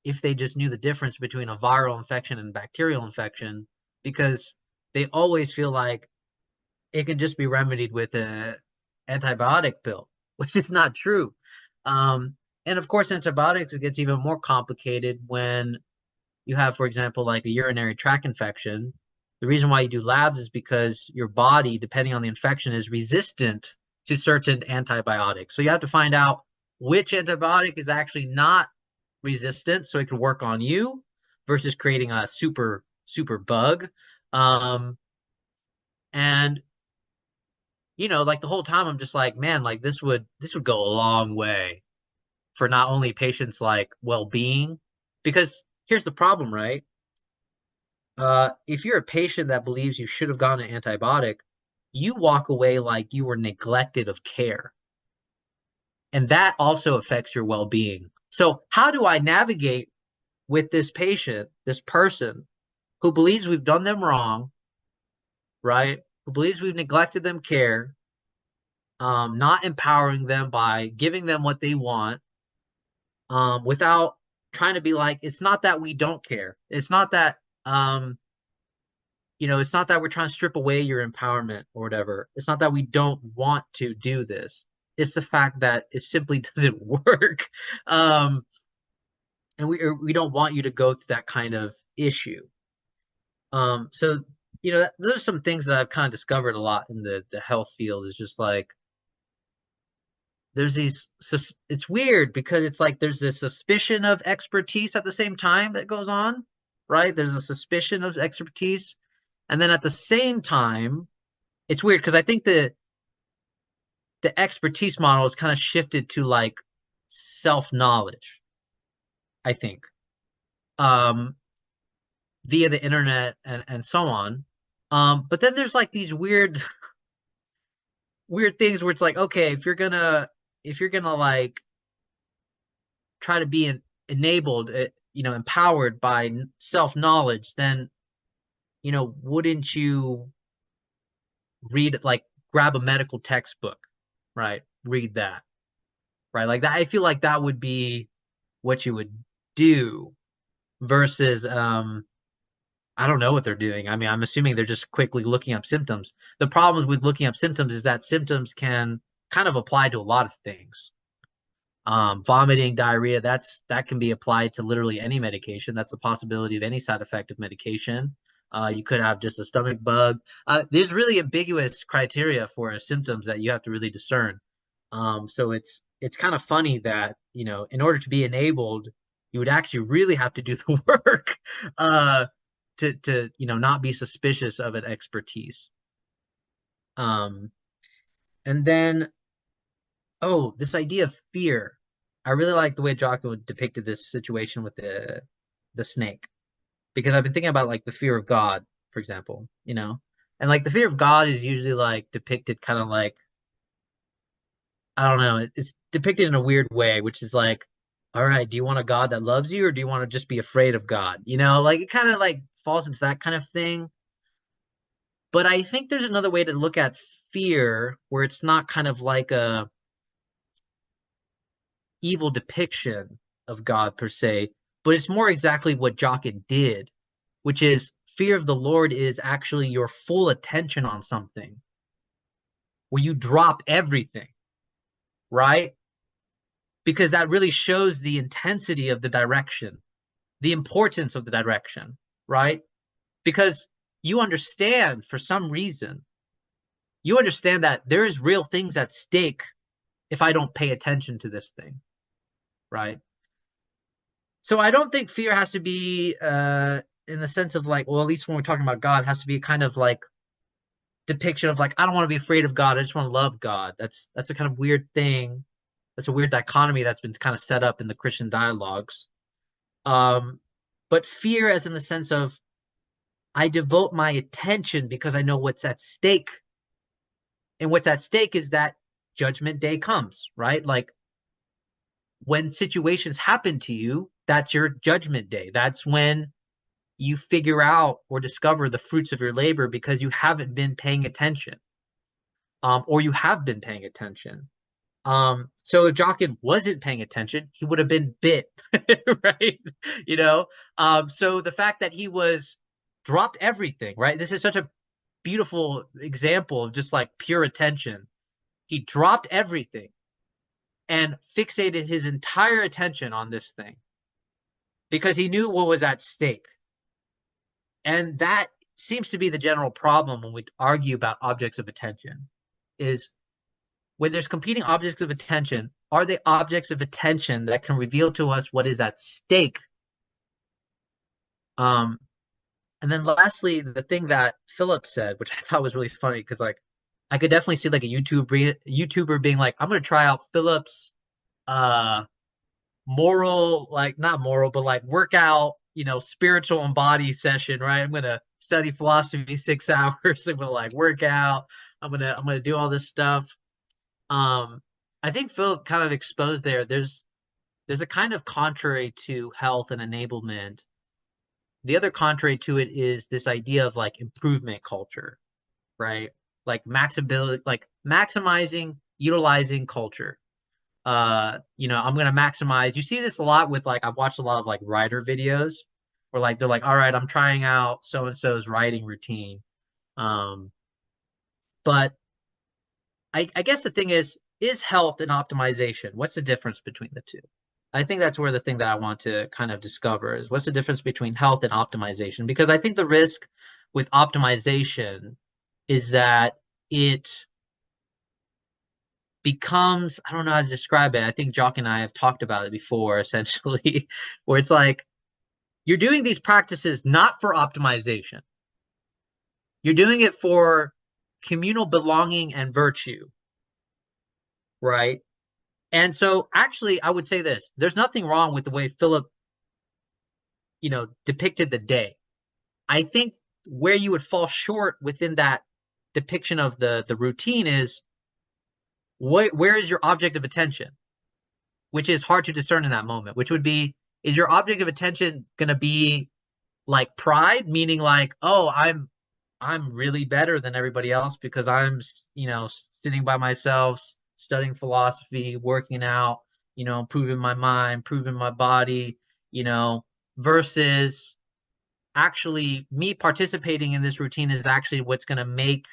if they just knew the difference between a viral infection and bacterial infection, because they always feel like it can just be remedied with a antibiotic pill, which is not true. And of course, antibiotics, it gets even more complicated when you have, for example, like a urinary tract infection. The reason why you do labs is because your body, depending on the infection, is resistant to certain antibiotics. So you have to find out which antibiotic is actually not resistant so it can work on you versus creating a super bug. And like the whole time I'm just like, man, like this would go a long way for not only patients like well-being, because here's the problem, right? If you're a patient that believes you should have gotten an antibiotic, you walk away like you were neglected of care. And that also affects your well-being. So how do I navigate with this patient, this person who believes we've done them wrong, right? Who believes we've neglected them care, not empowering them by giving them what they want, without trying to be like, it's not that we don't care. It's not that, it's not that we're trying to strip away your empowerment or whatever. It's not that we don't want to do this. It's the fact that it simply doesn't work. And we don't want you to go through that kind of issue. So, those are some things that I've kind of discovered a lot in the health field, is just like, it's weird because it's like there's this suspicion of expertise at the same time that goes on, right? There's a suspicion of expertise. And then at the same time, it's weird because I think the expertise model is kind of shifted to like self-knowledge, I think, via the internet and so on. But then there's like these weird things where it's like, okay, if you're gonna like try to be enabled, empowered by self-knowledge, then wouldn't you grab a medical textbook, right? Read that, right? Like that. I feel like that would be what you would do versus I don't know what they're doing. I mean, I'm assuming they're just quickly looking up symptoms. The problem with looking up symptoms is that symptoms can kind of apply to a lot of things. Vomiting, diarrhea, that can be applied to literally any medication. That's the possibility of any side effect of medication. You could have just a stomach bug. There's really ambiguous criteria for symptoms that you have to really discern. So it's kind of funny that, in order to be enabled, you would actually really have to do the work to not be suspicious of an expertise. And then, this idea of fear. I really like the way Jocko depicted this situation with the snake, because I've been thinking about like the fear of God, for example, and like the fear of God is usually like depicted kind of like, I don't know, it's depicted in a weird way, which is like, all right, do you want a God that loves you, or do you want to just be afraid of God? Like it kind of like falls into that kind of thing. But I think there's another way to look at fear where it's not kind of like a evil depiction of God per se, but it's more exactly what Jocko did, which is fear of the Lord is actually your full attention on something, where you drop everything, right? Because that really shows the intensity of the direction, the importance of the direction, right? Because you understand, for some reason, you understand that there is real things at stake if I don't pay attention to this thing, right? So I don't think fear has to be in the sense of like, well, at least when we're talking about God, it has to be kind of like depiction of like, I don't want to be afraid of God, I just want to love God. That's a kind of weird thing. That's a weird dichotomy that's been kind of set up in the Christian dialogues. But fear as in the sense of, I devote my attention because I know what's at stake. And what's at stake is that judgment day comes, right? Like when situations happen to you, that's your judgment day. That's when you figure out or discover the fruits of your labor because you haven't been paying attention, or you have been paying attention. So if Jockin wasn't paying attention, he would have been bit, right? So the fact that he was dropped everything, right? This is such a beautiful example of just like pure attention. He dropped everything and fixated his entire attention on this thing because he knew what was at stake. And that seems to be the general problem when we argue about objects of attention, is when there's competing objects of attention, are they objects of attention that can reveal to us what is at stake? And then lastly, the thing that Philip said, which I thought was really funny, because like I could definitely see like a YouTuber being like, I'm gonna try out Philip's moral, like not moral, but like workout, spiritual and body session, right? I'm gonna study philosophy 6 hours. I'm gonna like work out. I'm gonna do all this stuff. I think Philip kind of exposed there's a kind of contrary to health and enablement. The other contrary to it is this idea of like improvement culture, right? Like maximizing, utilizing culture. I'm gonna maximize. You see this a lot with like, I've watched a lot of like writer videos where like they're like, all right, I'm trying out so and so's writing routine. But I guess the thing is health and optimization, what's the difference between the two? I think that's where the thing that I want to kind of discover is what's the difference between health and optimization? Because I think the risk with optimization is that it becomes, I don't know how to describe it. I think Jock and I have talked about it before, essentially, where it's like you're doing these practices not for optimization. You're doing it for communal belonging and virtue, right? And so actually, I would say this, there's nothing wrong with the way Philip, depicted the day. I think where you would fall short within that depiction of the routine is where is your object of attention, which is hard to discern in that moment, which would be, is your object of attention going to be like pride, meaning like, oh, I'm really better than everybody else because I'm, sitting by myself, studying philosophy, working out, improving my mind, improving my body, versus actually me participating in this routine is actually what's going to make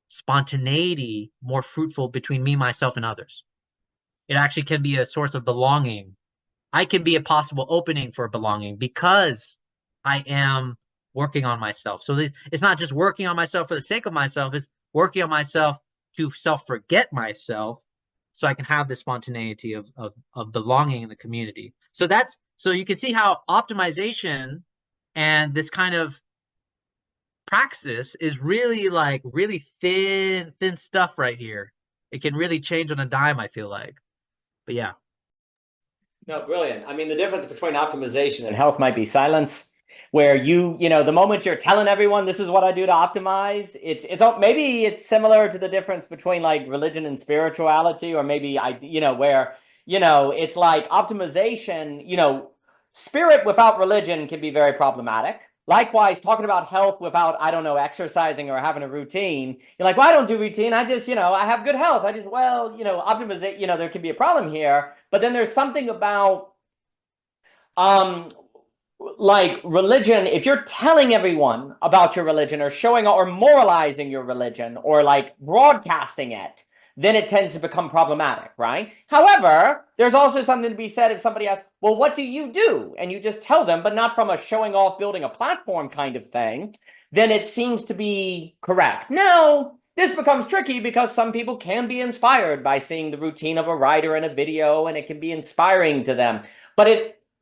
spontaneity more fruitful between me, myself, and others. It actually can be a source of belonging. I can be a possible opening for belonging because I am working on myself. So it's not just working on myself for the sake of myself, it's working on myself to self-forget myself so I can have the spontaneity of belonging in the community. So you can see how optimization and this kind of praxis is really like really thin stuff right here. It can really change on a dime, I feel like. But yeah. No, brilliant. I mean, the difference between optimization and health might be silence, where the moment you're telling everyone this is what I do to optimize, it's maybe it's similar to the difference between like religion and spirituality, or maybe where it's like optimization, spirit without religion can be very problematic. Likewise, talking about health without, I don't know, exercising or having a routine, you're like, well, I don't do routine. I just, I have good health. I just, optimization, there can be a problem here. But then there's something about, like religion, if you're telling everyone about your religion or showing or moralizing your religion or like broadcasting it, then it tends to become problematic, right? However, there's also something to be said if somebody asks, well, what do you do? And you just tell them, but not from a showing off, building a platform kind of thing, then it seems to be correct. Now, this becomes tricky because some people can be inspired by seeing the routine of a writer in a video, and it can be inspiring to them. But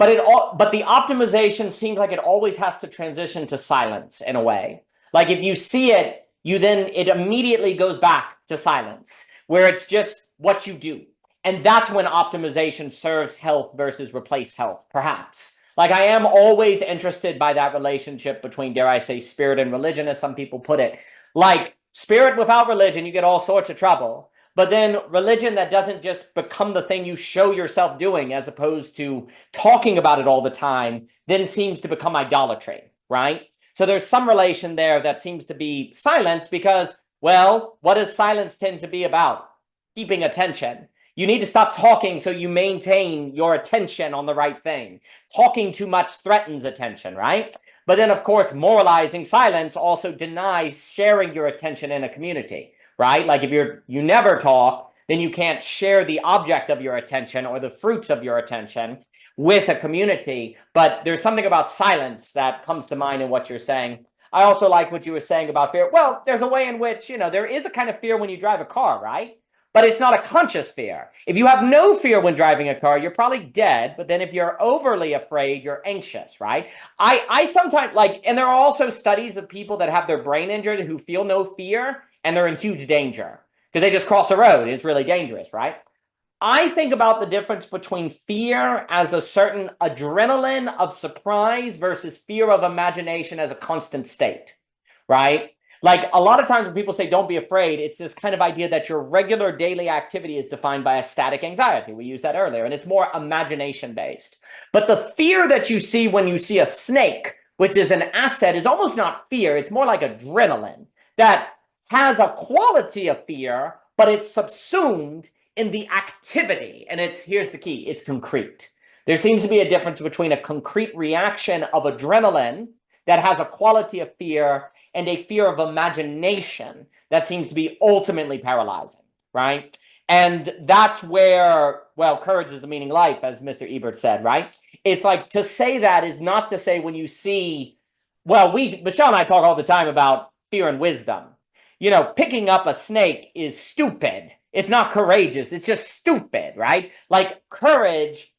the optimization seems like it always has to transition to silence in a way. Like if you see it, it immediately goes back to silence, where it's just what you do. And that's when optimization serves health versus replace health, perhaps. Like I am always interested by that relationship between, dare I say, spirit and religion, as some people put it. Like spirit without religion, you get all sorts of trouble. But then religion that doesn't just become the thing you show yourself doing as opposed to talking about it all the time, then seems to become idolatry, right? So there's some relation there that seems to be silence because, well, what does silence tend to be about? Keeping attention. You need to stop talking so you maintain your attention on the right thing. Talking too much threatens attention, right? But then, of course, moralizing silence also denies sharing your attention in a community, right? Like if you never talk, then you can't share the object of your attention or the fruits of your attention with a community. But there's something about silence that comes to mind in what you're saying. I also like what you were saying about fear. Well, there's a way in which, there is a kind of fear when you drive a car, right? But it's not a conscious fear. If you have no fear when driving a car, you're probably dead. But then if you're overly afraid, you're anxious, right? I sometimes and there are also studies of people that have their brain injured who feel no fear and they're in huge danger because they just cross a road. It's really dangerous, right? I think about the difference between fear as a certain adrenaline of surprise versus fear of imagination as a constant state, right? Like a lot of times when people say, don't be afraid, it's this kind of idea that your regular daily activity is defined by a static anxiety. We used that earlier, and it's more imagination based. But the fear that you see when you see a snake, which is an asset, is almost not fear. It's more like adrenaline that has a quality of fear, but it's subsumed in the activity. And here's the key, it's concrete. There seems to be a difference between a concrete reaction of adrenaline that has a quality of fear and a fear of imagination that seems to be ultimately paralyzing, right? And that's where, well, courage is the meaning of life, as Mr. Ebert said, right? It's like to say that is not to say when you see, well, Michelle and I talk all the time about fear and wisdom. Picking up a snake is stupid. It's not courageous. It's just stupid, right? Like courage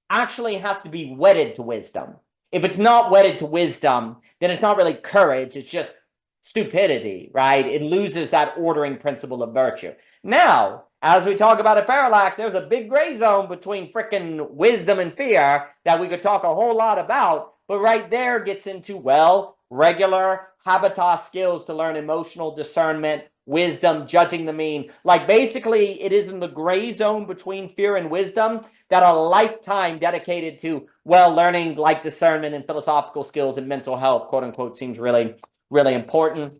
actually has to be wedded to wisdom. If it's not wedded to wisdom, then it's not really courage. It's just stupidity, right? It loses that ordering principle of virtue. Now, as we talk about a parallax, there's a big gray zone between frickin' wisdom and fear that we could talk a whole lot about, but right there gets into, well, regular habitat skills to learn emotional discernment, wisdom, judging the mean. Like basically it is in the gray zone between fear and wisdom that a lifetime dedicated to, well, learning like discernment and philosophical skills and mental health, quote unquote, seems really, really important.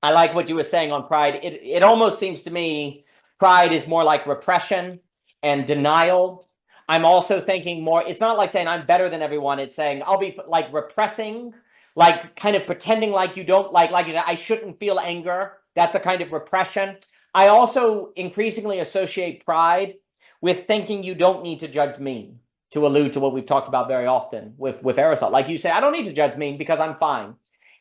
I like what you were saying on pride. It almost seems to me pride is more like repression and denial. I'm also thinking more, it's not like saying I'm better than everyone. It's saying I'll be like repressing, like kind of pretending like you don't like I shouldn't feel anger. That's a kind of repression. I also increasingly associate pride with thinking you don't need to judge me, to allude to what we've talked about very often with Aristotle. Like you say, I don't need to judge me because I'm fine.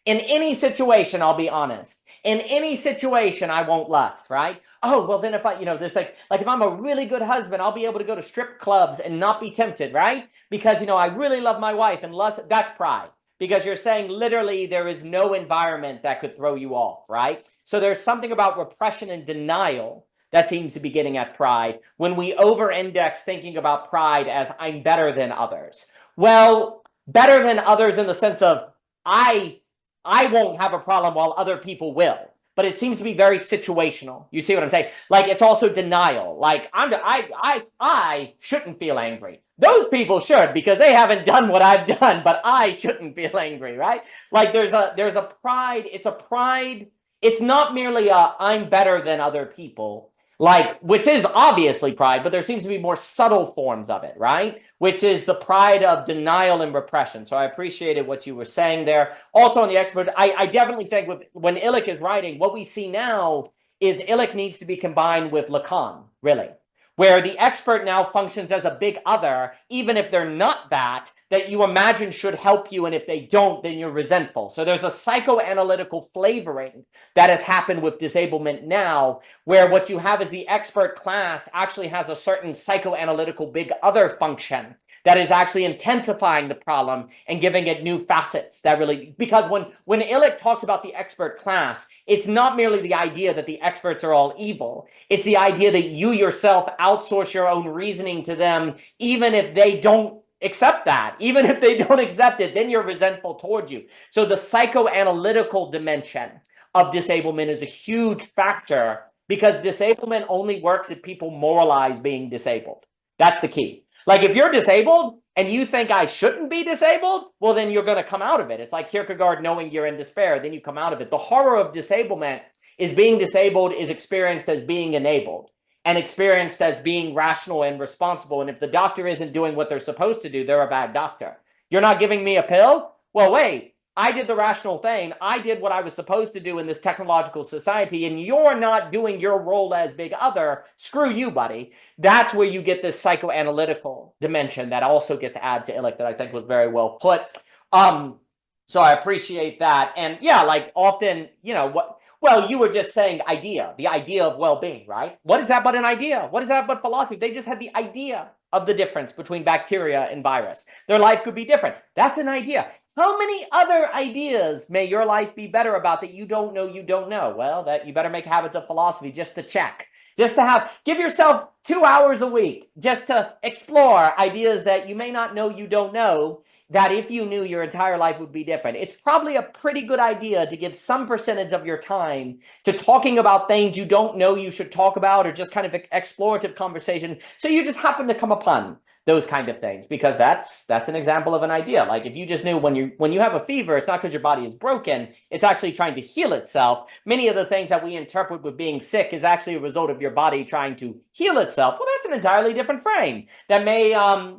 In any situation, I'll be honest. In any situation, I won't lust, right? Oh, well then if I, this like if I'm a really good husband, I'll be able to go to strip clubs and not be tempted, right? Because, I really love my wife and lust, that's pride. Because you're saying literally there is no environment that could throw you off, right? So there's something about repression and denial that seems to be getting at pride when we over-index thinking about pride as I'm better than others. Well, better than others in the sense of I won't have a problem while other people will. But it seems to be very situational. You see what I'm saying? Like it's also denial. Like I shouldn't feel angry. Those people should because they haven't done what I've done, but I shouldn't feel angry, right? Like there's a pride. It's a pride. It's not merely a I'm better than other people, like which is obviously pride, but there seems to be more subtle forms of it, right? Which is the pride of denial and repression. So I appreciated what you were saying there. Also on the expert, I definitely think when Illich is writing, what we see now is Illich needs to be combined with Lacan, really. Where the expert now functions as a big other, even if they're not that you imagine should help you, and if they don't, then you're resentful. So there's a psychoanalytical flavoring that has happened with disablement now, where what you have is the expert class actually has a certain psychoanalytical big other function that is actually intensifying the problem and giving it new facets that really, because when Illich talks about the expert class, it's not merely the idea that the experts are all evil. It's the idea that you yourself outsource your own reasoning to them, even if they don't accept that. Even if they don't accept it, then you're resentful towards you. So the psychoanalytical dimension of disablement is a huge factor, because disablement only works if people moralize being disabled. That's the key. Like, if you're disabled and you think I shouldn't be disabled, well, then you're going to come out of it. It's like Kierkegaard knowing you're in despair, then you come out of it. The horror of disablement is being disabled is experienced as being enabled and experienced as being rational and responsible. And if the doctor isn't doing what they're supposed to do, they're a bad doctor. You're not giving me a pill? Well, wait. I did the rational thing. I did what I was supposed to do in this technological society, and you're not doing your role as big other. Screw you, buddy. That's where you get this psychoanalytical dimension that also gets added to Illich that I think was very well put. So I appreciate that. And yeah, like often, you know, well, you were just saying idea, the idea of well-being, right? What is that but an idea? What is that but philosophy? They just had the idea of the difference between bacteria and virus. Their life could be different. That's an idea. How many other ideas may your life be better about that you don't know you don't know? Well, that you better make habits of philosophy just to check. Just to give yourself 2 hours a week just to explore ideas that you may not know you don't know, that if you knew, your entire life would be different. It's probably a pretty good idea to give some percentage of your time to talking about things you don't know you should talk about, or just kind of explorative conversation. So you just happen to come upon those kind of things, because that's an example of an idea. Like, if you just knew when you have a fever, it's not because your body is broken, it's actually trying to heal itself. Many of the things that we interpret with being sick is actually a result of your body trying to heal itself. Well, that's an entirely different frame that may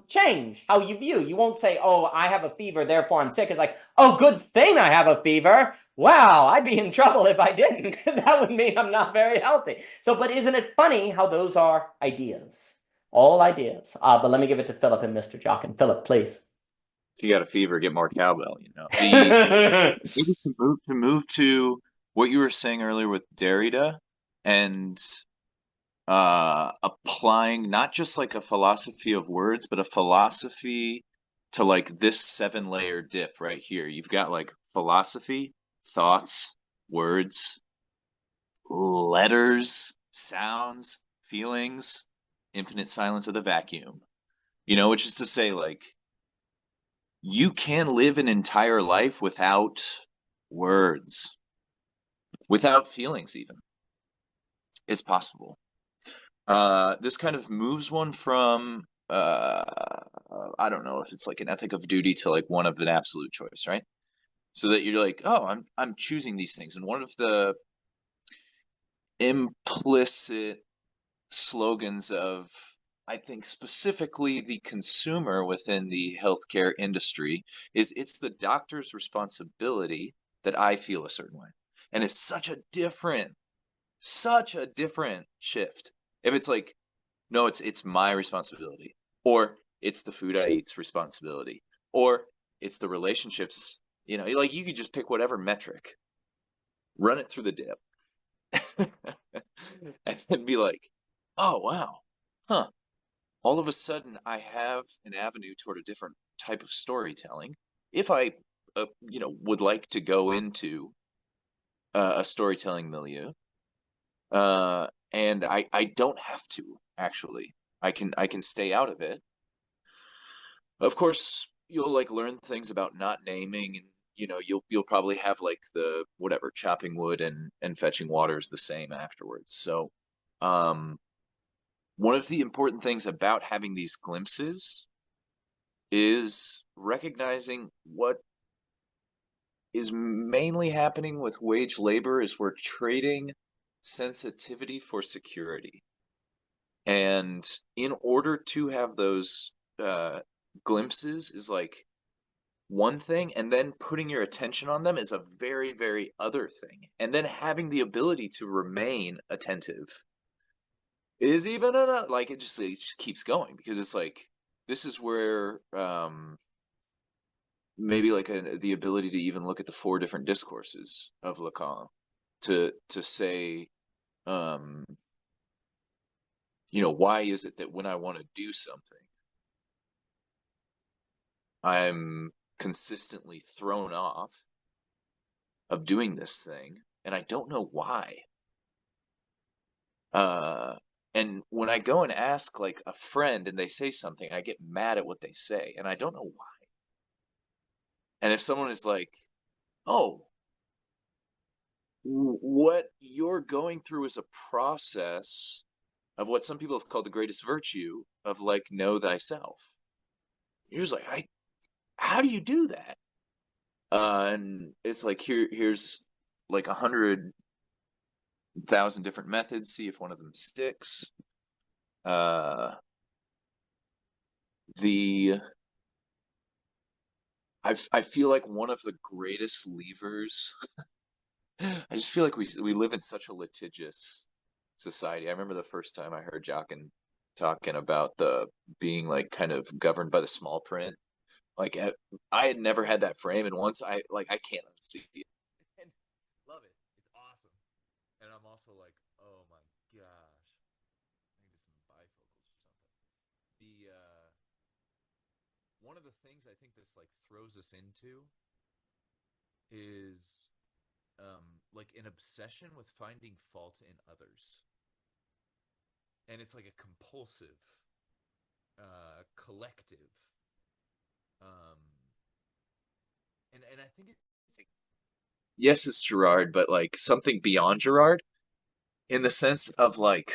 change how you view. You won't say, oh, I have a fever, therefore I'm sick. It's like, oh, good thing I have a fever. Wow, I'd be in trouble if I didn't. That would mean I'm not very healthy. So, but isn't it funny how those are ideas? All ideas. But let me give it to Philip and Mr. Jockin. Philip, please. If you got a fever, get more cowbell, you know. Maybe to move to what you were saying earlier with Derrida, and applying not just like a philosophy of words, but a philosophy to like this 7-layer dip right here. You've got like philosophy, thoughts, words, letters, sounds, feelings, infinite silence of the vacuum, you know, which is to say, like, you can live an entire life without words, without feelings even. It's possible. This kind of moves one from, I don't know if it's like an ethic of duty to like one of an absolute choice, right? So that you're like, oh, I'm choosing these things. And one of the implicit slogans of, I think, specifically the consumer within the healthcare industry is, it's the doctor's responsibility that I feel a certain way. And it's such a different shift. If it's like, no, it's my responsibility, or it's the food I eat's responsibility, or it's the relationships, you know, like you could just pick whatever metric, run it through the dip, and then be like, oh, wow, huh. All of a sudden, I have an avenue toward a different type of storytelling. If I, you know, would like to go into a storytelling milieu, and I don't have to actually. I can stay out of it. Of course, you'll like learn things about not naming, and you know, you'll probably have like the whatever, chopping wood and fetching water is the same afterwards. So, one of the important things about having these glimpses is recognizing what is mainly happening with wage labor is we're trading sensitivity for security. And in order to have those glimpses is like one thing, and then putting your attention on them is a very, very other thing. And then having the ability to remain attentive is even another, like it just keeps going, because it's like, this is where maybe like the ability to even look at the 4 different discourses of Lacan to say, you know, why is it that when I want to do something, I'm consistently thrown off of doing this thing, and I don't know why. And when I go and ask like a friend and they say something, I get mad at what they say, and I don't know why. And if someone is like, "Oh, what you're going through is a process of what some people have called the greatest virtue of like know thyself." You're just like, how do you do that? And it's like here's like 100,000 different methods. See if one of them sticks. I feel like one of the greatest levers. I just feel like we live in such a litigious society. I remember the first time I heard Jockin talking about the being like kind of governed by the small print. Like I had never had that frame, and once I can't unsee it. And love it. It's awesome. And I'm also like, oh my gosh, I need some bifocals or something. The one of the things I think this like throws us into is like an obsession with finding fault in others. And it's like a compulsive, collective. And I think it's like, yes, it's Gerard, but like something beyond Gerard, in the sense of like,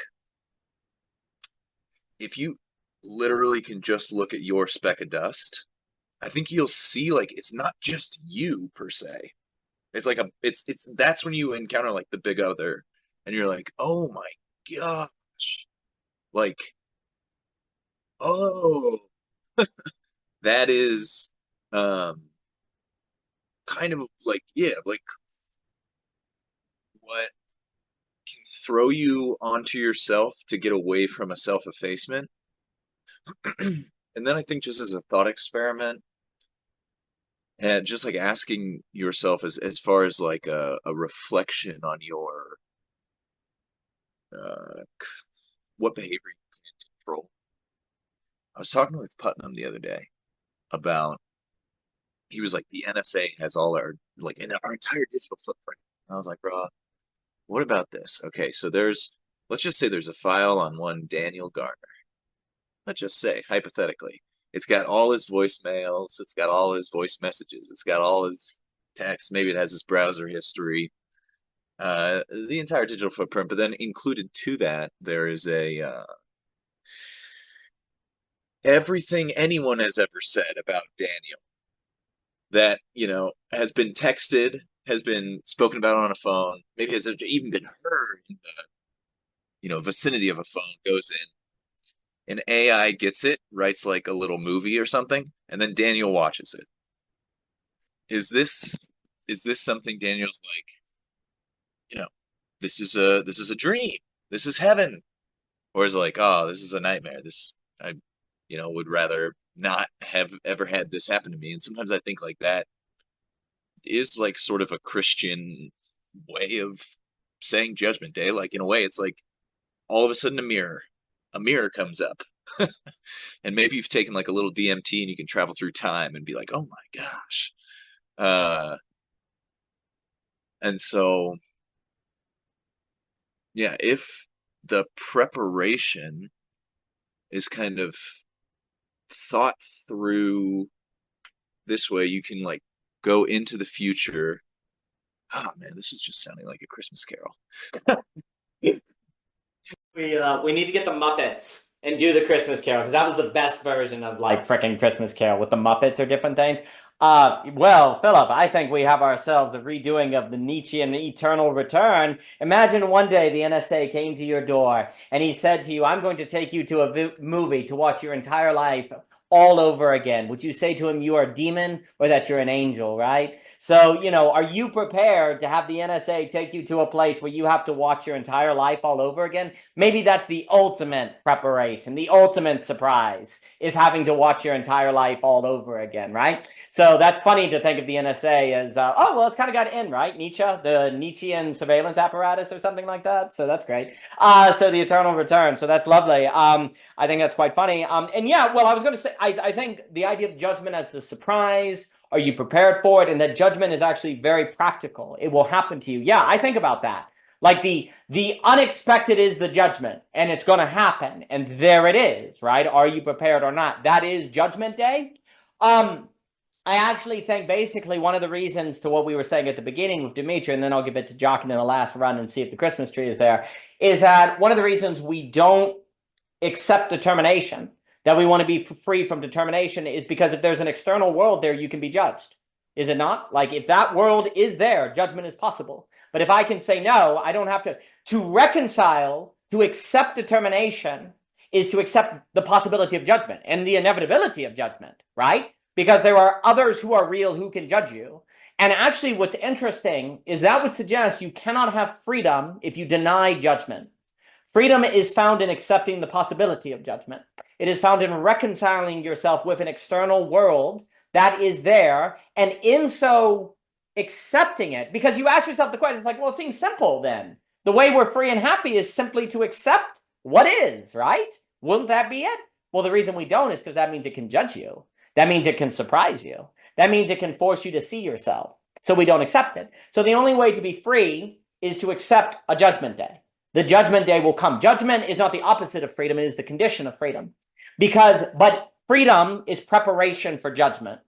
if you literally can just look at your speck of dust, I think you'll see like it's not just you per se. It's like it's that's when you encounter like the big other, and you're like, oh my gosh, like, oh, that is kind of like, yeah, like what can throw you onto yourself to get away from a self-effacement. And then I think just as a thought experiment, and just like asking yourself as far as like a reflection on your what behavior you can control. I was talking with Putnam the other day about, he was like, the NSA has all our like in our entire digital footprint. And I was like, bro, what about this? Okay, so let's just say there's a file on one Daniel Garner. Let's just say, hypothetically, it's got all his voicemails, it's got all his voice messages, it's got all his text, maybe it has his browser history, the entire digital footprint. But then included to that, there is everything anyone has ever said about Daniel that, has been texted, has been spoken about on a phone, maybe has even been heard in the, vicinity of a phone, goes in. An AI gets it, writes like a little movie or something, and then Daniel watches it. Is this something Daniel's like, this is a dream, this is heaven, or is it like, oh, this is a nightmare, I would rather not have ever had this happen to me? And sometimes I think like that is like sort of a Christian way of saying Judgment Day. Like in a way, it's like all of a sudden a mirror comes up. And maybe you've taken like a little DMT and you can travel through time and be like, oh my gosh. And so, yeah, if the preparation is kind of thought through this way, you can like go into the future. Oh man, this is just sounding like a Christmas carol. We need to get the Muppets and do the Christmas Carol, because that was the best version of like frickin' Christmas Carol with the Muppets or different things. Well, Philip, I think we have ourselves a redoing of the Nietzschean eternal return. Imagine one day the NSA came to your door and he said to you, I'm going to take you to a movie to watch your entire life all over again. Would you say to him you are a demon or that you're an angel, right? So, are you prepared to have the NSA take you to a place where you have to watch your entire life all over again? Maybe that's the ultimate preparation, the ultimate surprise, is having to watch your entire life all over again, right? So that's funny to think of the NSA as, oh, well, it's kind of got in, right? Nietzsche, the Nietzschean surveillance apparatus or something like that. So that's great. So the eternal return. So that's lovely. I think that's quite funny. And yeah, well, I was going to say, I think the idea of judgment as the surprise, are you prepared for it? And that judgment is actually very practical. It will happen to you. Yeah, I think about that. Like the unexpected is the judgment, and it's going to happen, and there it is, right? Are you prepared or not? That is Judgment Day. I actually think basically one of the reasons to what we were saying at the beginning with Dimitri, and then I'll give it to Jochen in the last run and see if the Christmas tree is there, is that one of the reasons we don't accept determination, that we want to be free from determination, is because if there's an external world there, you can be judged. Is it not? Like if that world is there, judgment is possible. But if I can say no, I don't have to reconcile, to accept determination is to accept the possibility of judgment and the inevitability of judgment, right? Because there are others who are real who can judge you. And actually what's interesting is that would suggest you cannot have freedom if you deny judgment. Freedom is found in accepting the possibility of judgment. It is found in reconciling yourself with an external world that is there, and in so accepting it, because you ask yourself the question, it's like, well, it seems simple then. The way we're free and happy is simply to accept what is, right? Wouldn't that be it? Well, the reason we don't is because that means it can judge you. That means it can surprise you. That means it can force you to see yourself. So we don't accept it. So the only way to be free is to accept a judgment day. The judgment day will come. Judgment is not the opposite of freedom. It is the condition of freedom. But freedom is preparation for judgment.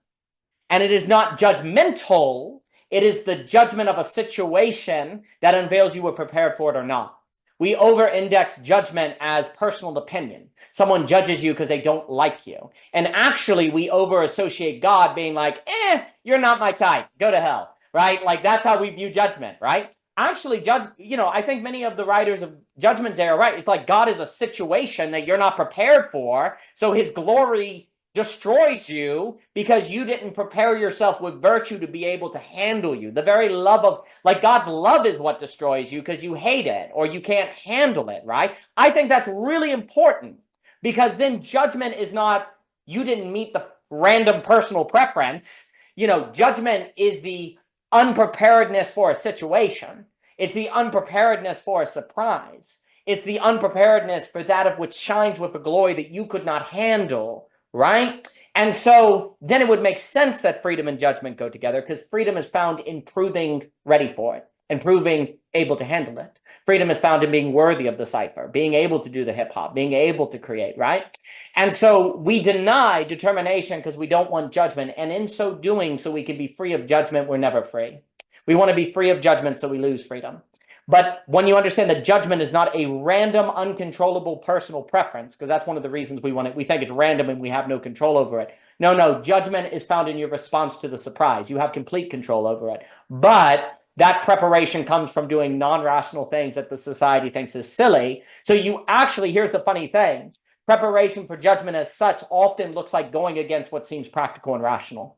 And it is not judgmental. It is the judgment of a situation that unveils you were prepared for it or not. We over-index judgment as personal opinion. Someone judges you because they don't like you. And actually, we over-associate God being like, you're not my type. Go to hell, right? Like, that's how we view judgment, right? Actually, I think many of the writers of Judgment Day are right. It's like God is a situation that you're not prepared for, so his glory destroys you because you didn't prepare yourself with virtue to be able to handle you. The very love of, like, God's love is what destroys you because you hate it or you can't handle it, right? I think that's really important because then judgment is not, you didn't meet the random personal preference. Judgment is the unpreparedness for a situation. It's the unpreparedness for a surprise. It's the unpreparedness for that of which shines with a glory that you could not handle, right? And so then it would make sense that freedom and judgment go together because freedom is found in proving ready for it and proving able to handle it. Freedom is found in being worthy of the cipher, being able to do the hip hop, being able to create, right? And so we deny determination because we don't want judgment. And in so doing, so we can be free of judgment, we're never free. We want to be free of judgment so we lose freedom. But when you understand that judgment is not a random, uncontrollable personal preference, because that's one of the reasons we want it, we think it's random and we have no control over it. No, judgment is found in your response to the surprise. You have complete control over it. But that preparation comes from doing non-rational things that the society thinks is silly. So you actually, here's the funny thing, preparation for judgment as such often looks like going against what seems practical and rational.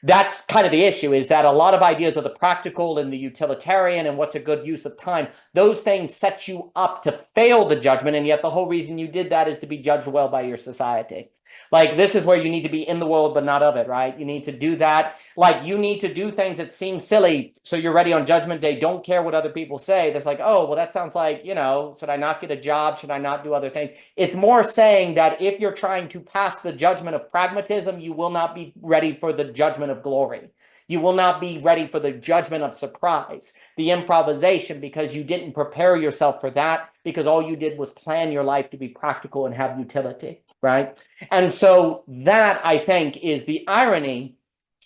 That's kind of the issue, is that a lot of ideas of the practical and the utilitarian and what's a good use of time, those things set you up to fail the judgment, and yet the whole reason you did that is to be judged well by your society. Like, this is where you need to be in the world but not of it, right? You need to do that. Like, you need to do things that seem silly so you're ready on Judgment Day. Don't care what other people say. That's like, oh, well, that sounds like, should I not get a job? Should I not do other things? It's more saying that if you're trying to pass the judgment of pragmatism, you will not be ready for the judgment of glory. You will not be ready for the judgment of surprise, the improvisation, because you didn't prepare yourself for that, because all you did was plan your life to be practical and have utility, right? And so that, I think, is the irony,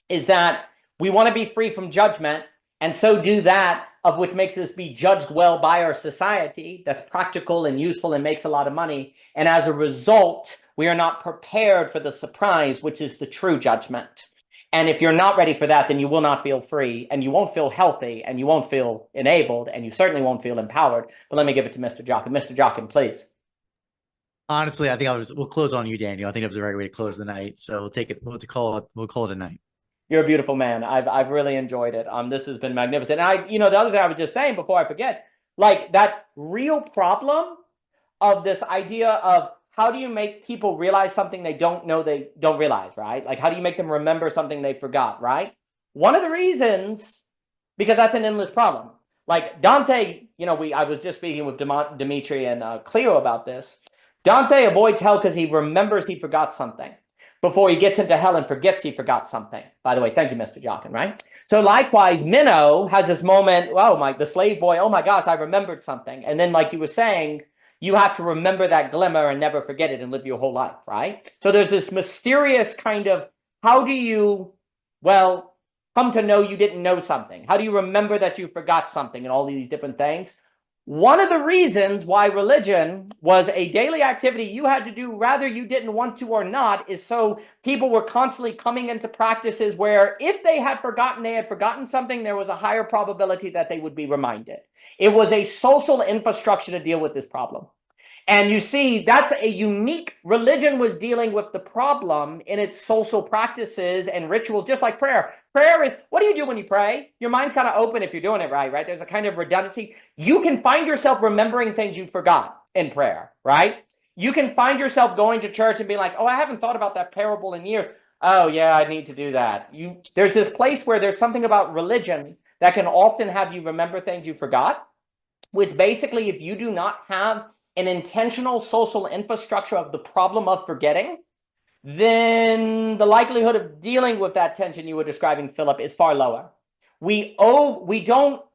is that we want to be free from judgment, and so do that of which makes us be judged well by our society, that's practical and useful and makes a lot of money. And as a result, we are not prepared for the surprise, which is the true judgment. And if you're not ready for that, then you will not feel free, and you won't feel healthy, and you won't feel enabled, and you certainly won't feel empowered. But let me give it to Mr. Jochen. Mr. Jochen, please. Honestly, I think we'll close on you, Daniel. I think it was the right way to close the night. So we'll take it. We'll call it a night. You're a beautiful man. I've really enjoyed it. This has been magnificent. And the other thing I was just saying before I forget, like, that real problem of this idea of how do you make people realize something they don't know they don't realize, right? Like, how do you make them remember something they forgot, right? One of the reasons, because that's an endless problem. Like Dante, I was just speaking with Dimitri and Cleo about this. Dante avoids hell because he remembers he forgot something. before he gets into hell and forgets he forgot something. By the way, thank you, Mr. Jockin, right? So likewise, Minnow has this moment, the slave boy, oh my gosh, I remembered something. And then like you were saying, you have to remember that glimmer and never forget it and live your whole life, right? So there's this mysterious kind of, how do you, come to know you didn't know something? How do you remember that you forgot something and all these different things? One of the reasons why religion was a daily activity you had to do whether you didn't want to or not is so people were constantly coming into practices where if they had forgotten something, there was a higher probability that they would be reminded. It was a social infrastructure to deal with this problem. And you see, that's a unique, religion was dealing with the problem in its social practices and rituals, just like prayer. Prayer is, what do you do when you pray? Your mind's kind of open if you're doing it right? There's a kind of redundancy. You can find yourself remembering things you forgot in prayer, right? You can find yourself going to church and being like, oh, I haven't thought about that parable in years. Oh, yeah, I need to do that. There's this place where there's something about religion that can often have you remember things you forgot, which basically, if you do not have an intentional social infrastructure of the problem of forgetting, then the likelihood of dealing with that tension you were describing, Philip, is far lower. We don't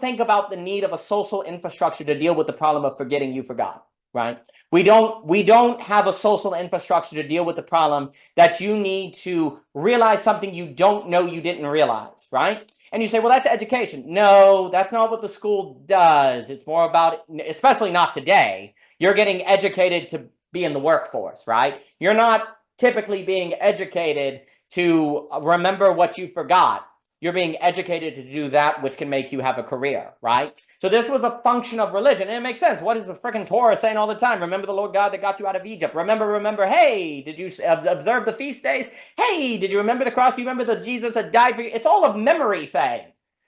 think about the need of a social infrastructure to deal with the problem of forgetting you forgot, right? We don't have a social infrastructure to deal with the problem that you need to realize something you don't know you didn't realize, right? And you say, well, that's education. No, that's not what the school does. It's more about, especially not today, you're getting educated to be in the workforce, right? You're not typically being educated to remember what you forgot. You're being educated to do that which can make you have a career, right? So this was a function of religion, and it makes sense. What is the freaking Torah saying all the time? Remember the Lord God that got you out of Egypt. Remember, hey, did you observe the feast days? Hey, did you remember the cross? You remember the Jesus that died for you? It's all a memory thing.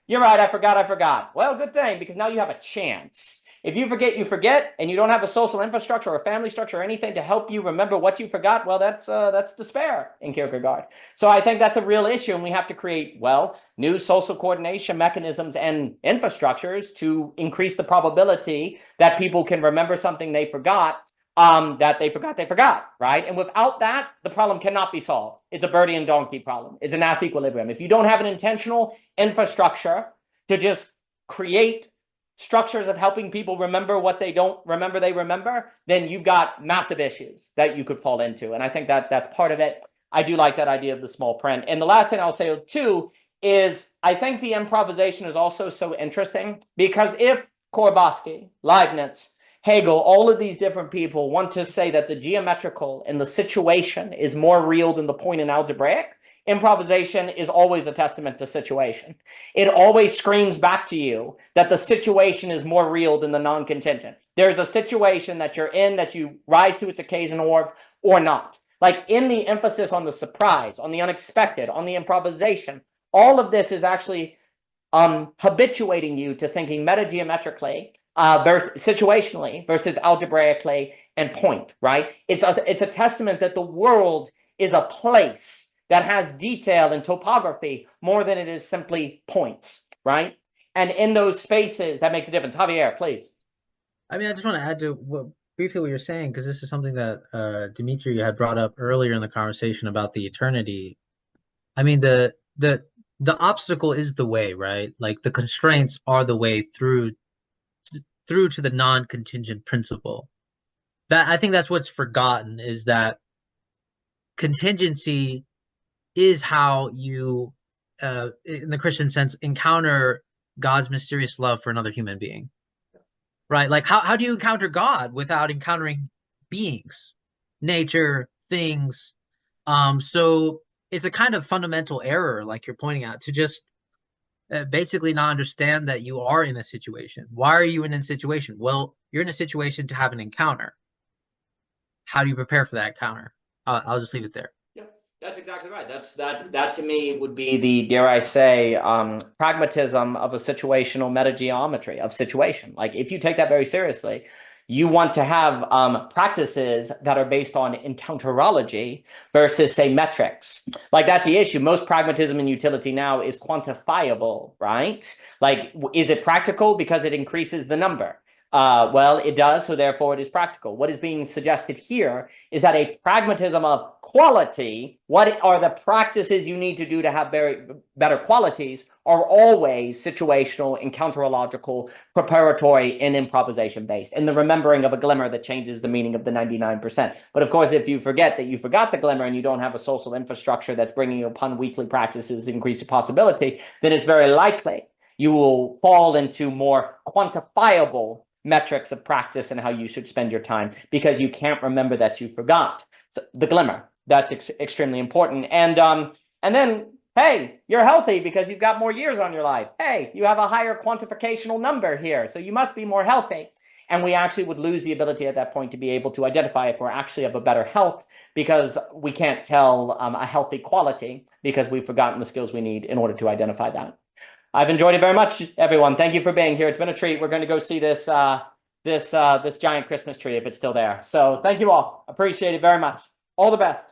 You're right, I forgot. Well, good thing, because now you have a chance. If you forget, you forget, and you don't have a social infrastructure or a family structure or anything to help you remember what you forgot, well, that's despair in Kierkegaard. So I think that's a real issue, and we have to create, new social coordination mechanisms and infrastructures to increase the probability that people can remember something they forgot, they forgot, right? And without that, the problem cannot be solved. It's a birdie and donkey problem. It's an ass equilibrium. If you don't have an intentional infrastructure to just create structures of helping people remember what they don't remember they remember, then you've got massive issues that you could fall into. And I think that that's part of it. I do like that idea of the small print. And the last thing I'll say too is I think the improvisation is also so interesting because if Korbowski, Leibniz, Hegel, all of these different people want to say that the geometrical and the situation is more real than the point in algebraic, improvisation is always a testament to situation. It always screams back to you that the situation is more real than the non-contingent. There's a situation that you're in that you rise to its occasion or not. Like in the emphasis on the surprise, on the unexpected, on the improvisation, all of this is actually habituating you to thinking metageometrically, situationally versus algebraically and point, right? It's a testament that the world is a place that has detail and topography more than it is simply points, right? And in those spaces, that makes a difference. Javier, please. I mean, I just want to add to briefly what you're saying, because this is something that Dimitri had brought up earlier in the conversation about the eternity. I mean, the obstacle is the way, right? Like the constraints are the way through to the non-contingent principle. That I think that's what's forgotten, is that contingency is how you, in the Christian sense, encounter God's mysterious love for another human being, right? Like how do you encounter God without encountering beings, nature, things? So it's a kind of fundamental error, like you're pointing out, to just basically not understand that you are in a situation. Why are you in a situation? Well, you're in a situation to have an encounter. How do you prepare for that encounter? I'll just leave it there. That's exactly right. That to me would be the, dare I say, pragmatism of a situational metageometry of situation. Like if you take that very seriously, you want to have practices that are based on encounterology versus, say, metrics. Like that's the issue. Most pragmatism in utility now is quantifiable, right? Like, is it practical because it increases the number? Well, it does, so therefore it is practical. What is being suggested here is that a pragmatism of quality, what are the practices you need to do to have better qualities, are always situational, encounterological, preparatory, and improvisation based, and the remembering of a glimmer that changes the meaning of the 99%. But of course, if you forget that you forgot the glimmer and you don't have a social infrastructure that's bringing you upon weekly practices increase the possibility, then it's very likely you will fall into more quantifiable metrics of practice and how you should spend your time, because you can't remember that you forgot the glimmer. That's extremely important. And then, hey, you're healthy because you've got more years on your life. Hey, you have a higher quantificational number here, so you must be more healthy. And we actually would lose the ability at that point to be able to identify if we're actually of a better health, because we can't tell a healthy quality because we've forgotten the skills we need in order to identify that. I've enjoyed it very much, everyone. Thank you for being here. It's been a treat. We're going to go see this this giant Christmas tree if it's still there. So thank you all. Appreciate it very much. All the best.